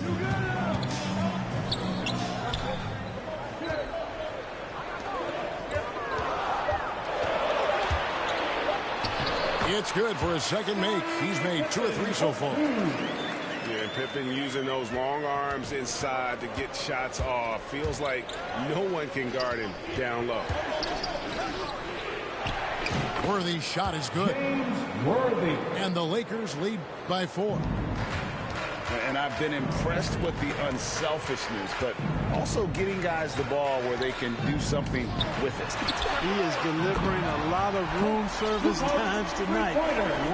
It's That's good for his second make. He's made 2 or 3 so far. Yeah, and Pippen using those long arms inside to get shots off. Feels like no one can guard him down low. Worthy's shot is good. Worthy. And the Lakers lead by 4. And I've been impressed with the unselfishness, but also getting guys the ball where they can do something with it. He is delivering a lot of room service times tonight.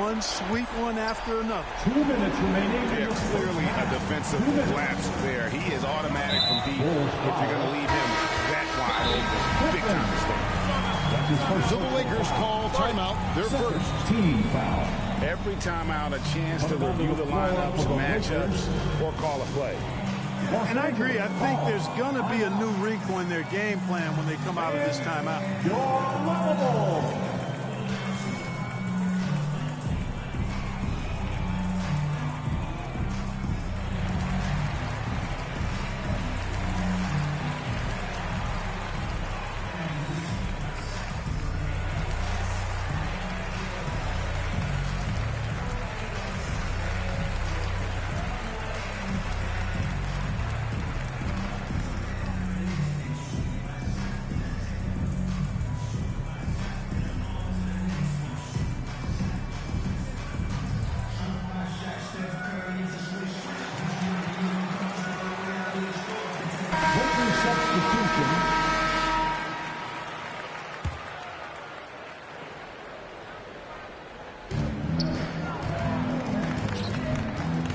One sweet one after another. 2 minutes remaining. Yeah, clearly a defensive lapse there. He is automatic from deep if you're going to leave him that wide open. Big time mistake. So the Lakers call timeout, their first. Team foul. Every timeout a chance to review the lineups, matchups, or call a play. And I agree. I think there's going to be a new wrinkle in their game plan when they come out of this timeout. You're lovable.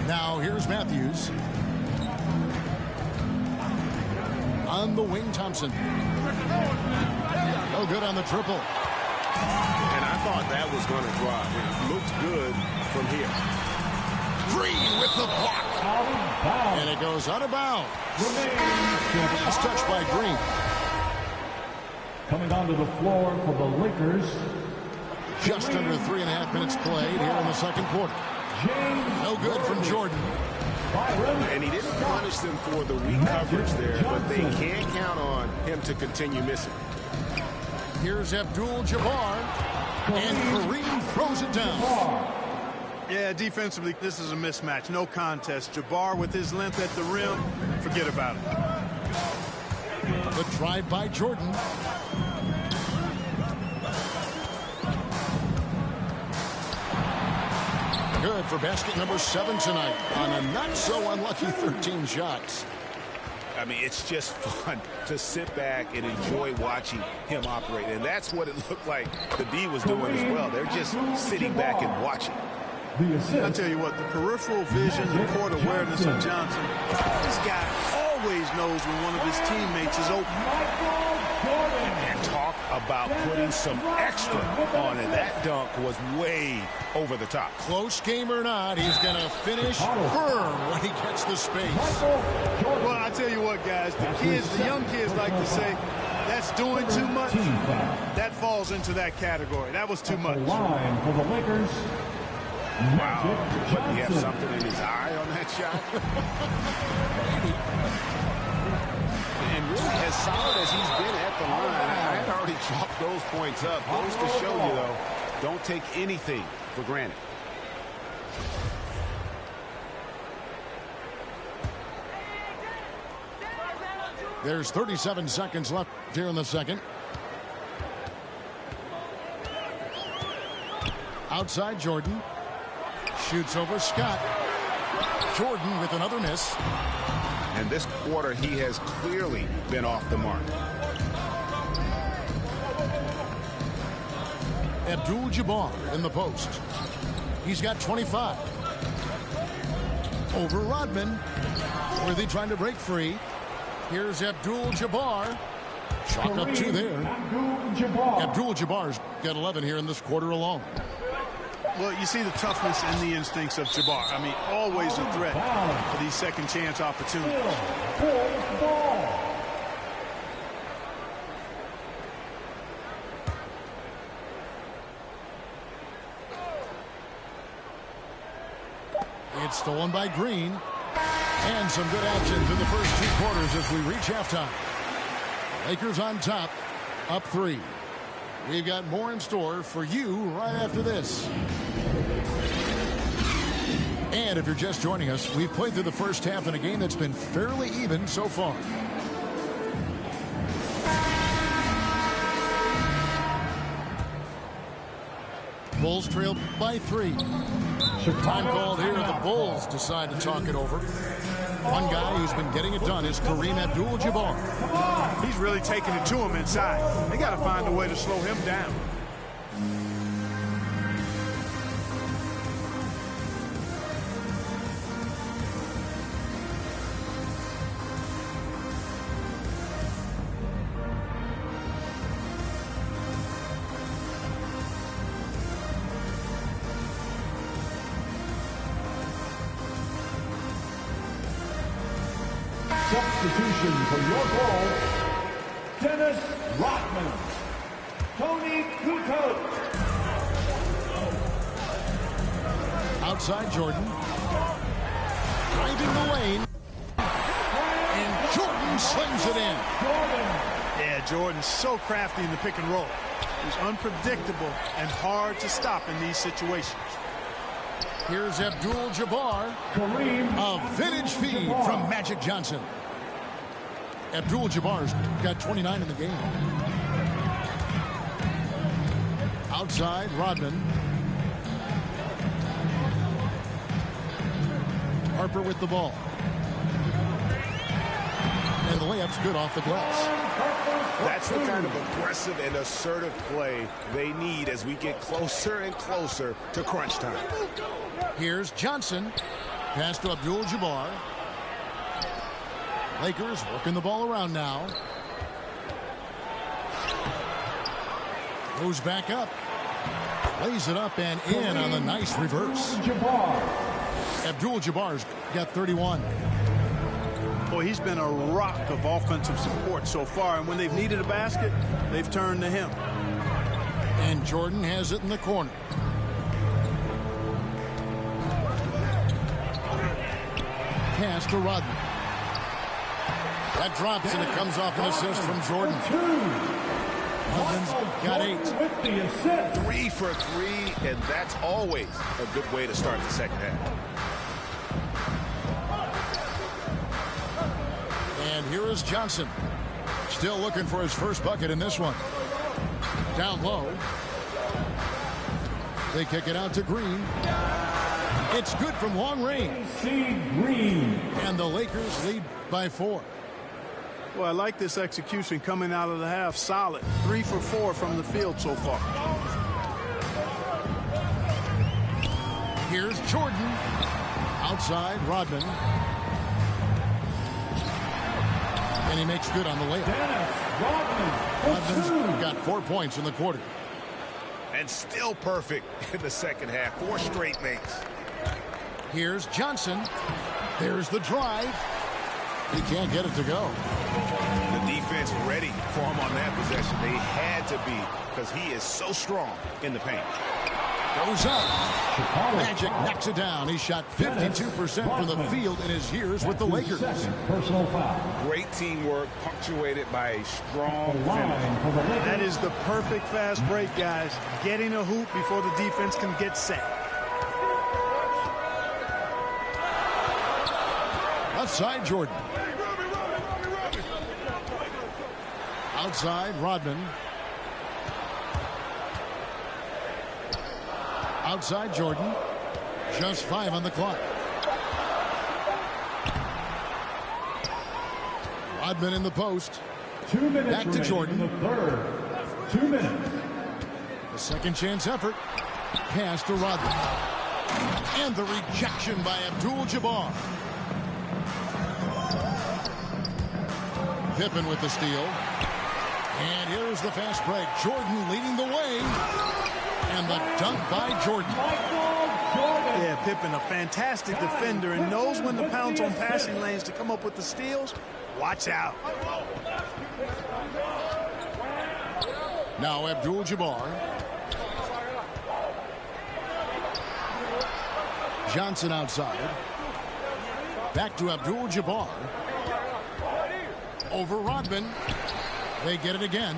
Now here's Matthews. On the wing, Thompson. No good on the triple. And I thought that was going to drop. It looked good from here. Green with the block. And it goes out of bounds. Last touch by Green. Coming onto the floor for the Lakers. Just under 3.5 minutes played here in the second quarter. No good from Jordan. And he didn't punish them for the weak coverage there, but they can't count on him to continue missing. Here's Abdul-Jabbar, and Kareem throws it down. Yeah, defensively, this is a mismatch. No contest. Jabbar with his length at the rim, forget about it. The drive by Jordan. Good for basket number 7 tonight on a not-so-unlucky 13 shots. I mean, it's just fun to sit back and enjoy watching him operate. And that's what it looked like the D was doing as well. They're just sitting back and watching. I tell you what, the peripheral vision, the court awareness of Johnson, this guy always knows when one of his teammates is open. And talk about putting some extra on it. That dunk was way over the top. Close game or not, he's going to finish firm when he gets the space. Well, I tell you what, guys, the young kids like to say, that's doing too much. That falls into that category. That was too much. Line for the Lakers. Wow. But he have something in his eye on that shot? And really, as solid as he's been at the line, I had already chalked those points up. Goes to show you, though, don't take anything for granted. There's 37 seconds left here in the second. Outside Jordan. Shoots over Scott. Jordan with another miss. And this quarter, he has clearly been off the mark. Abdul-Jabbar in the post. He's got 25. Over Rodman. Worthy trying to break free. Here's Abdul-Jabbar. Chalk up 2 there. Abdul-Jabbar's got 11 here in this quarter alone. Well, you see the toughness and the instincts of Jabbar. I mean, always a threat for these second chance opportunities. It's stolen by Green. And some good action through the first 2 quarters as we reach halftime. Lakers on top, up 3. We've got more in store for you right after this. And if you're just joining us, we've played through the first half in a game that's been fairly even so far. Bulls trail by 3. Time called here. The Bulls decide to talk it over. One guy who's been getting it done is Kareem Abdul-Jabbar. He's really taking it to him inside. They got to find a way to slow him down. Substitution for your goal, Dennis Rodman, Tony Kukoc. Outside Jordan. Driving the lane. And Jordan slings it in. Yeah, Jordan's so crafty in the pick and roll. He's unpredictable and hard to stop in these situations. Here's Abdul-Jabbar. A vintage feed from Magic Johnson. Abdul-Jabbar's got 29 in the game. Outside, Rodman. Harper with the ball. And the layup's good off the glass. That's the kind of aggressive and assertive play they need as we get closer and closer to crunch time. Here's Johnson. Pass to Abdul-Jabbar. Lakers working the ball around now. Goes back up. Lays it up and in on the nice reverse. Abdul-Jabbar's got 31. Boy, he's been a rock of offensive support so far, and when they've needed a basket, they've turned to him. And Jordan has it in the corner. Pass to Rodman. That drops, and it comes off an assist from Jordan. Rodman's got 8. 3 for 3, and that's always a good way to start the second half. And here is Johnson. Still looking for his first bucket in this one. Down low. They kick it out to Green. It's good from long range. And the Lakers lead by 4. Well, I like this execution coming out of the half. Solid. 3 for 4 from the field so far. Here's Jordan. Outside, Rodman. And he makes good on the layup. Rodman's got 4 points in the quarter. And still perfect in the second half. 4 straight makes. Here's Johnson. There's the drive. He can't get it to go. The defense ready for him on that possession. They had to be, because he is so strong in the paint. Goes up. Magic knocks it down. He shot 52% from the field in his years with the Lakers. Personal foul. Great teamwork, punctuated by a strong finish. That is the perfect fast break, guys. Getting a hoop before the defense can get set. Outside, Jordan. Outside, Rodman. Outside, Jordan. Just 5 on the clock. Rodman in the post. 2 minutes back to Jordan. In the third. 2 minutes. The second chance effort. Pass to Rodman. And the rejection by Abdul-Jabbar. Pippen with the steal. And here's the fast break. Jordan leading the way. And the dunk by Jordan. Yeah, Pippen, a fantastic defender, and knows when to pounce on passing lanes to come up with the steals. Watch out. Now Abdul-Jabbar. Johnson outside. Back to Abdul-Jabbar. Over Rodman. They get it again.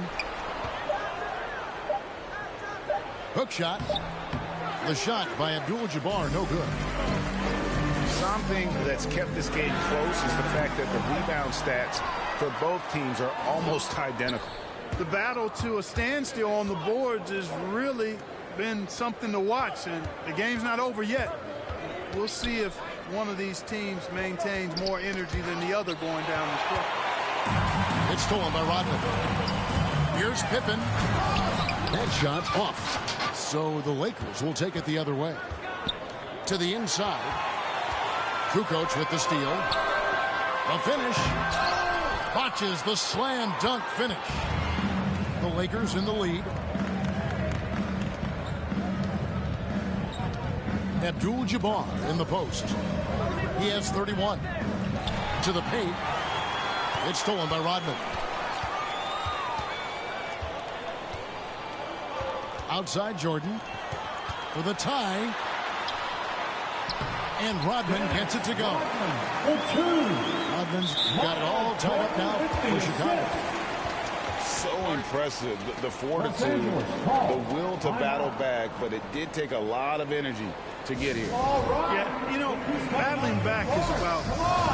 Hook shot. The shot by Abdul-Jabbar, no good. something that's kept this game close is the fact that the rebound stats for both teams are almost identical. The battle to a standstill on the boards has really been something to watch, and the game's not over yet. We'll see if one of these teams maintains more energy than the other going down the stretch. It's stolen by Rodman. Here's Pippen. That shot off. So the Lakers will take it the other way. To the inside. Kukoc with the steal. A finish. Botches the slam dunk finish. The Lakers in the lead. Abdul-Jabbar in the post. He has 31. To the paint. It's stolen by Rodman. Outside Jordan for the tie. And Rodman gets it to go. Rodman's got it all tied up now for Chicago. So impressive, the fortitude, the will to battle back, but it did take a lot of energy to get here. Yeah, you know, battling back is about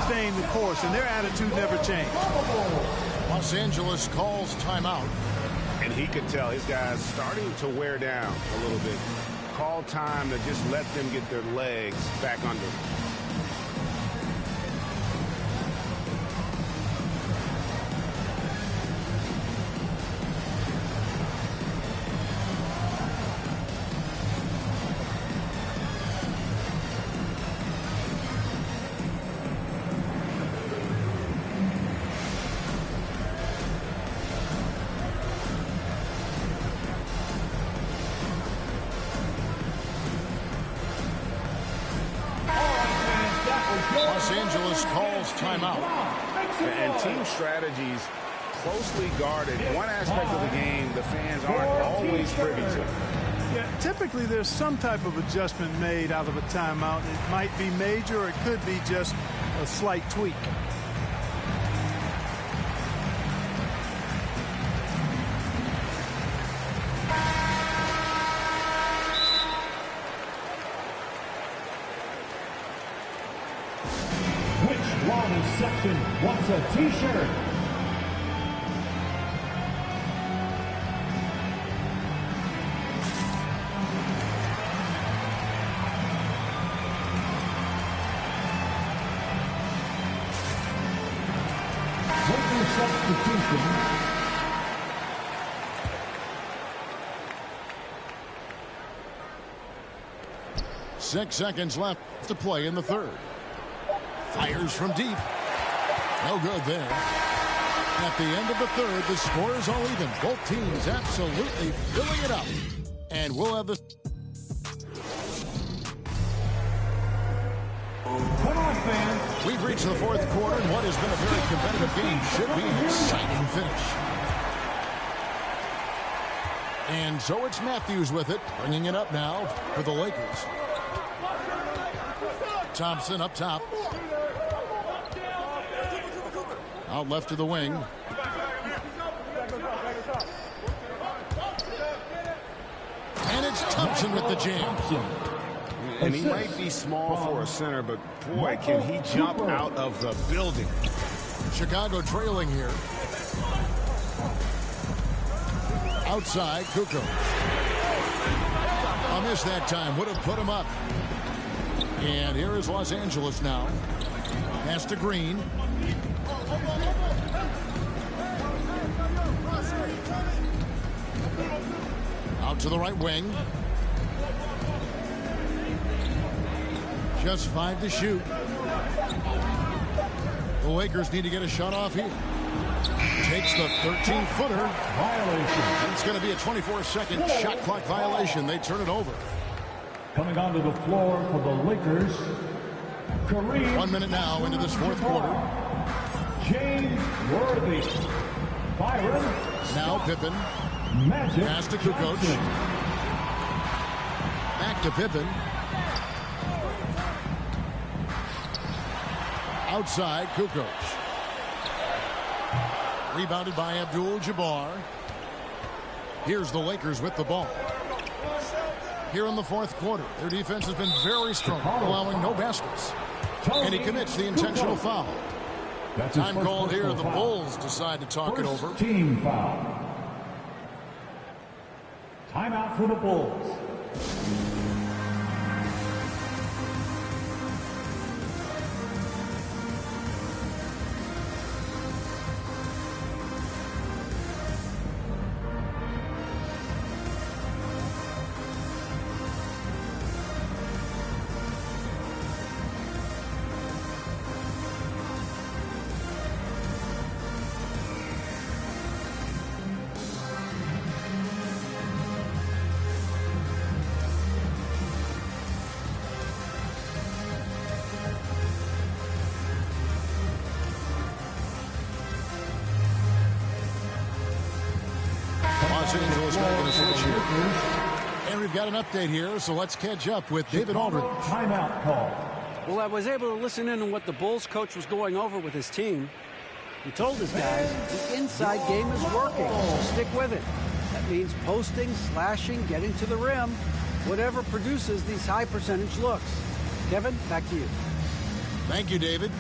staying the course, and their attitude never changed. Los Angeles calls timeout. And he could tell his guys starting to wear down a little bit. Call time to just let them get their legs back under. Los Angeles calls timeout. And team strategies closely guarded. One aspect of the game the fans aren't always privy to. Yeah, typically there's some type of adjustment made out of a timeout. It might be major, or it could be just a slight tweak. Section wants a t-shirt. Substitution. 6 seconds left to play in the third. Fires from deep. No good there. At the end of the third, the scores are even. Both teams absolutely filling it up. And we'll have the... Come on, fans. We've reached the fourth quarter, and what has been a very competitive game should be an exciting finish. And so it's Matthews with it, bringing it up now for the Lakers. Thompson up top. Out left to the wing. And it's Thompson with the jam. And he might be small for a center, but boy, can he jump out of the building. Chicago trailing here. Outside, Kukoc. A miss that time. Would have put him up. And here is Los Angeles now. Pass to Green. Out to the right wing. Just 5 to shoot. The Lakers need to get a shot off here. Takes the 13-footer. Violation. It's going to be a 24-second shot clock violation. They turn it over. Coming onto the floor for the Lakers, Kareem. 1 minute now into this fourth quarter. James Worthy. Byron. Now Pippen. Magic. Pass to Kukoc. Back to Pippen. Outside, Kukoc. Rebounded by Abdul-Jabbar. Here's the Lakers with the ball. Here in the fourth quarter, their defense has been very strong, allowing no baskets. And he commits the intentional foul. That's his Time first called here. personal The foul. Bulls decide to talk it over. Team foul. Timeout for the Bulls. Los Angeles making a switch here. And we've got an update here, so let's catch up with David Aldridge. Timeout call. Well, I was able to listen in on what the Bulls coach was going over with his team. He told his guys the inside game is working, so stick with it. That means posting, slashing, getting to the rim, whatever produces these high percentage looks. Kevin, back to you. Thank you, David.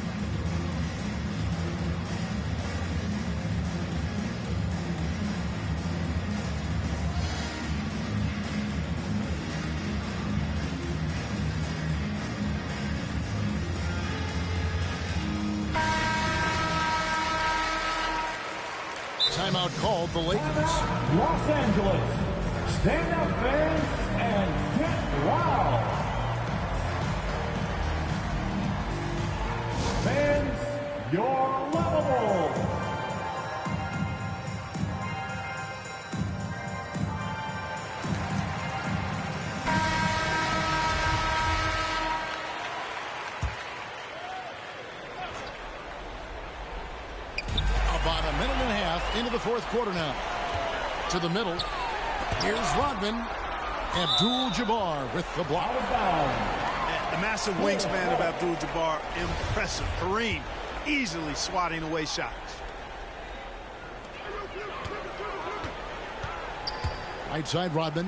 Timeout called the Lakers. Los Angeles, stand up fans and get loud. Fans, you're lovable. About a minute and a half into the fourth quarter now. To the middle. Here's Rodman. Abdul-Jabbar with the block. The massive wingspan of Abdul-Jabbar, impressive. Kareem easily swatting away shots. Right side Rodman.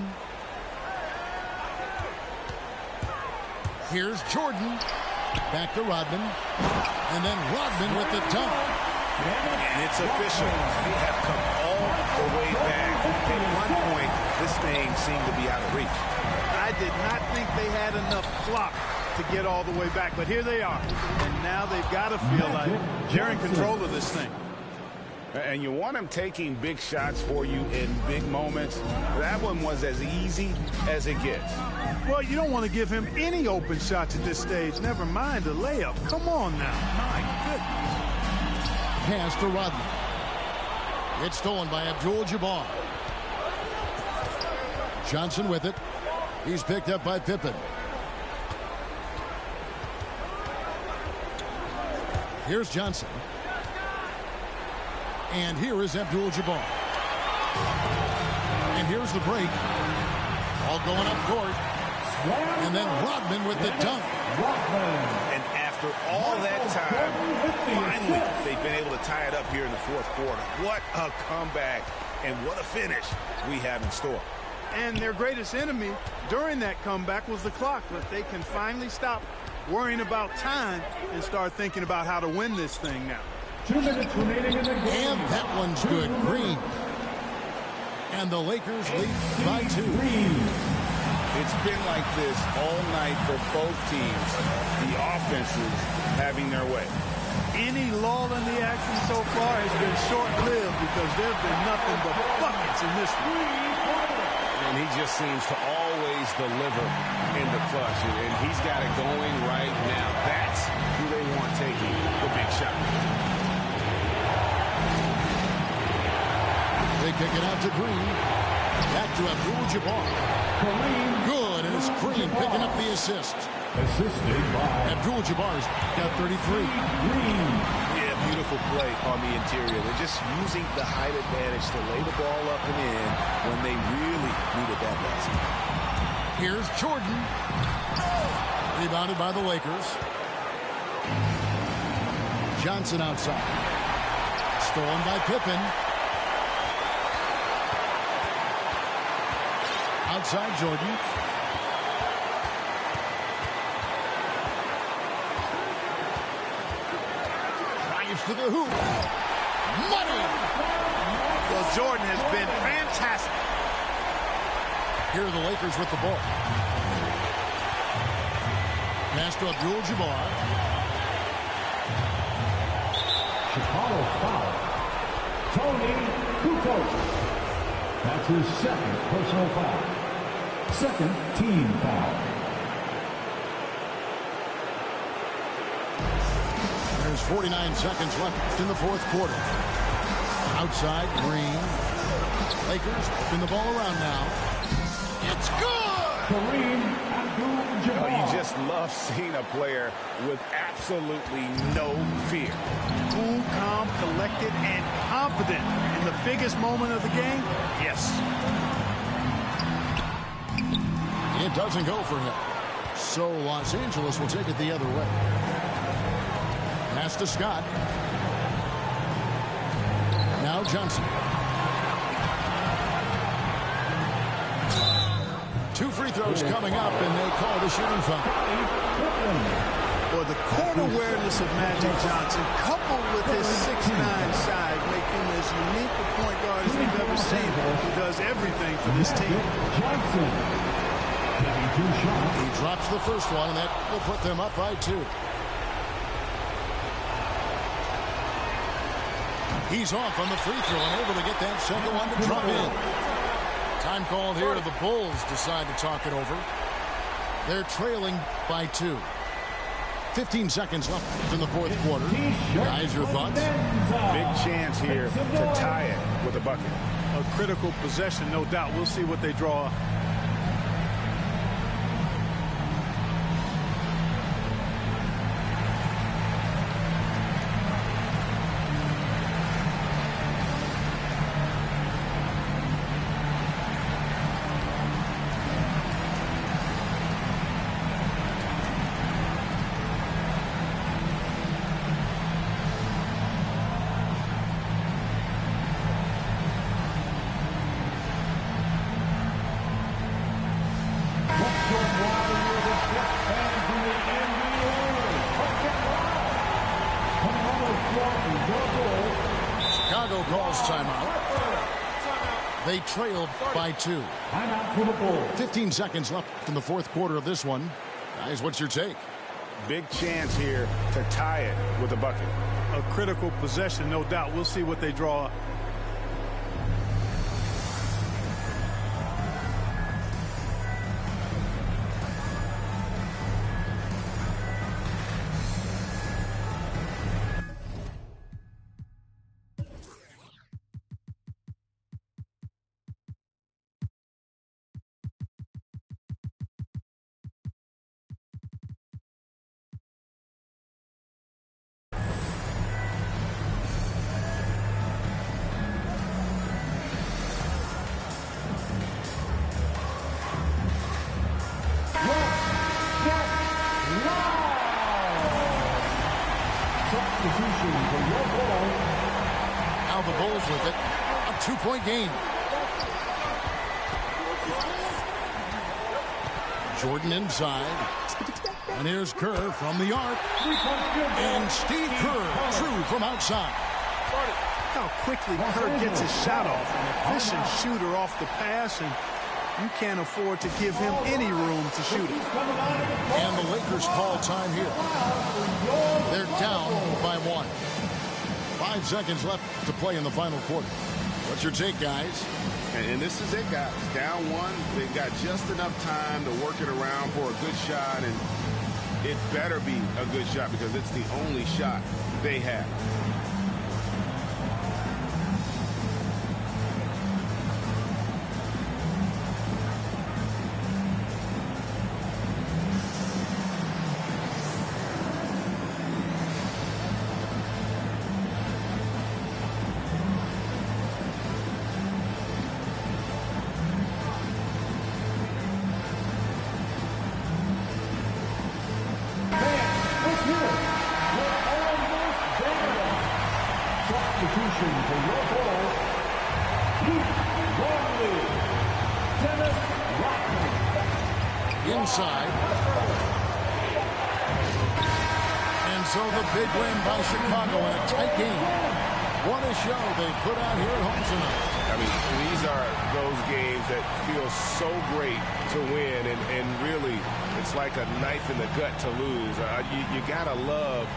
Here's Jordan. Back to Rodman. And then Rodman with the dunk. And it's official. They have come all the way back. At one point, this thing seemed to be out of reach. I did not think they had enough clock to get all the way back, but here they are. And now they've got to feel like they're in control of this thing. And you want him taking big shots for you in big moments. That one was as easy as it gets. Well, you don't want to give him any open shots at this stage. Never mind a layup. Come on now. My goodness. Pass to Rodman. It's stolen by Abdul-Jabbar. Johnson with it. He's picked up by Pippen. Here's Johnson. And here is Abdul-Jabbar. And here's the break. All going up court. And then Rodman with the dunk. And after all that time, finally they've been able to tie it up here in the fourth quarter. What a comeback and what a finish we have in store. And their greatest enemy during that comeback was the clock, but they can finally stop worrying about time and start thinking about how to win this thing now. 2 minutes remaining in the game. And that one's good. Green. And the Lakers lead by 2. It's been like this all night for both teams. The offenses having their way. Any lull in the action so far has been short-lived because there have been nothing but buckets in this one. And he just seems to always deliver in the clutch. And he's got it going right now. That's who they want taking the big shot. They kick it out to Green. Back to Abdul-Jabbar. Good, and it's Green picking up the assist. Assisted by Abdul-Jabbar's got 33. Yeah, beautiful play on the interior. They're just using the height advantage to lay the ball up and in when they really needed that basket. Here's Jordan. Rebounded by the Lakers. Johnson outside. Stolen by Pippen. Outside Jordan. drives to the hoop. Money! Well, Jordan has been fantastic. Here are the Lakers with the ball. Pass to Abdul-Jabbar. Chicago foul. Tony Kukoc. That's his second personal foul. Second team foul. There's 49 seconds left in the fourth quarter. Outside, Green. Lakers spin the ball around now. It's good! Kareem Abdul-Jabbar. You just love seeing a player with absolutely no fear. Cool, calm, collected, and confident in the biggest moment of the game. Yes. It doesn't go for him. So Los Angeles will take it the other way. Pass to Scott. Now Johnson. 2 free throws coming up, and they call the shooting foul. Well, the court awareness of Magic Johnson, coupled with his 6'9" size, make him as unique a point guard as we've ever seen. He does everything for this team. He drops the first one, and that will put them up by 2. He's off on the free throw and able to get that second one to drop in. Time called here. The Bulls decide to talk it over. They're trailing by 2. 15 seconds left in the fourth quarter. Guys, your thoughts? Big chance here to tie it with a bucket. A critical possession, no doubt. We'll see what they draw up. Chicago calls timeout. They trailed by 2. 15 seconds left in the fourth quarter of this one. Guys, what's your take? Big chance here to tie it with a bucket. A critical possession, no doubt. We'll see what they draw up. Now the Bulls with it. A 2-point game. Jordan inside. And here's Kerr from the arc. And Steve Kerr, true from outside. How quickly Kerr gets his shot off. An efficient shooter off the pass, and you can't afford to give him any room to shoot it. And the Lakers call time here. They're down by 1. 5 seconds left to play in the final quarter. What's your take, guys? And this is it, guys. Down 1. They've got just enough time to work it around for a good shot, and it better be a good shot because it's the only shot they have. Inside. And So the big win by Chicago in a tight game. What a show they put out here at home tonight. I mean, these are those games that feel so great to win, and really, it's like a knife in the gut to lose. You gotta love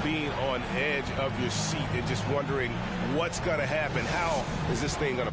being on edge of your seat and just wondering what's gonna happen. How is this thing gonna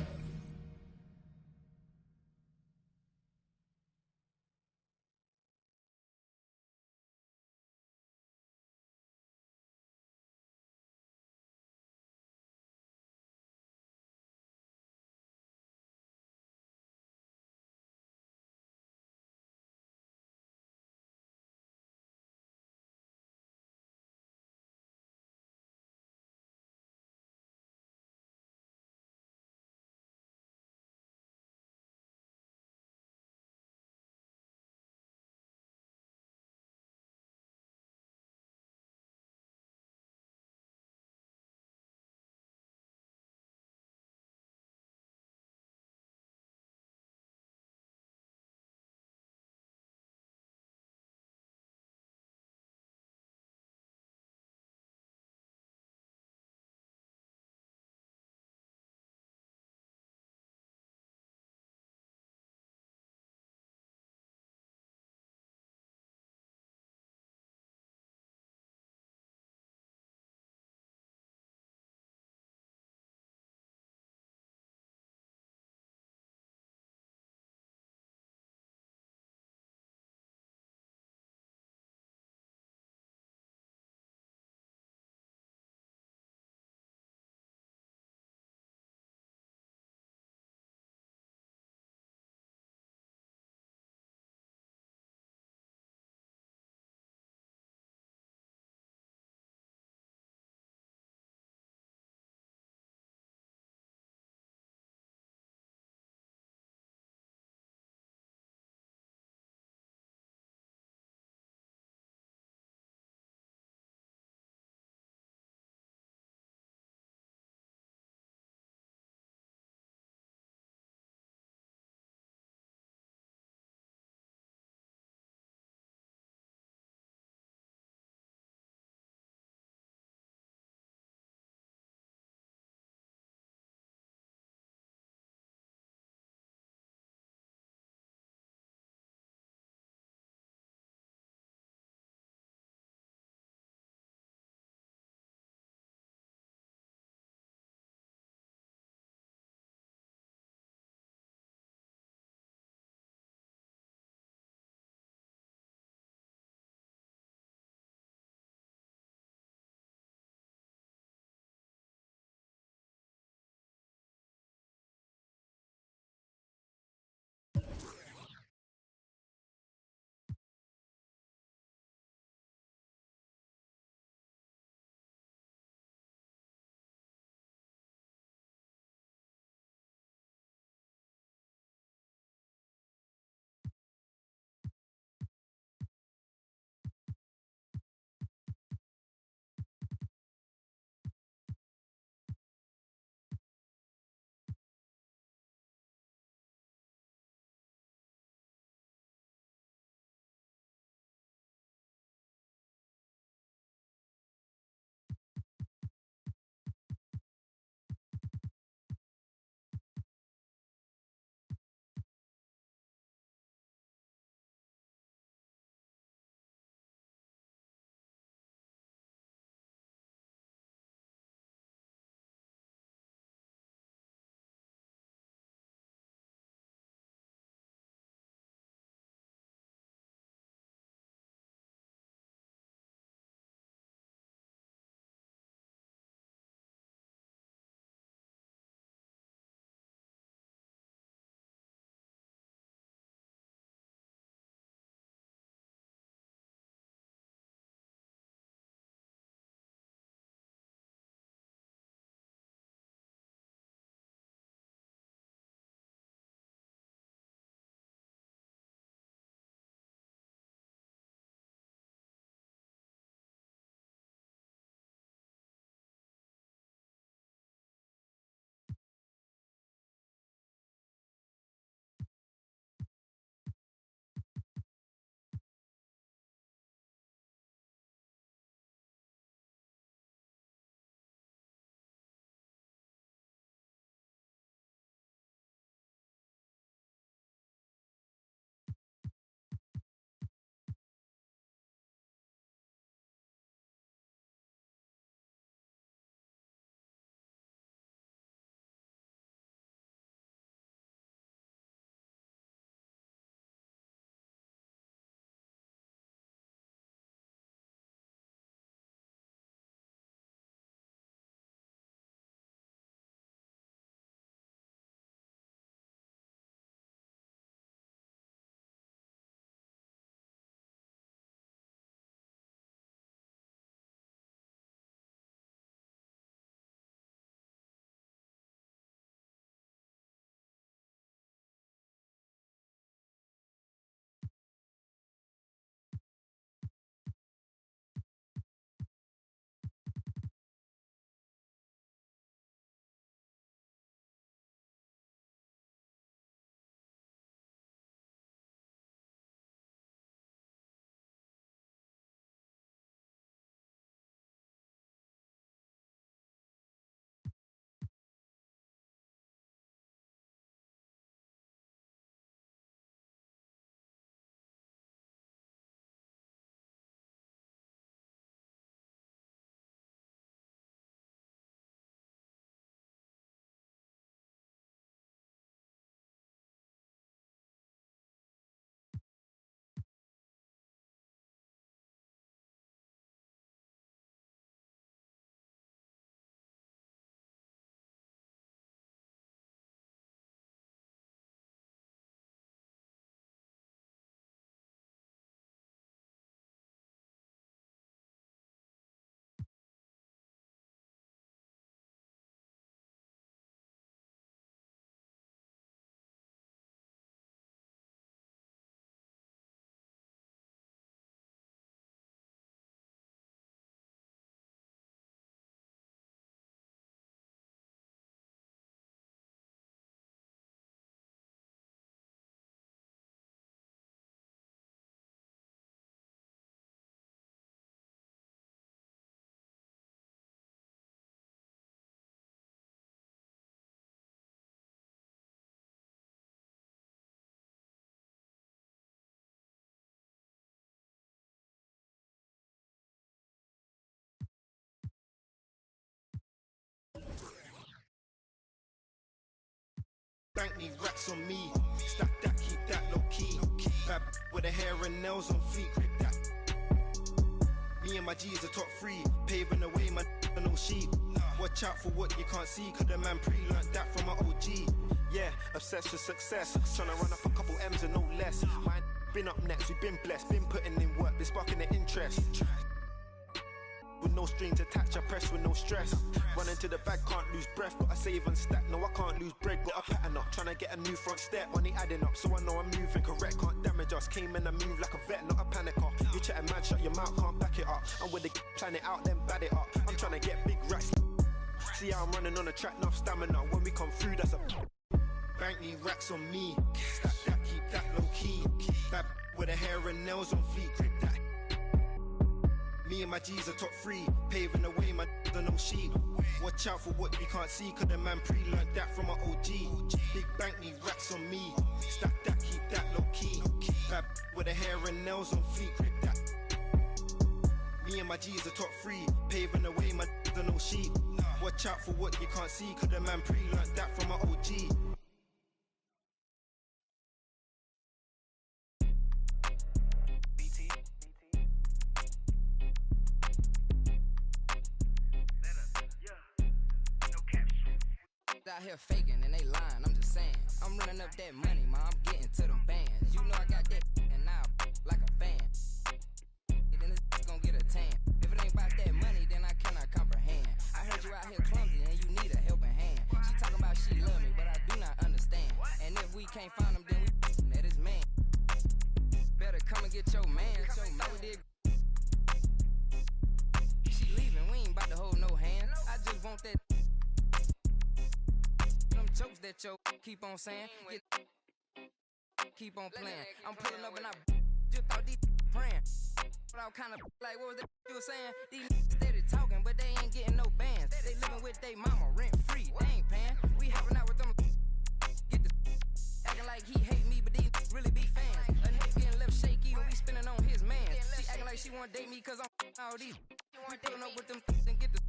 bank, need racks on me. Stack that, keep that low key. Bad with the hair and nails on fleek. Grip that. Me and my G's are top 3, paving the way, man, no sheep. Watch out for what you can't see, cause the man pre-learned that from my OG. Yeah, obsessed with success, tryna run up a couple M's and no less. Mine been up next, we been blessed, been putting in work, been sparking the interest. With no strings attached, I press with no stress. Running to the bag, can't lose breath, gotta save and stack. No, I can't lose bread, got a pattern up. Tryna get a new front step, money adding up, so I know I'm moving correct. Can't damage us, came in and move like a vet, not a panicker. You chatting man, shut your mouth, can't back it up. I'm with the plan it out, then bad it up. I'm tryna get big racks. See how I'm running on the track, enough stamina. When we come through, that's a bank, need racks on me. Stack that, keep that low key. Bad with the hair and nails on fleek. Grip that. Me and my G's are top 3, paving the way, my are no sheep. Watch out for what you can't see, cause the man pre-learned that from my OG. Big bank, need racks on me. Stack that, keep that low key. Bad with the hair and nails on fleek. Grip that. Me and my G's are top 3, paving the way, my are no sheep. Watch out for what you can't see, cause the man pre-learned that from my OG. Out here faking and they lying, I'm just saying. I'm running up that money, ma, I'm getting to them bands. You know I got that and now like a fan. Then this gon' get a tan. If it ain't about that money, then I cannot comprehend. I heard you out here clumsy and you need a helping hand. She talking about she love me, but I do not understand. And if we can't find him, then we let his man. Better come and get your man. She leaving, we ain't about to hold no hand. I just want that jokes that yo keep on saying, keep on playing. I'm pulling up and I just thought these praying. But I was kind of like, what was that you were saying? These steady talking, but they ain't getting no bands. They living with they mama rent free, they ain't paying. We hopping out with them, get the acting like he hate me, but these really be fans. A nigga getting left shaky when we spinning on his man. She acting like she wanna date me cause I'm all these. We pulling up with them and get the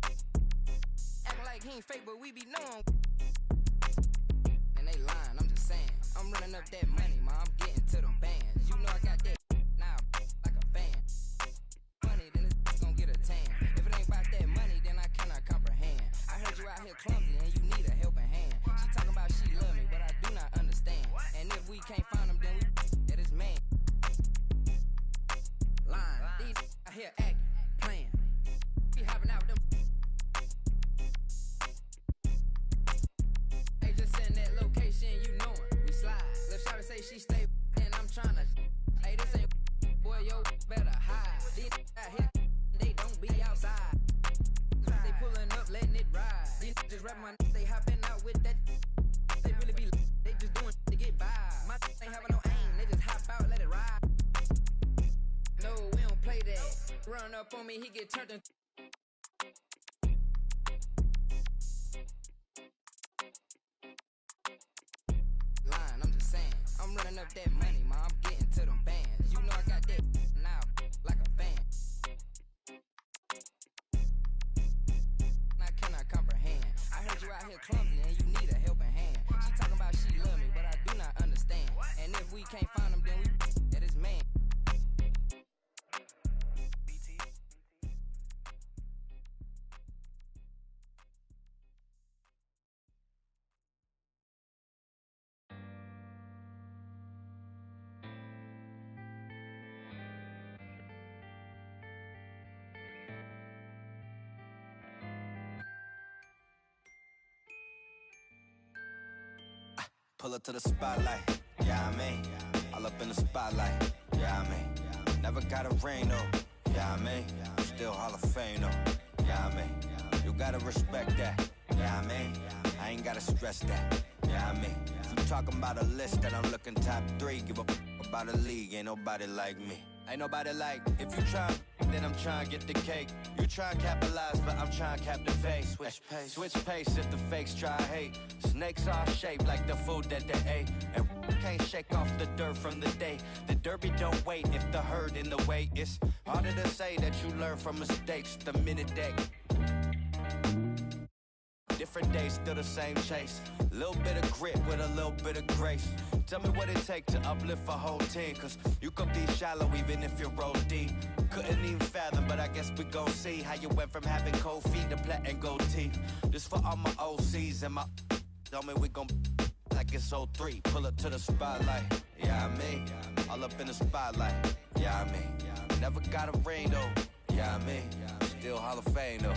acting like he ain't fake, but we be knowing. They lying, I'm just saying. I'm running up that money, ma, I'm getting to them bands. You know I got that now like a fan. Money, then this gon' get a tan. If it ain't about that money, then I cannot comprehend. I heard you out here clumsy and you need a helping hand. She talking about she love me, but I do not understand. And if we can't find him, then we at his man. Lying, these out here acting, playing. We hopping out with them. You know it, we slide. Let's try to say she stay and I'm tryna. Hey, this ain't boy, yo, better hide. These out here, they don't be outside. They pulling up, letting it ride. These just rap my they hopping out with that. They really be, they just doing to get by. My ain't having no aim, they just hop out, let it ride. No, we don't play that. Run up on me, he get turned into. I'm just saying, I'm running up that money, ma, I'm getting to them bands. You know I got that now like a fan. I cannot comprehend. I heard you out here clumsy and you need a helping hand. She talking about she love me, but I do not understand. And if we can't find him, then we at his man. Pull up to the spotlight, yeah I mean. All up in the spotlight, yeah I mean. Never got a ring though, yeah I mean. Still Hall of Fame though, yeah I mean. You gotta respect that, yeah I mean. I ain't gotta stress that, yeah I mean. If you talking about a list that I'm looking top 3, give a about a league, ain't nobody like me. Ain't nobody like, if you try, then I'm trying to get the cake. You try to capitalize, but I'm trying to captivate. Switch pace if the fakes try to hate. Snakes are shaped like the food that they ate. And can't shake off the dirt from the day. The derby don't wait if the herd in the way. It's harder to say that you learn from mistakes the minute that different day, still the same chase. A little bit of grit with a little bit of grace. Tell me what it take to uplift a whole team, cause you could be shallow even if you roll deep. Couldn't even fathom, but I guess we gon' see how you went from having cold feet to platinum gold teeth. This for all my OCs and my tell me we gon' like it's 03. Pull up to the spotlight, yeah, I mean, all up in the spotlight, yeah, I mean, never got a ring though, yeah, I mean, still Hall of Fame though,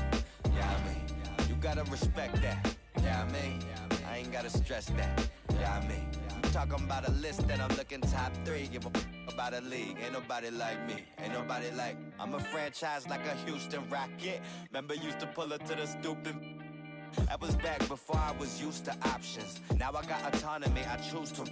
yeah, I mean, you gotta respect that, yeah, I mean, I ain't gotta stress that, yeah, I mean, I'm talking about a list and I'm looking top 3, give a about a league, ain't nobody like me, ain't nobody like, I'm a franchise like a Houston Rocket, remember used to pull up to the stupid. That was back before I was used to options. Now I got autonomy, I choose to.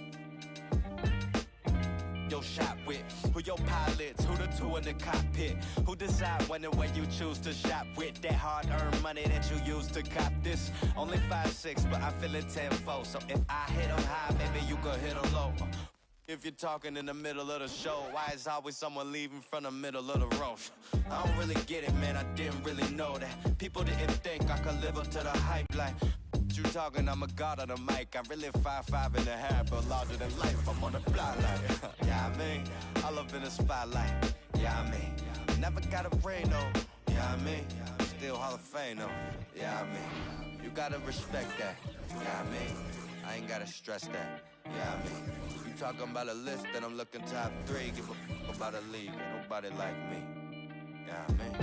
Your shot with, who your pilots, who the two in the cockpit, who decide when and when you choose to shop with that hard-earned money that you use to cop this. Only 5'6", but I'm feeling 10-4, so if I hit them high, maybe you could hit them low. If you're talking in the middle of the show, why is always someone leaving from the middle of the road? I don't really get it, man, I didn't really know that. People didn't think I could live up to the hype like, you talking, I'm a god on the mic. I really 5'5.5", but larger than life, I'm on the fly like, yeah, I mean, all up in the spotlight, yeah, I mean, never got a ring though, yeah, I mean, still Hall of Fame though, yeah, I mean, you gotta respect that, yeah, I mean, I ain't gotta stress that, yeah, I mean, you talking about a list and I'm looking top 3, give a fuck about a league, ain't nobody like me, yeah, I mean.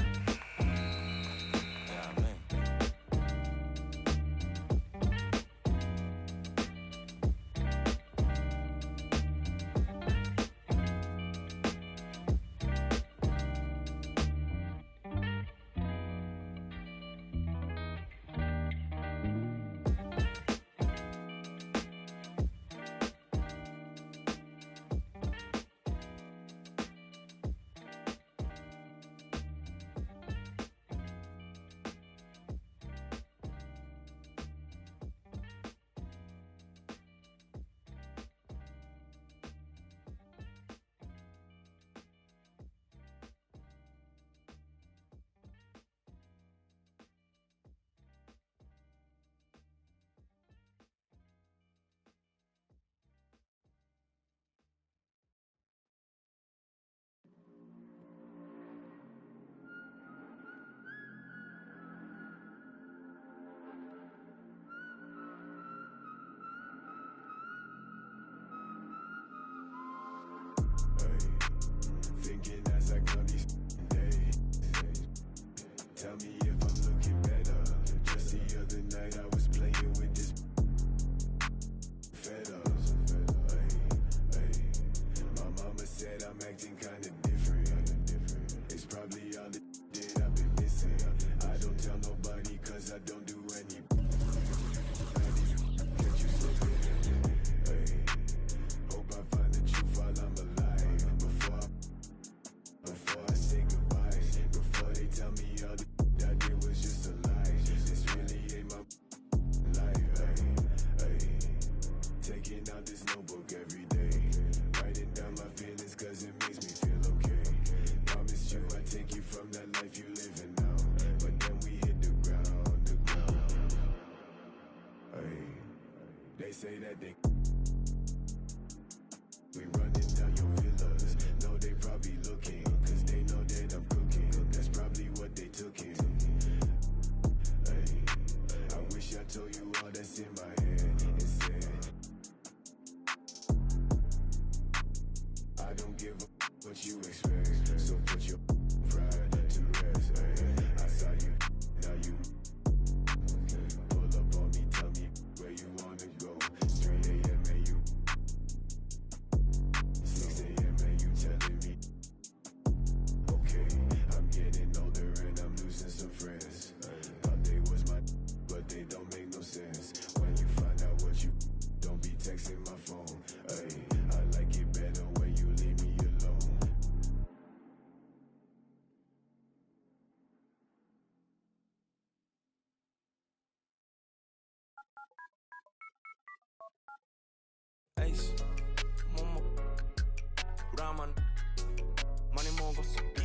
Thinking as I count these days. Tell me if I'm looking better. Just the other night I was playing with this fed up. My mama said I'm acting kinda different. It's probably all the that I've been missing. I don't tell nobody cause I don't do any. Catch you slipping. Hope I find the truth while I'm alive. Before I say goodbye, before they tell me all the I did was just a lie. This really ain't my life. Taking out this notebook every day, writing down my feelings cause it makes me feel okay. Promised you I'd take you from that life you living now, but then we hit the ground. They say that they we running down your villas. No, they probably looking, cause they know that I'm cooking. That's probably what they took in. I wish I told you all that's in my head and said I don't give a what you expect, so put your pride to rest. I saw you, now you pull up on me, tell me where you wanna go. 3 a.m. and you 6 a.m. and you telling me okay, I'm getting older and I'm losing some friends. Thought they was my but they don't make no sense. When you find out what you don't be texting my phone. I like it better when you leave me alone. Ace, Momo, Raman, Money Mogos.